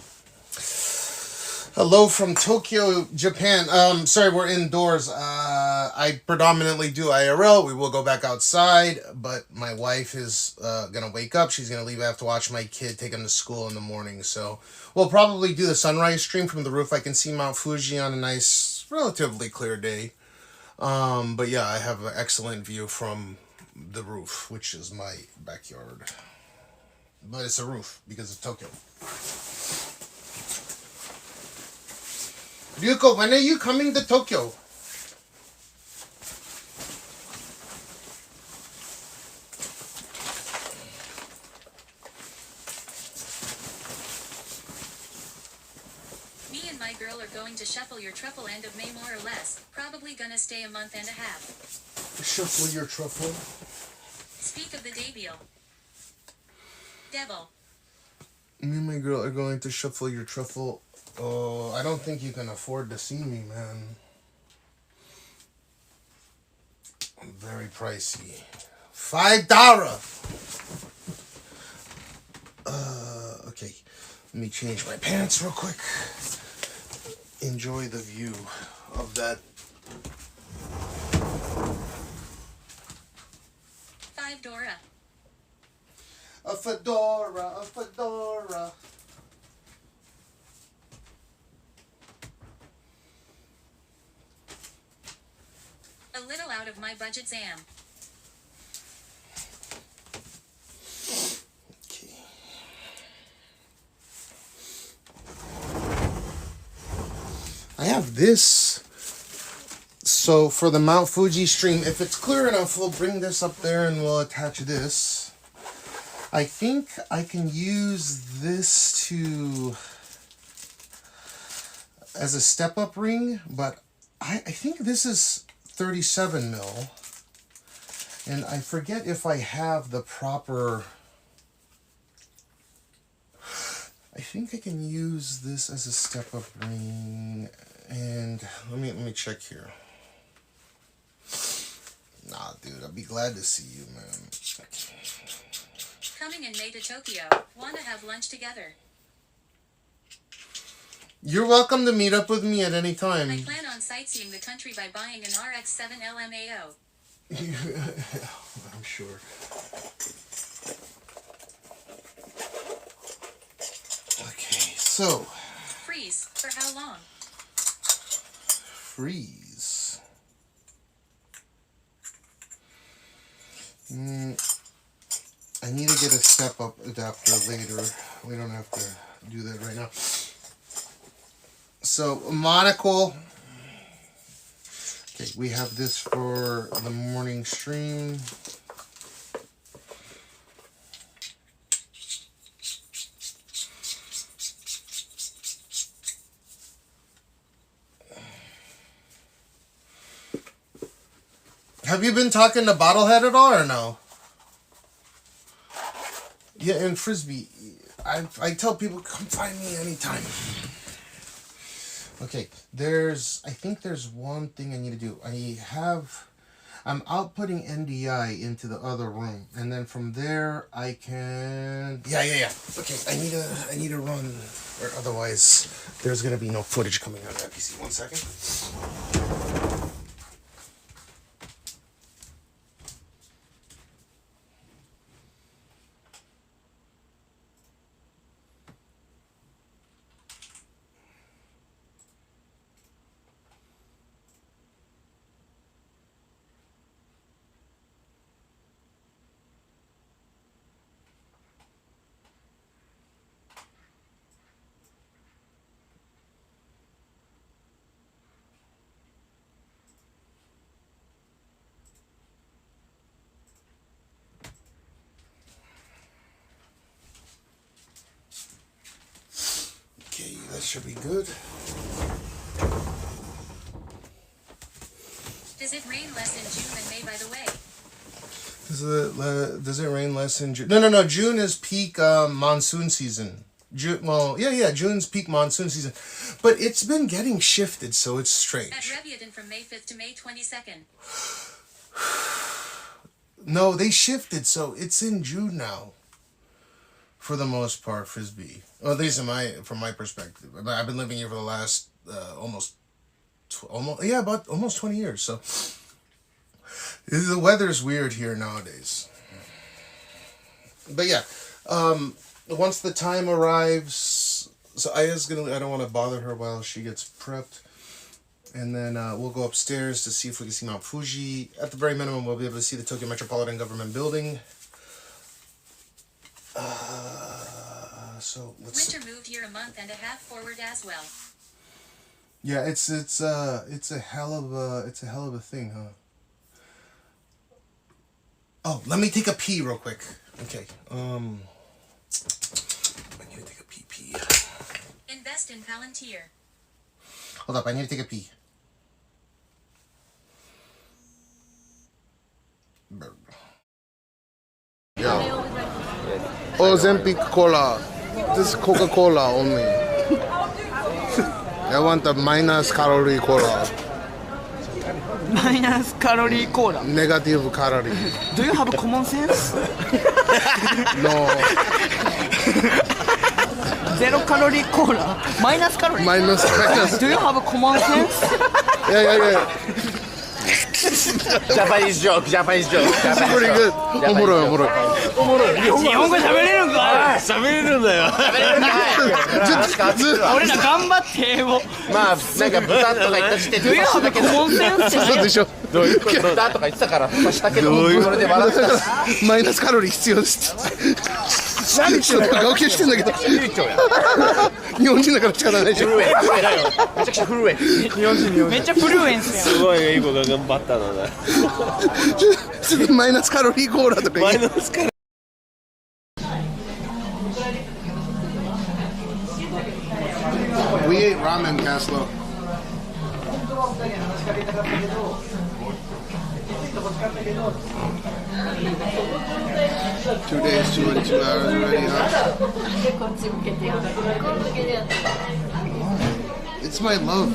Hello from Tokyo, Japan. Sorry, we're indoors. I predominantly do IRL. We will go back outside, but my wife is gonna wake up. She's gonna leave. I have to watch my kid, take him to school in the morning. So we'll probably do the sunrise stream from the roof. I can see Mount Fuji on a nice, relatively clear day. But yeah, I have an excellent view from the roof, which is my backyard. But it's a roof because it's Tokyo. Ryuko, when are you coming to Tokyo? Me and my girl are going to shuffle your truffle end of May more or less. Probably gonna stay a month and a half. Shuffle your truffle. Speak of the debut. Devil. Me and my girl are going to shuffle your truffle. Oh, I don't think you can afford to see me, man. Very pricey. $5. Okay. Let me change my pants real quick. Enjoy the view of that. $5. A fedora, a fedora. A little out of my budget, Sam. Okay. I have this. So for the Mount Fuji stream, if it's clear enough, we'll bring this up there and we'll attach this. I think I can use this as a step-up ring, but I think this is 37 mil, and I forget if I have the proper. I think I can use this as a step-up ring. And let me check here. Nah, dude, I'd be glad to see you, man. Coming in May to Tokyo. Wanna have lunch together? You're welcome to meet up with me at any time. I plan on sightseeing the country by buying an RX-7 LMAO. I'm sure. Okay, so. Freeze. For how long? Freeze. I need to get a step-up adapter later. We don't have to do that right now. So, a monocle. Okay, we have this for the morning stream. Have you been talking to Bottlehead at all or no? Yeah, and Frisbee, I tell people, come find me anytime. Okay, I think there's one thing I need to do. I'm outputting NDI into the other room, and then from there I can. Yeah. Okay, I need to run, or otherwise there's gonna be no footage coming out of that PC. 1 second. Okay, that should be good. Does it rain less in June than May, by the way? Does it rain less in June? No. June is peak monsoon season. June's peak monsoon season. But it's been getting shifted, so it's strange. At Reviaden from May 5th to May 22nd. No, they shifted, so it's in June now. For the most part, Frisbee. Well, at least from my perspective. I've been living here for the last almost 20 years. So the weather's weird here nowadays. But yeah, once the time arrives, so I don't want to bother her while she gets prepped. And then we'll go upstairs to see if we can see Mount Fuji. At the very minimum, we'll be able to see the Tokyo Metropolitan Government Building. So let's. Winter moved here a month and a half forward as well. Yeah, it's a hell of a thing, huh? Oh, let me take a pee real quick. Okay. I need to take a pee. Invest in Palantir. Hold up, I need to take a pee. Yeah. Ozempic cola. This is Coca-Cola only. I want a minus calorie cola. Minus calorie cola. Negative calorie. Do you have common sense? No. Zero calorie cola. Minus calorie. Minus. Do you have common sense? Yeah. Japanese joke. Pretty good. おもろい。日本語喋れるんか。喋れるんだよ。俺ら頑張って英語。まあなんか豚とか言った時点で。Do you have common sense? そうでしょ。どういうこと豚とか言ってたからしたけどそれで笑ってた。マイナスカロリー必要ですって。何ちょっと号泣してんだけど。日本人だから仕方ないでしょ。めちゃくちゃフルエン。日本人。めっちゃフルエンスやん。すごい英語が頑張ったのね。次マイナスカロリーコーラとか言って。We ate ramen, Caslo. 2 days, 22 hours already, huh? It's my love.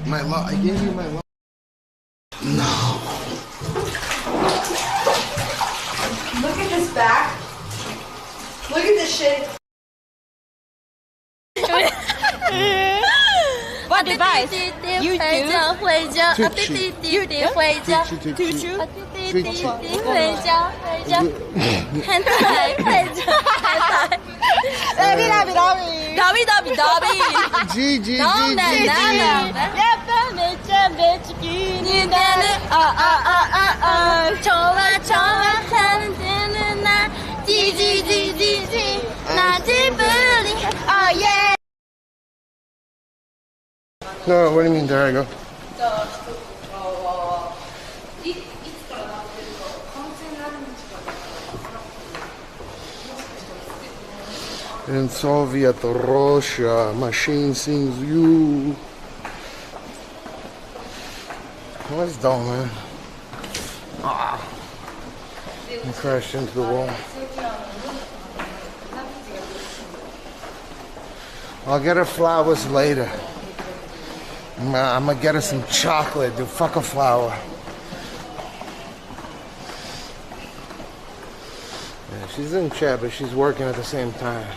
My love. I gave you my love. No. Look at this back. Look at this shit. What device? YouTube? Oh yeah. No, what do you mean? There I go. In Soviet Russia, machine sings you. What's dull, man? Ah, I crashed into the wall. I'll get her flowers later. I'm gonna get her some chocolate. Dude, fuck a flower. Yeah, she's in chat, but she's working at the same time.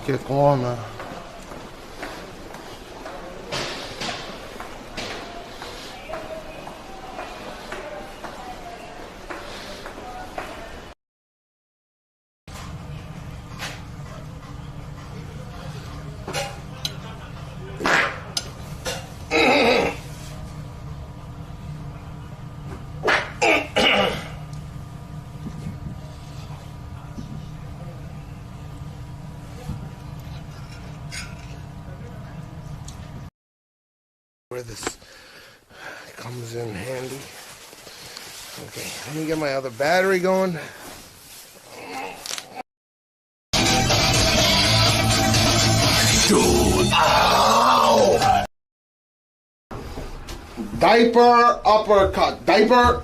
Che come? Where this comes in handy. Okay, let me get my other battery going. Dude, ow! Diaper uppercut. Diaper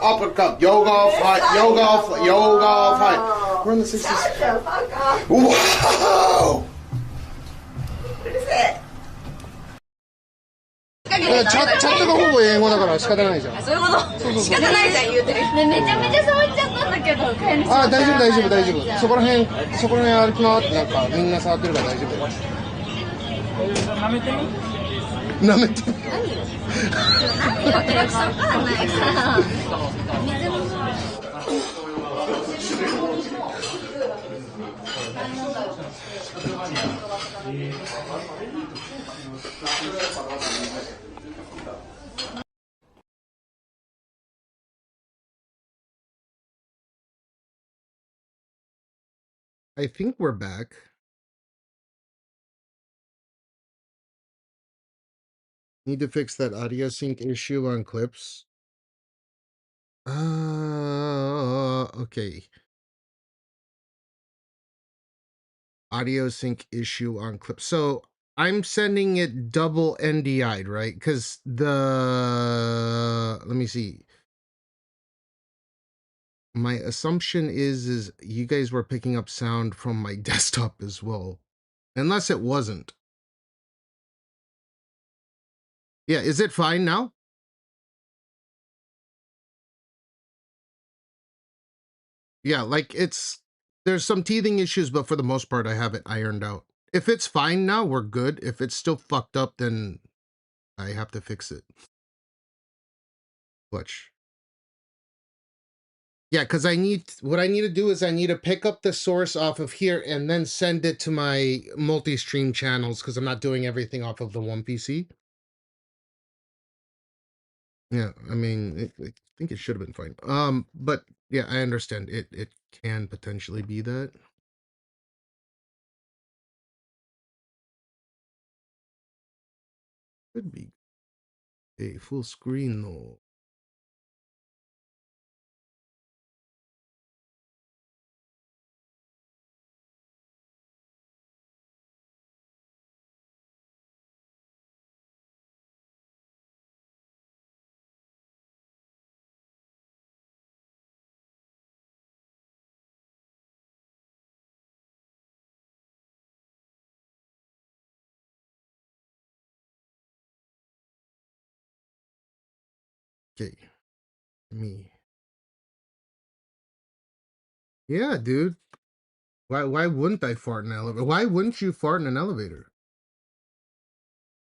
uppercut. Yoga fight. Yoga fight. We're on the 60s. Shut the fuck up. Wow! What is it? チャットがほぼ英語だから仕方ないじゃん。そういうこと仕方ないじゃん言うてる。ね、めちゃめちゃ触っちゃったんだけど、飼い主あ、大丈夫。そこら辺歩き回ってなんかみんな触ってるから大丈夫だよ。舐めてみ。何よってよくわかんないから。水も I think we're back. Need to fix that audio sync issue on clips. Okay. Audio sync issue on clips. So I'm sending it double NDI'd, right? Because let me see. My assumption is you guys were picking up sound from my desktop as well. Unless it wasn't. Yeah, is it fine now? Yeah, like there's some teething issues, but for the most part, I have it ironed out. If it's fine now, we're good. If it's still fucked up, then I have to fix it. Watch. Yeah, because what I need to do is I need to pick up the source off of here and then send it to my multi-stream channels because I'm not doing everything off of the one PC. Yeah, I mean, I think it should have been fine. But yeah, I understand it can potentially be that. Could be a full screen though. Okay. Me. Yeah, dude. Why wouldn't I fart in an elevator? Why wouldn't you fart in an elevator?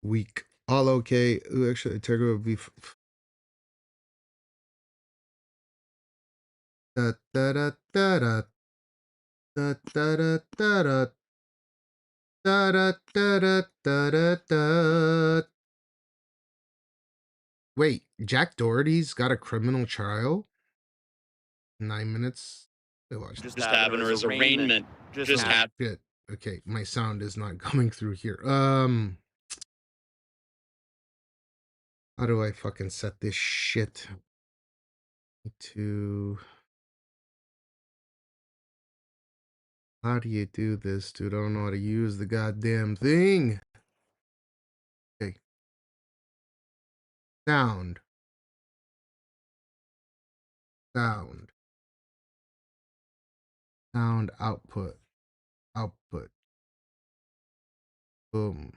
Weak. All okay. Ooh, actually, Integra would be. Da da da da da da da da da da da da da da da. Wait, Jack Doherty's got a criminal trial? 9 minutes. Just happened, or his arraignment just happened. Shit. Okay, my sound is not coming through here. How do I fucking set this shit? To how do you do this, dude? I don't know how to use the goddamn thing. Okay. Sound. Sound. Sound output. Output. Boom.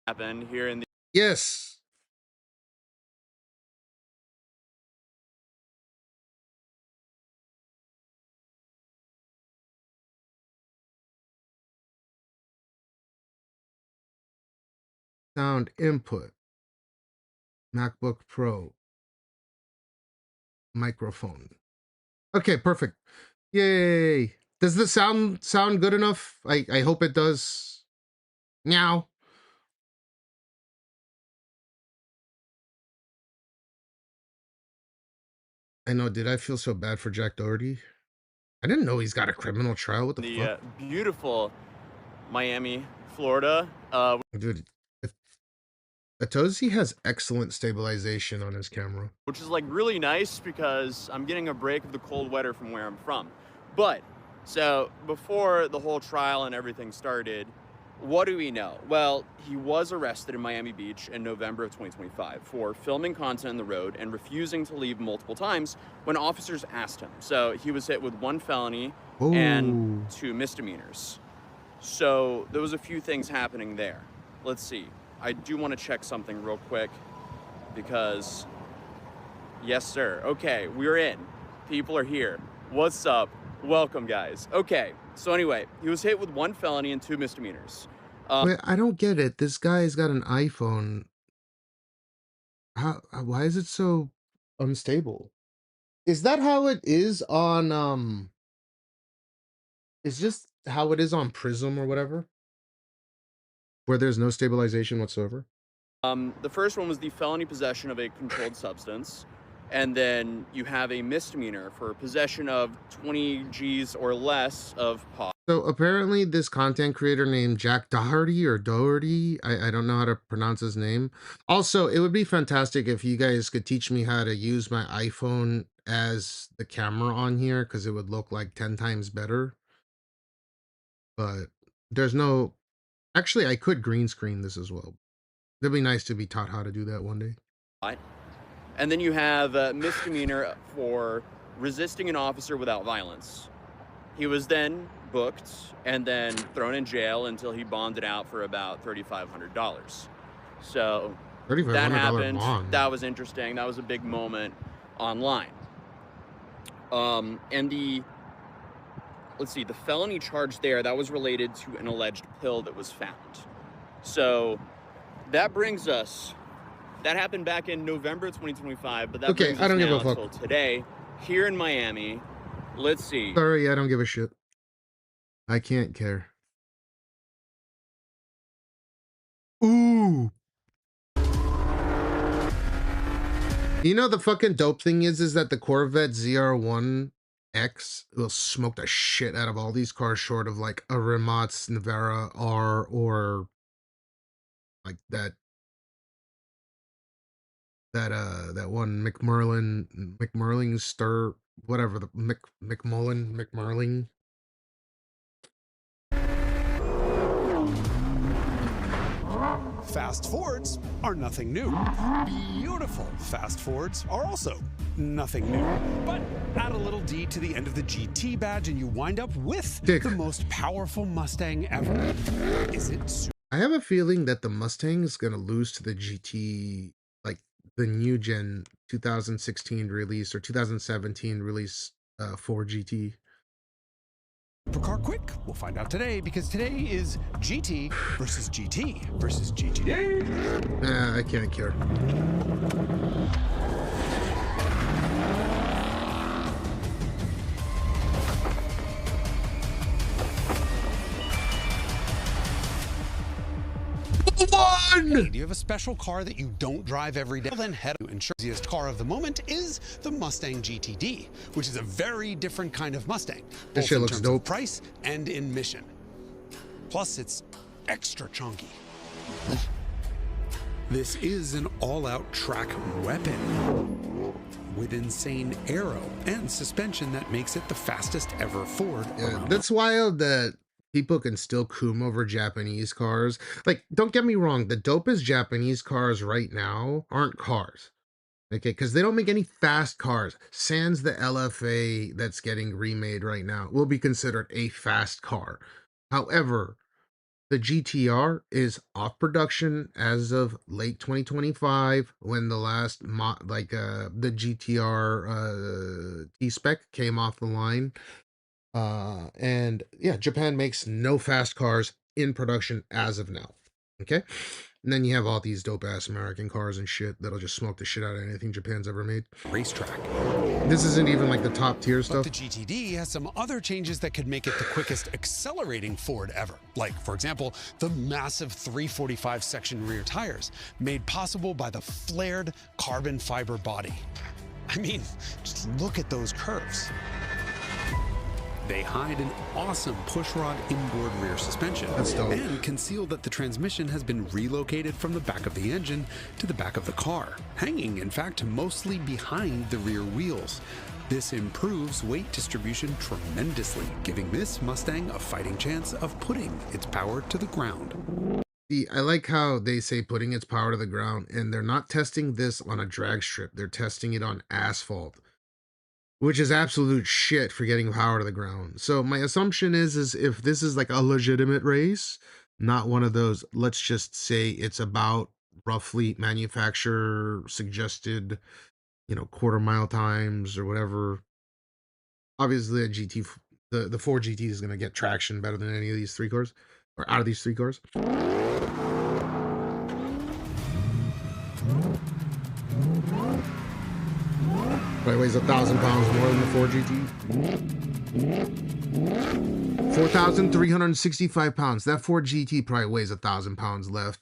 Happen here in the Yes. Sound input. MacBook Pro. Microphone. Okay, perfect. Yay. Does the sound good enough? I hope it does. Meow. I know, did I feel so bad for Jack Doherty? I didn't know he's got a criminal trial. What the fuck? Beautiful Miami, Florida. Dude, Atozi has excellent stabilization on his camera. Which is like really nice because I'm getting a break of the cold weather from where I'm from. But, so before the whole trial and everything started, what do we know? Well, he was arrested in Miami Beach in November of 2025 for filming content on the road and refusing to leave multiple times when officers asked him. So he was hit with 1 felony and 2 misdemeanors. So there was a few things happening there. Let's see. I do want to check something real quick because, yes, sir. Okay, we're in. People are here. What's up? Welcome, guys. Okay, so anyway, he was hit with 1 felony and 2 misdemeanors. Wait, I don't get it. This guy's got an iPhone. Why is it so unstable? Is that how it is on, it's just how it is on Prism or whatever? Where there's no stabilization whatsoever? The first one was the felony possession of a controlled substance. And then you have a misdemeanor for possession of 20 G's or less of pot. So apparently this content creator named Jack Doherty or Doherty, I don't know how to pronounce his name. Also, it would be fantastic if you guys could teach me how to use my iPhone as the camera on here, because it would look like 10 times better. But there's no... Actually, I could green screen this as well. It'd be nice to be taught how to do that one day. And then you have a misdemeanor for resisting an officer without violence. He was then booked and then thrown in jail until he bonded out for about $3,500. So that happened. Bond. That was interesting. That was a big moment online. And let's see, the felony charge there, that was related to an alleged pill that was found. So that brings us... That happened back in November 2025, but that brings us now until today, here in Miami. Let's see. Sorry, I don't give a shit. I can't care. Ooh. You know the fucking dope thing is that the Corvette ZR1X will smoke the shit out of all these cars short of like a Rimac Navara R or like that one McMurling Stir, whatever, the McMurling. Fast Fords are nothing new. Beautiful fast Fords are also nothing new. But add a little D to the end of the GT badge and you wind up with the most powerful Mustang ever. Is it? I have a feeling that the Mustang is going to lose to the GT, like the new gen 2016 release or 2017 release Ford GT. Car quick? We'll find out today, because today is GT versus GT versus GT. I can't care. Hey, do you have a special car that you don't drive every day? Well, then head to the car of the moment is the Mustang GTD, which is a very different kind of Mustang. This shit looks dope. Price and in mission. Plus, it's extra chunky. This is an all-out track weapon with insane aero and suspension that makes it the fastest ever Ford. Yeah, that's wild that people can still coom over Japanese cars. Like, don't get me wrong, the dopest Japanese cars right now aren't cars. Okay, because they don't make any fast cars. Sans the LFA that's getting remade right now will be considered a fast car. However, the GTR is off production as of late 2025 when the last the GTR T-Spec came off the line. And yeah, Japan makes no fast cars in production as of now. Okay. And then you have all these dope ass American cars and shit that'll just smoke the shit out of anything Japan's ever made. Racetrack. This isn't even like the top tier stuff. But the GTD has some other changes that could make it the quickest accelerating Ford ever. Like, for example, the massive 345 section rear tires made possible by the flared carbon fiber body. I mean, just look at those curves. They hide an awesome pushrod inboard rear suspension and conceal that the transmission has been relocated from the back of the engine to the back of the car, hanging, in fact, mostly behind the rear wheels. This improves weight distribution tremendously, giving this Mustang a fighting chance of putting its power to the ground. I like how they say putting its power to the ground, and they're not testing this on a drag strip. They're testing it on asphalt, which is absolute shit for getting power to the ground. So my assumption is if this is like a legitimate race, not one of those, let's just say it's about roughly manufacturer suggested, quarter mile times or whatever. Obviously a GT, the Ford GT is going to get traction better than any of these three cars, or out of these three cars. Probably weighs 1,000 pounds more than the Ford GT. 4,365 pounds. That Ford GT probably weighs 1,000 pounds less.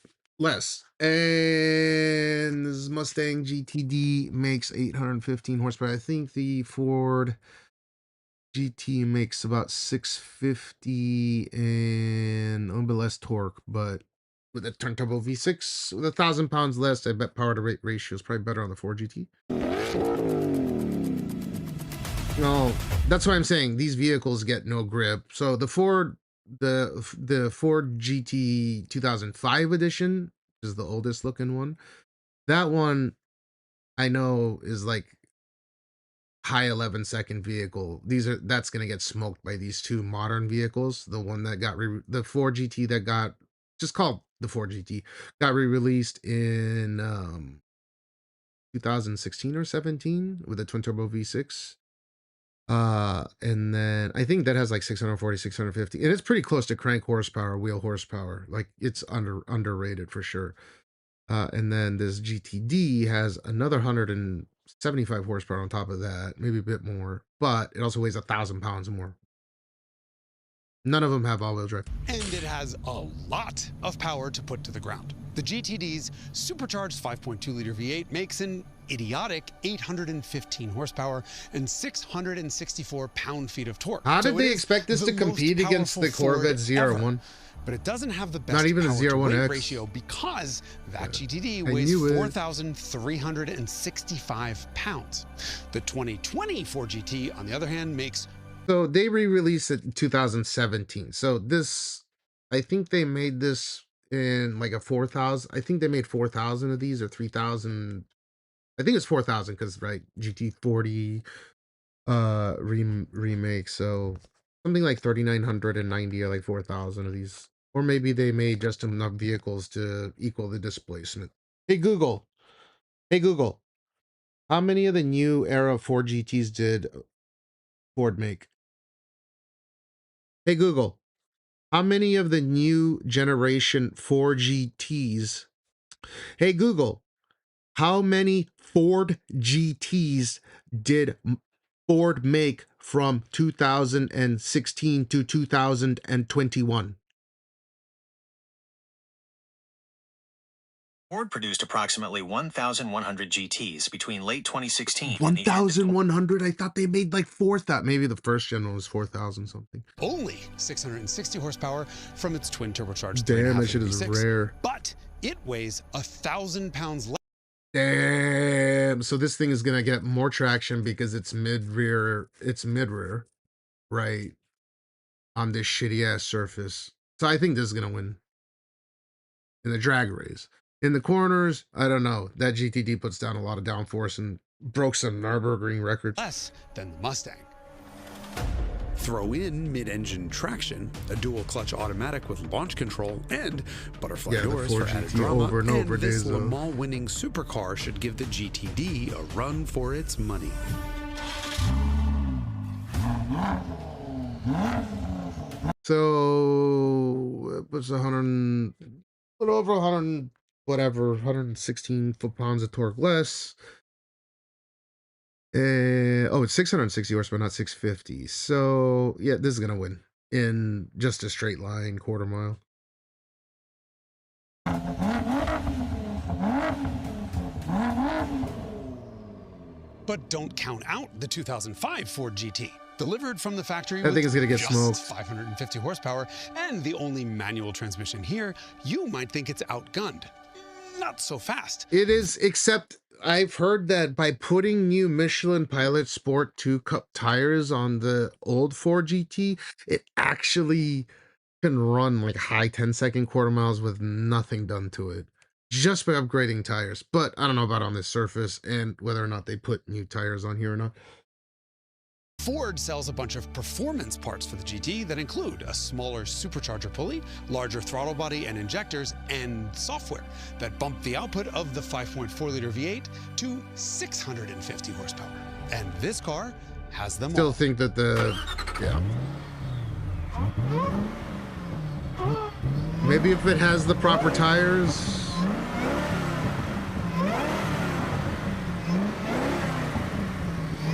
And this Mustang GTD makes 815 horsepower. I think the Ford GT makes about 650 and a little bit less torque, but with a turn turbo V6 with 1,000 pounds less, I bet power to weight ratio is probably better on the Ford GT. No, that's why I'm saying these vehicles get no grip. So the Ford GT 2005 edition is the oldest looking one. That one I know is like high 11-second vehicle. That's gonna get smoked by these two modern vehicles. The one that got the Ford GT that got just called the Ford GT got re-released in 2016 or 17 with a twin turbo V6. And then I think that has like 640, 650, and it's pretty close to crank horsepower, wheel horsepower. Like it's underrated for sure. And then this GTD has another 175 horsepower on top of that, maybe a bit more, but it also weighs 1,000 pounds more. None of them have all-wheel drive. And it has a lot of power to put to the ground. The GTD's supercharged 5.2-liter V8 makes an idiotic 815 horsepower and 664 pound-feet of torque. How did they expect this to compete against the Corvette ZR1? But it doesn't have the best not even a ZR1X ratio because that GTD weighs 4,365 pounds. The 2020 Ford GT, on the other hand, makes... So they re-released it in 2017. So this, I think they made this in like a 4,000. I think they made 4,000 of these or 3,000. I think it's 4,000 because right GT40 remake. So something like 3,990 or like 4,000 of these, or maybe they made just enough vehicles to equal the displacement. Hey Google, how many of the new era Ford GTs did Ford make? Hey Google, how many of the new generation 4 GTs? Hey Google, how many Ford GTs did Ford make from 2016 to 2021? Ford produced approximately 1,100 GTs between late 2016 and the end of 1,100? I thought they made like 4,000. Maybe the first gen was 4,000 something. Only 660 horsepower from its twin turbocharged. Damn, that shit is rare. But it weighs 1,000 pounds less. Damn. So this thing is gonna get more traction because it's mid-rear, right? On this shitty ass surface. So I think this is gonna win. In the drag race. In the corners, I don't know. That GTD puts down a lot of downforce and broke some Nürburgring records. Less than the Mustang. Throw in mid-engine traction, a dual-clutch automatic with launch control, and butterfly doors for added drama, over and over this days, Le Mans-winning supercar should give the GTD a run for its money. So it was 100, a little over 100, whatever, 116 foot-pounds of torque less. Oh, it's 660 horsepower, not 650. So yeah, this is gonna win in just a straight line, quarter mile. But don't count out the 2005 Ford GT. Delivered from the factory I think it's gonna get smoked. 550 horsepower and the only manual transmission here, you might think it's outgunned. Not so fast. It is, except I've heard that by putting new Michelin Pilot Sport 2 Cup tires on the old Ford GT, it actually can run like high 10-second quarter miles with nothing done to it, just by upgrading tires. But I don't know about on this surface and whether or not they put new tires on here or not. Ford sells a bunch of performance parts for the GT that include a smaller supercharger pulley, larger throttle body and injectors, and software that bump the output of the 5.4-liter V8 to 650 horsepower. And this car has them Still all. think that maybe if it has the proper tires.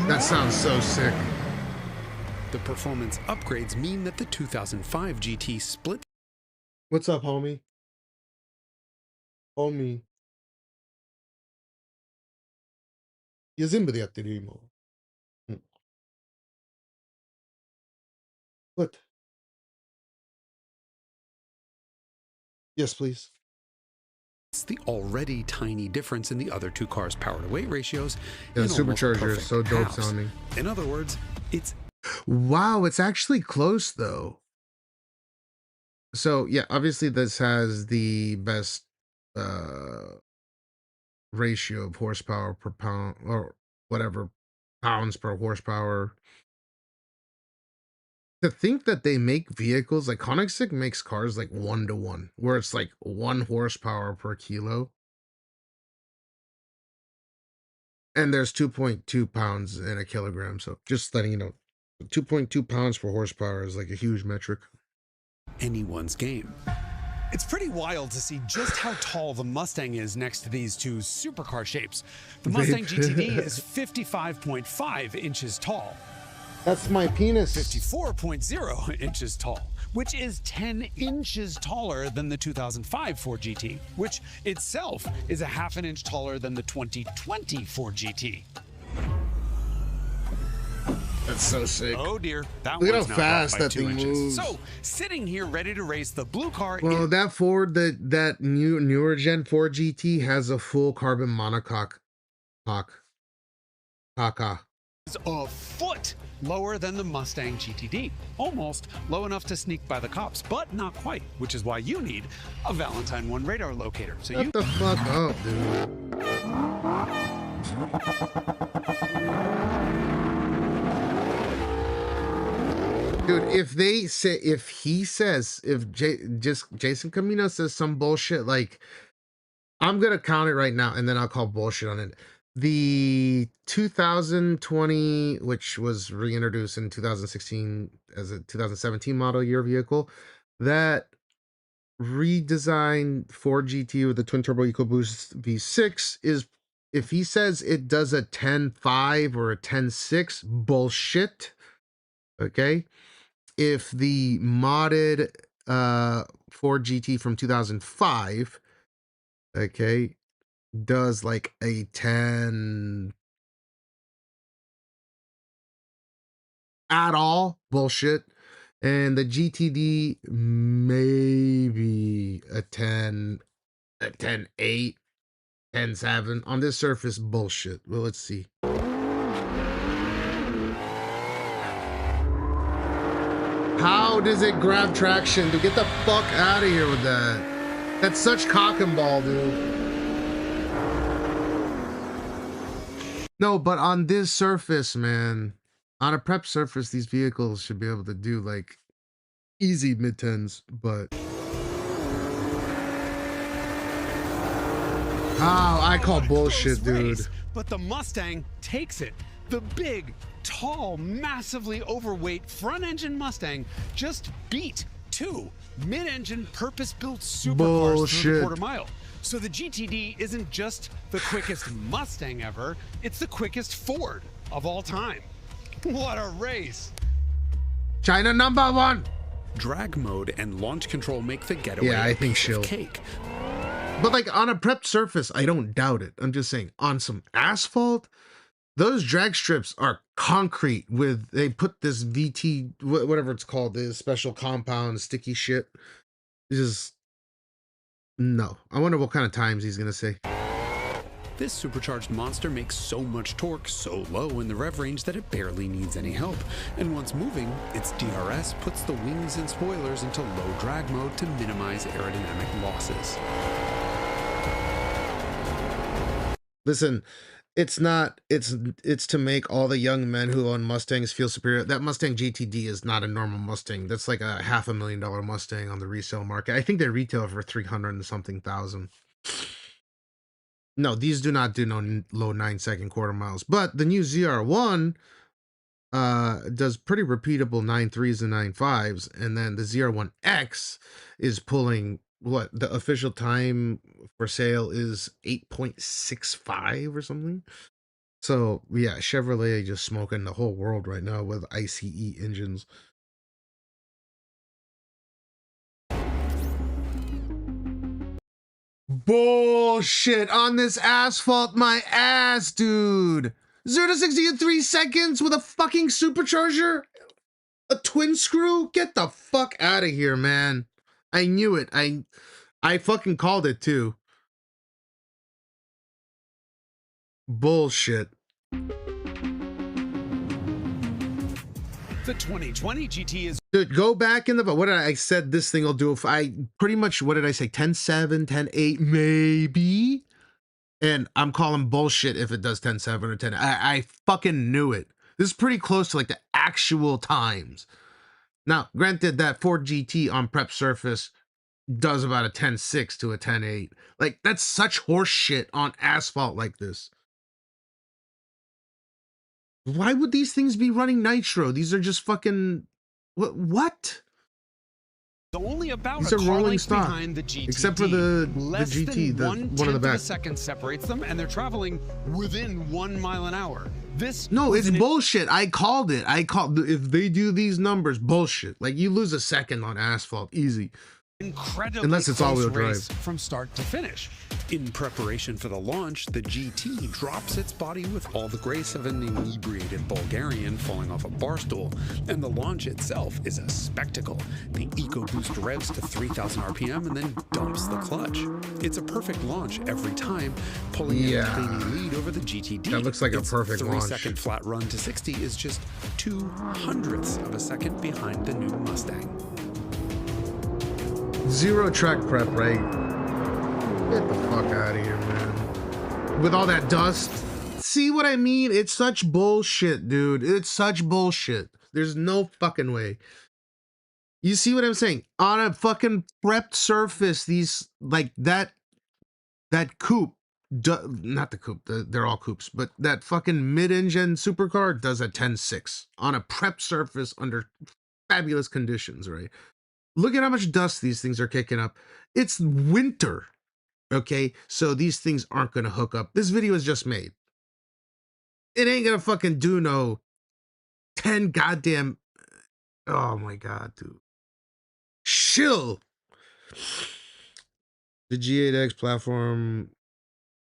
That sounds so sick. The performance upgrades mean that the 2005 GT split. What's up, homie? Homie. いや、全部でやってるよ、今。What? Yes, please. It's the already tiny difference in the other two cars' power-to-weight ratios. Yeah, in the almost supercharger is perfect so dope halves. sounding. In other words, it's... Wow, it's actually close, though. So, yeah, obviously this has the best ratio of horsepower per pound, or whatever, pounds per horsepower. To think that they make vehicles, like Koenigsegg makes cars like 1-to-1, where it's like 1 horsepower per kilo. And there's 2.2 pounds in a kilogram. So just letting you know, 2.2 pounds per horsepower is like a huge metric. Anyone's game. It's pretty wild to see just how tall the Mustang is next to these two supercar shapes. The Mustang GTD is 55.5 inches tall. That's my penis. 54.0 inches tall, which is 10 inches taller than the 2005 Ford GT, which itself is a half an inch taller than the 2020 Ford GT. That's so sick. Oh dear, that Look at one's how now fast off by that 2 thing inches. moves. So, sitting here ready to race the blue car. Well, that Ford, that newer Gen 4 GT has a full carbon monocoque. Is a foot lower than the Mustang GTD. Almost low enough to sneak by the cops, but not quite, which is why you need a Valentine 1 radar locator. So Shut the fuck up, dude. Dude, if Jason Camino says some bullshit, like, I'm gonna count it right now and then I'll call bullshit on it. The 2020, which was reintroduced in 2016 as a 2017 model year vehicle, that redesigned Ford GT with the twin turbo EcoBoost V6 is, if he says it does a 10.5 or a 10.6, bullshit. Okay. If the modded Ford GT from 2005, okay, does like a 10 at all, bullshit. And the GTD maybe a 10, a 10.8, 10.7 on this surface, bullshit. Well, let's see. How does it grab traction? Dude, get the fuck out of here with that. That's such cock and ball, dude. No, but on this surface, man, on a prep surface, these vehicles should be able to do like easy mid-10s, but oh, I call bullshit, dude. But the Mustang takes it. The big, tall, massively overweight front-engine Mustang just beat two mid-engine purpose-built supercars through the quarter mile. So the GTD isn't just the quickest Mustang ever, it's the quickest Ford of all time. What a race! China #1. Drag mode and launch control make the getaway I think she'll cake. But like on a prepped surface, I don't doubt it. I'm just saying on some asphalt, those drag strips are concrete with, they put this VT, whatever it's called, this special compound, sticky shit. It's just, no. I wonder what kind of times he's gonna say. This supercharged monster makes so much torque so low in the rev range that it barely needs any help. And once moving, its DRS puts the wings and spoilers into low drag mode to minimize aerodynamic losses. Listen, it's to make all the young men who own Mustangs feel superior. That Mustang GTD is not a normal Mustang. That's like a $500,000 Mustang on the resale market. I think they retail for 300 and something thousand. No, these do not do no low 9-second quarter miles. But the new ZR1 does pretty repeatable 9.3s and 9.5s, and then the ZR1X is pulling what the official time for sale is 8.65 or something. So yeah, Chevrolet just smoking the whole world right now with ICE engines. Bullshit on this asphalt, my ass, dude. 0 to 60 in 3 seconds with a fucking supercharger, a twin screw. Get the fuck out of here, man. I knew it. I fucking called it too. Bullshit. The 2020 GT is... Dude, go back in the... What did I said this thing will do? If I... Pretty much, what did I say? 10.7, 10.8, maybe? And I'm calling bullshit if it does 10.7 or 10. I fucking knew it. This is pretty close to like the actual times. Now, granted, that Ford GT on prep surface does about a 10.6 to a 10.8. Like, that's such horse shit on asphalt like this. Why would these things be running nitro? These are just fucking... What? Only about these a are car rolling length stock, behind the GTD. except for the Less GT, than one in the back. of a second separates them, and they're traveling within 1 mile an hour. This no, it's bullshit. I called it. If they do these numbers, bullshit. Like, you lose a second on asphalt, easy. incredibly Unless it's all-wheel close race drive. from start to finish. In preparation for the launch, the GT drops its body with all the grace of an inebriated Bulgarian falling off a bar stool, and the launch itself is a spectacle. The EcoBoost revs to 3,000 RPM and then dumps the clutch. It's a perfect launch every time, pulling in a tiny lead over the GTD. That looks like its a perfect launch. 3-second flat run to 60 is just 0.02 of a second behind the new Mustang. Zero track prep, right? Get the fuck out of here, man. With all that dust. See what I mean? It's such bullshit, dude. It's such bullshit. There's no fucking way. You see what I'm saying? On a fucking prepped surface, these, like, that coupe, not the coupe, they're all coupes, but that fucking mid-engine supercar does a 10.6 on a prepped surface under fabulous conditions, right? Look at how much dust these things are kicking up. It's winter, okay? So these things aren't going to hook up. This video is just made. It ain't going to fucking do no 10 goddamn... Oh my God, dude. Chill. The G8X platform...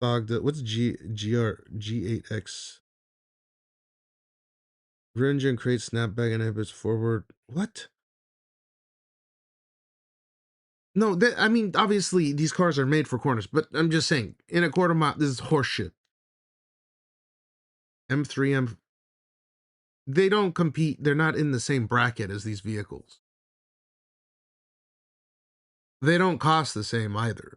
What's G8X? Rear engine creates snapback and inhibits forward. What? No, I mean, obviously, these cars are made for corners, but I'm just saying, in a quarter mile, this is horseshit. M3, they don't compete. They're not in the same bracket as these vehicles. They don't cost the same either.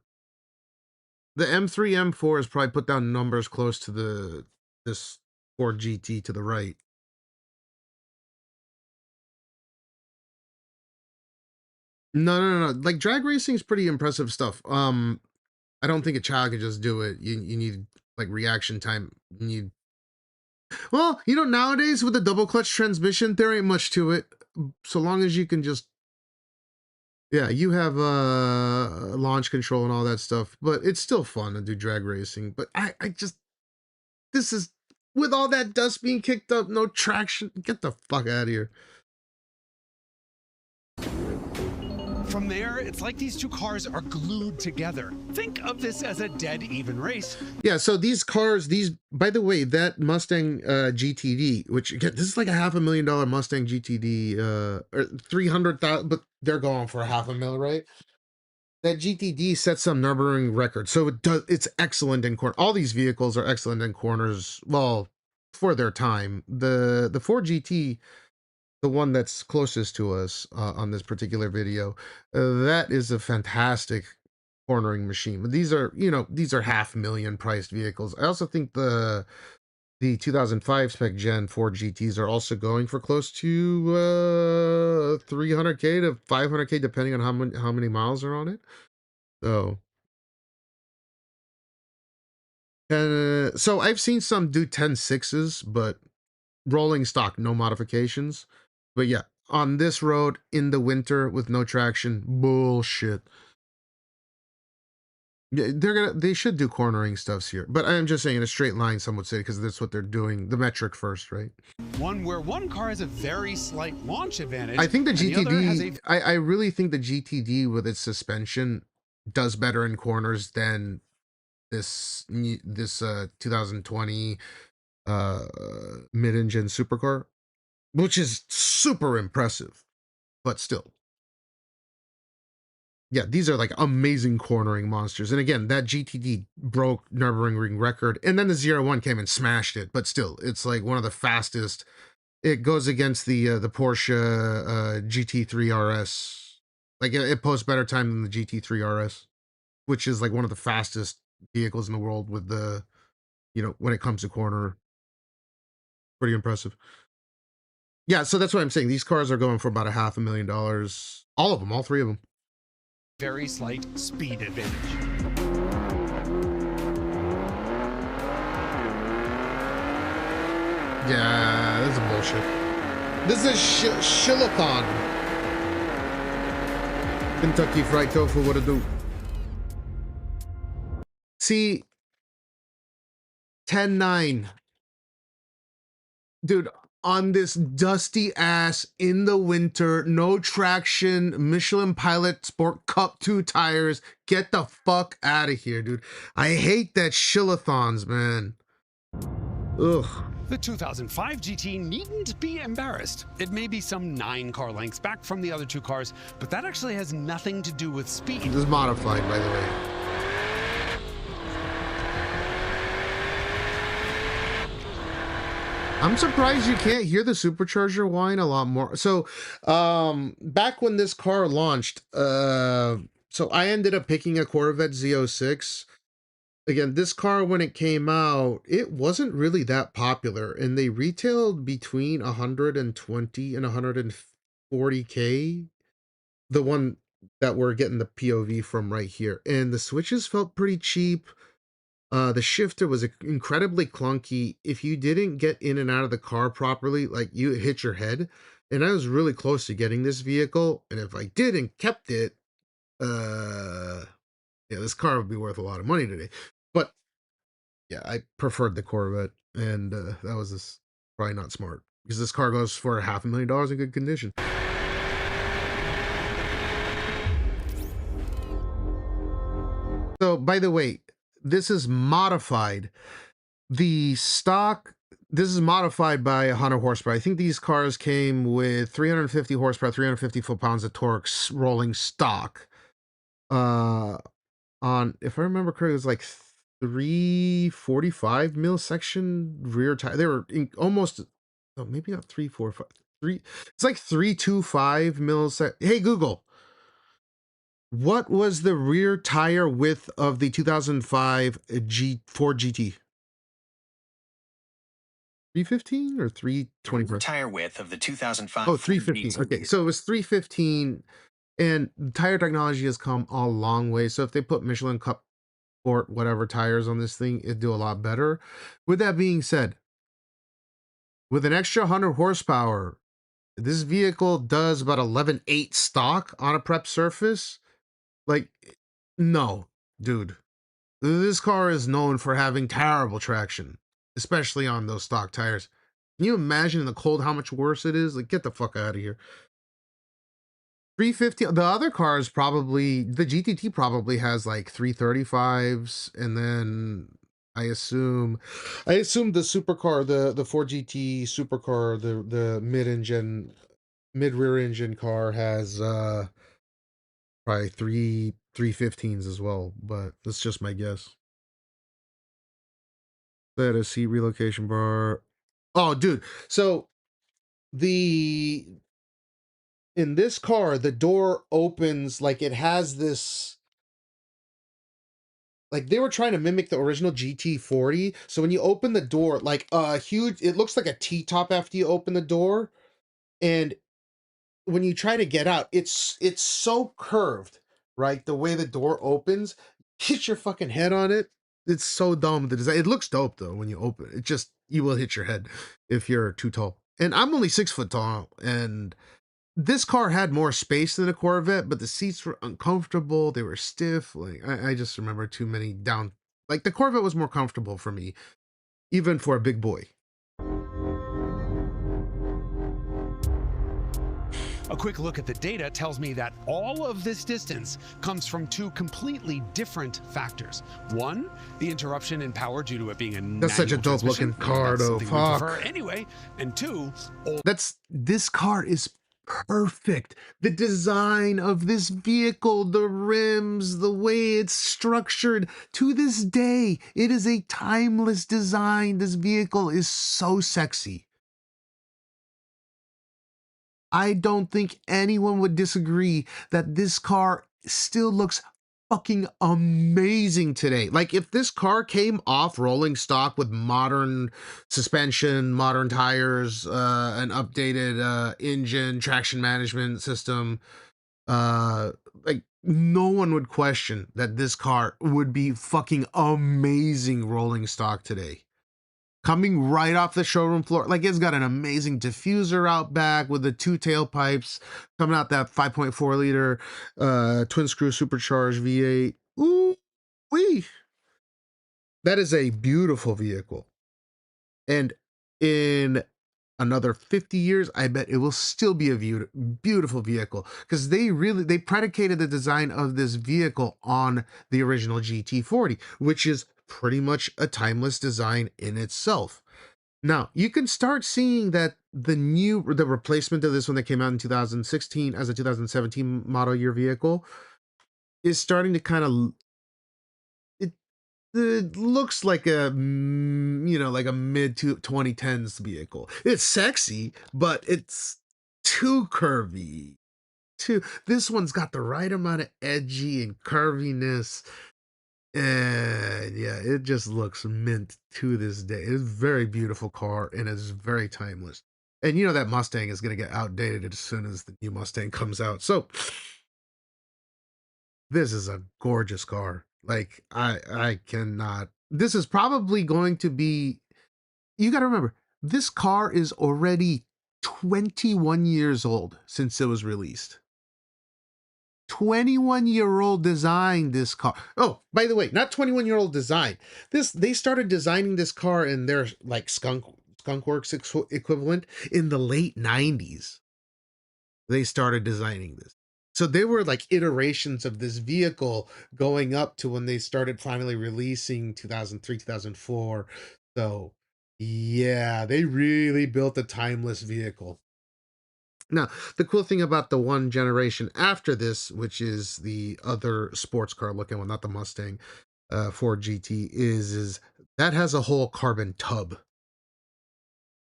The M3, M4 has probably put down numbers close to this Ford GT to the right. No. Like, drag racing is pretty impressive stuff. I don't think a child can just do it. You need, like, reaction time. You need... Well, you know, nowadays with the double clutch transmission, there ain't much to it. So long as you can just... Yeah, you have launch control and all that stuff. But it's still fun to do drag racing. But I just... This is... With all that dust being kicked up, no traction. Get the fuck out of here. From there, it's like these two cars are glued together. Think of this as a dead even race. Yeah, so these cars, by the way, that Mustang GTD, which again, this is like a $500,000 Mustang GTD, or 300,000, but they're going for $500,000, right? That GTD set some Nürburgring record, so it's excellent in corner. All these vehicles are excellent in corners. Well, for their time, the Ford GT. The one that's closest to us on this particular video, that is a fantastic cornering machine. But these are, you know, these are $500,000 priced vehicles. I also think the 2005 spec gen Ford GTs are also going for close to $300K to $500K, depending on how many miles are on it. So, so I've seen some do 10.6s, but rolling stock, no modifications. But yeah, on this road in the winter with no traction, bullshit. Yeah, they should do cornering stuffs here. But I'm just saying in a straight line, some would say, because that's what they're doing. The metric first, right? One where one car has a very slight launch advantage. I think the GTD GTD, I really think the GTD with its suspension does better in corners than this 2020 mid-engine supercar, which is super impressive, but still. Yeah, these are like amazing cornering monsters. And again, that GTD broke Nürburgring record, and then the 01 came and smashed it, but still, it's like one of the fastest. It goes against the Porsche GT3 RS. Like, it posts better time than the GT3 RS, which is like one of the fastest vehicles in the world with the, you know, when it comes to corner. Pretty impressive. Yeah, so that's what I'm saying. These cars are going for about $500,000. All of them, all three of them. Very slight speed advantage. Yeah, this is bullshit. This is Shillathon. Kentucky Fried Tofu, what it do? See, 10.9. Dude, on this dusty ass in the winter, no traction, Michelin Pilot Sport Cup 2 tires. Get the fuck out of here, dude. I hate that shillathons, man. Ugh. The 2005 GT needn't be embarrassed. It may be some 9 car lengths back from the other 2 cars, but that actually has nothing to do with speed. This is modified, by the way. I'm surprised you can't hear the supercharger whine a lot more. So, back when this car launched, so I ended up picking a Corvette Z06. Again, this car, when it came out, it wasn't really that popular, and they retailed between 120 and 140K. The one that we're getting the POV from right here. And the switches felt pretty cheap. The shifter was incredibly clunky. If you didn't get in and out of the car properly, like, you hit your head. And I was really close to getting this vehicle. And if I did and kept it, yeah, this car would be worth a lot of money today. But yeah, I preferred the Corvette, and that was just probably not smart, because this car goes for $500,000 in good condition. So, by the way, this is modified. The stock, this is modified by 100 horsepower. I think these cars came with 350 horsepower, 350 foot-pounds of torque rolling stock. On, if I remember correctly, it was like 345 mil section rear tire. They were almost, oh, maybe not 345, it's like 325 mil. Hey, Google. What was the rear tire width of the 2005 Ford GT? 315 or 320? The tire width of the 2005. Oh, 315. Okay, so it was 315, and the tire technology has come a long way. So if they put Michelin Cup or whatever tires on this thing, it'd do a lot better. With that being said, with an extra 100 horsepower, this vehicle does about 11.8 stock on a prep surface. Like, no, dude. This car is known for having terrible traction, especially on those stock tires. Can you imagine in the cold how much worse it is? Like, get the fuck out of here. 350. The other cars probably, the GTT probably has like 335s, and then I assume the supercar, the Ford GT supercar, the mid rear engine car has probably 315s as well, but that's just my guess. That is seat relocation bar. Oh, dude. So in this car, the door opens like it has this, like they were trying to mimic the original GT40. So when you open the door, like it looks like a T-top after you open the door. And when you try to get out, it's so curved, right? The way the door opens, hit your fucking head on it. It's so dumb. The design. It looks dope though when you open it. You will hit your head if you're too tall. And I'm only 6 foot tall, and this car had more space than a Corvette, but the seats were uncomfortable. They were stiff. Like I just remember too many down. Like the Corvette was more comfortable for me, even for a big boy. A quick look at the data tells me that all of this distance comes from 2 completely different factors. One, the interruption in power due to it being a That's such a dope looking car, though. Fuck. Anyway, and 2, this car is perfect. The design of this vehicle, the rims, the way it's structured, to this day, it is a timeless design. This vehicle is so sexy. I don't think anyone would disagree that this car still looks fucking amazing today. Like if this car came off rolling stock with modern suspension, modern tires, an updated engine, traction management system, like no one would question that this car would be fucking amazing rolling stock today. Coming right off the showroom floor. Like it's got an amazing diffuser out back with the 2 tailpipes coming out that 5.4 liter twin screw supercharged V8. Ooh wee. That is a beautiful vehicle. And in another 50 years, I bet it will still be a beautiful vehicle, because they predicated the design of this vehicle on the original GT40, which is pretty much a timeless design in itself. Now, you can start seeing that the replacement of this one that came out in 2016 as a 2017 model year vehicle is starting to kind of, it looks like a, like a mid to 2010s vehicle. It's sexy, but it's too curvy. This one's got the right amount of edgy and curviness. And yeah, it just looks mint to this day. It's a very beautiful car, and it's very timeless. And you know that Mustang is going to get outdated as soon as the new Mustang comes out. So this is a gorgeous car. Like, I cannot. This is probably going to be, you got to remember, this car is already 21 years old since it was released. 21-year-old design this car. Oh, by the way, not 21-year-old design. They started designing this car in their like Skunkworks equivalent in the late 90s. They started designing this. So they were like iterations of this vehicle going up to when they started finally releasing 2003, 2004. So yeah, they really built a timeless vehicle. Now, the cool thing about the one generation after this, which is the other sports car looking one, not the Mustang, Ford GT, is that has a whole carbon tub.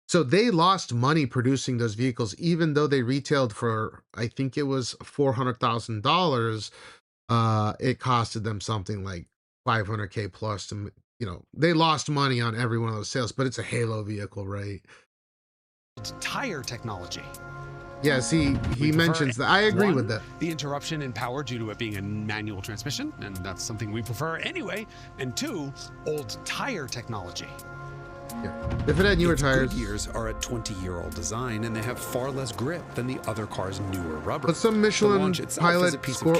So they lost money producing those vehicles, even though they retailed for, I think it was $400,000. It costed them something like $500K plus to, they lost money on every one of those sales, but it's a halo vehicle, right? It's tire technology. Yeah, see, he mentions that. I agree with that. The interruption in power due to it being a manual transmission, and that's something we prefer anyway. And 2, old tire technology. Yeah. If it had newer tires. Years are a 20-year-old design, and they have far less grip than the other car's newer rubber. But some Michelin Pilot Sport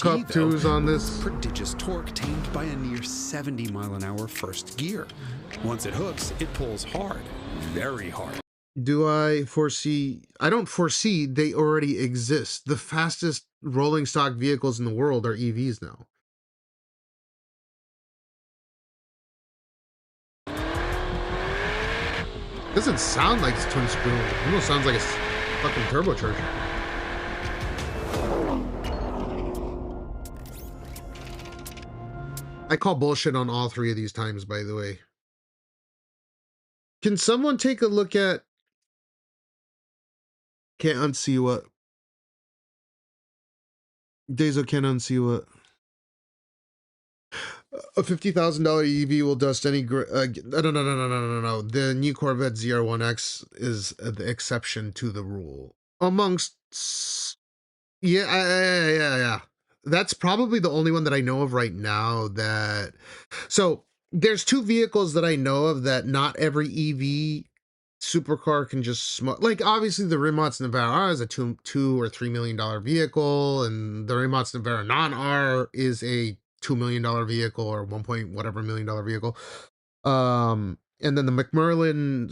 Cup 2s on this. Prodigious torque tamed by a near 70-mile-an-hour first gear. Once it hooks, it pulls hard, very hard. Do I foresee? I don't foresee. They already exist. The fastest rolling stock vehicles in the world are EVs now. Doesn't sound like it's twin screw. It almost sounds like it's fucking turbocharger. I call bullshit on all three of these times, by the way. Can someone take a look at... Can't unsee what? Dezo can't unsee what? A $50,000 EV will dust any... No. The new Corvette ZR1X is the exception to the rule. Amongst... Yeah. That's probably the only one that I know of right now that... So, there's two vehicles that I know of that not every EV supercar can just smoke. Like, obviously, the Rimac Navara is a $2 or $3 million vehicle, and the Rimac Navara Non-R is a $2 million vehicle or 1 point whatever million dollar vehicle. And then the McMurtry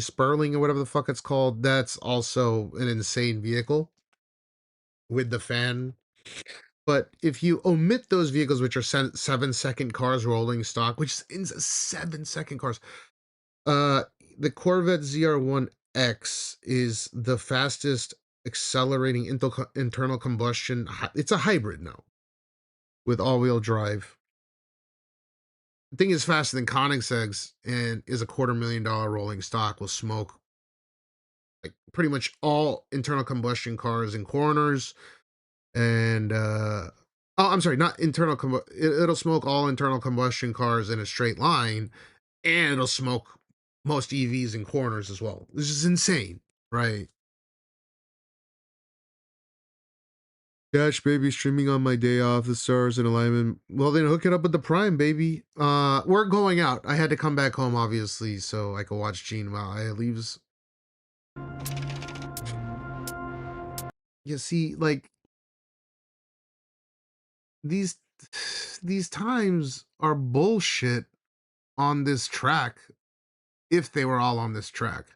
Sperling or whatever the fuck it's called, that's also an insane vehicle with the fan. But if you omit those vehicles, which are 7-second cars rolling stock, which is 7-second cars, the Corvette ZR1X is the fastest accelerating internal combustion. It's a hybrid now with all-wheel drive. The thing is faster than Koenigsegg's and is a $250,000 rolling stock. Will smoke like pretty much all internal combustion cars in corners. And I'm sorry, not internal it'll smoke all internal combustion cars in a straight line, and it'll smoke most EVs in corners as well. This is insane, right? Dash, baby, streaming on my day off, the stars in alignment. Well, then hook it up with the Prime, baby. We're going out. I had to come back home, obviously, so I could watch Gene while I leaves. You see, like, these times are bullshit on this track. if they were all on this track.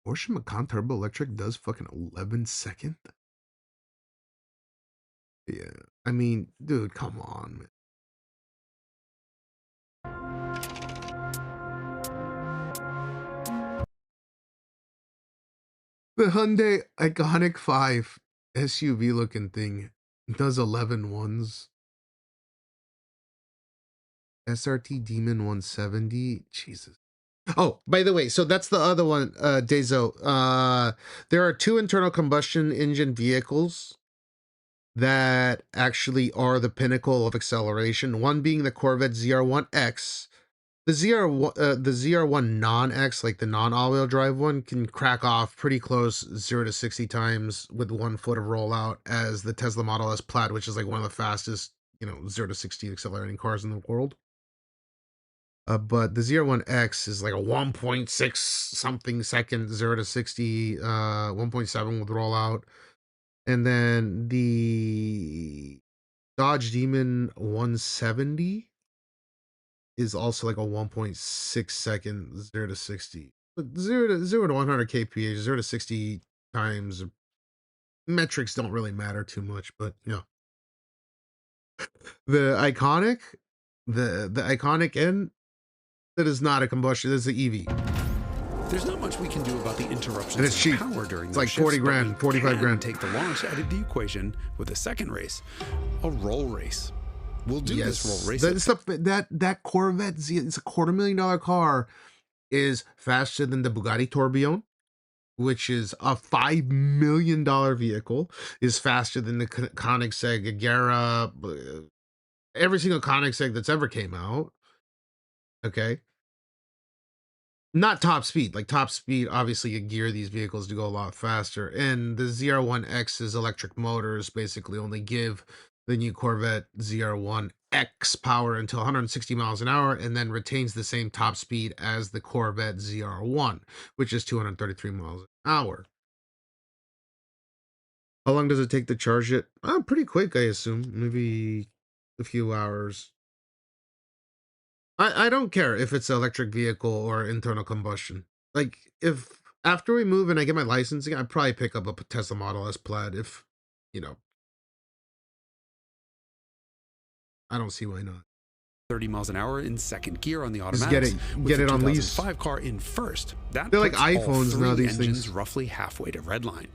Porsche Macan Turbo Electric does fucking 11 second. Yeah, I mean, dude, come on, man. The Hyundai Iconic 5 SUV looking thing does 11 ones. SRT Demon 170. Jesus. Oh, by the way, so that's the other one, Dezo. There are two internal combustion engine vehicles that actually are the pinnacle of acceleration. One being the Corvette ZR1X. The ZR1 non-X, like the non-all-wheel drive one, can crack off pretty close 0 to 60 times with 1 foot of rollout as the Tesla Model S Plaid, which is like one of the fastest, 0 to 60 accelerating cars in the world. But the ZR1X is like a 1.6 something second 0 to 60, 1.7 with rollout. And then the Dodge Demon 170 is also like a 1.6 second 0 to 60. But 0 to 100 kph, 0 to 60 times. Metrics don't really matter too much, but the Iconic, the Iconic N, that is not a combustion. This is an EV. There's not much we can do about the interruptions And it's of cheap. power during It's those like 40 shifts, grand, but we 45 can grand. Take the launch out of the equation with a second race, a roll race. We'll do this roll race. That Corvette Z, it's a $250,000 car, is faster than the Bugatti Tourbillon, which is a $5 million vehicle, is faster than the Koenigsegg Agera, every single Koenigsegg that's ever came out. Okay. Not top speed. Like top speed, obviously you gear these vehicles to go a lot faster. And the ZR1X's electric motors basically only give the new Corvette ZR1X power until 160 miles an hour and then retains the same top speed as the Corvette ZR1, which is 233 miles an hour. How long does it take to charge it? Pretty quick, I assume. Maybe a few hours. I don't care if it's an electric vehicle or internal combustion. Like, if after we move and I get my licensing, I'd probably pick up a Tesla Model S Plaid if, I don't see why not. 30 miles an hour in second gear on the Just automatics. get it on lease. 2005 car in first. That They're like puts all iPhones now, three these engines things. roughly halfway to redline.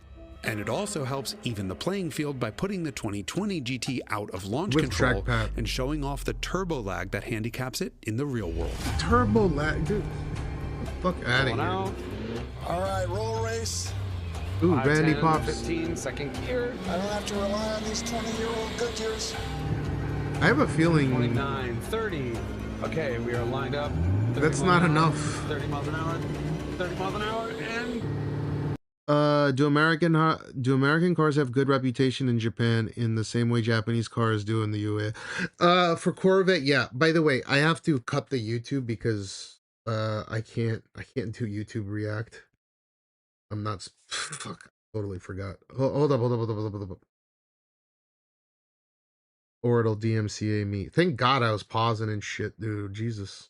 And it also helps even the playing field by putting the 2020 GT out of launch With control trackpad. and showing off the turbo lag that handicaps it in the real world. Turbo lag, dude. Fuck out of here. All right, roll race. Ooh, 5, Randy 10, Pops. 15, second gear. I don't have to rely on these 20-year-old Goodyears. I have a feeling 29, 30. Okay, we are lined up. that's not enough. 30 miles an hour. 30 miles an hour, and Do American cars have good reputation in Japan in the same way Japanese cars do in the US? For Corvette, yeah. By the way, I have to cut the YouTube because I can't do YouTube React. I'm not. Fuck, I totally forgot. Hold up. Or it'll DMCA me. Thank God I was pausing and shit, dude. Jesus.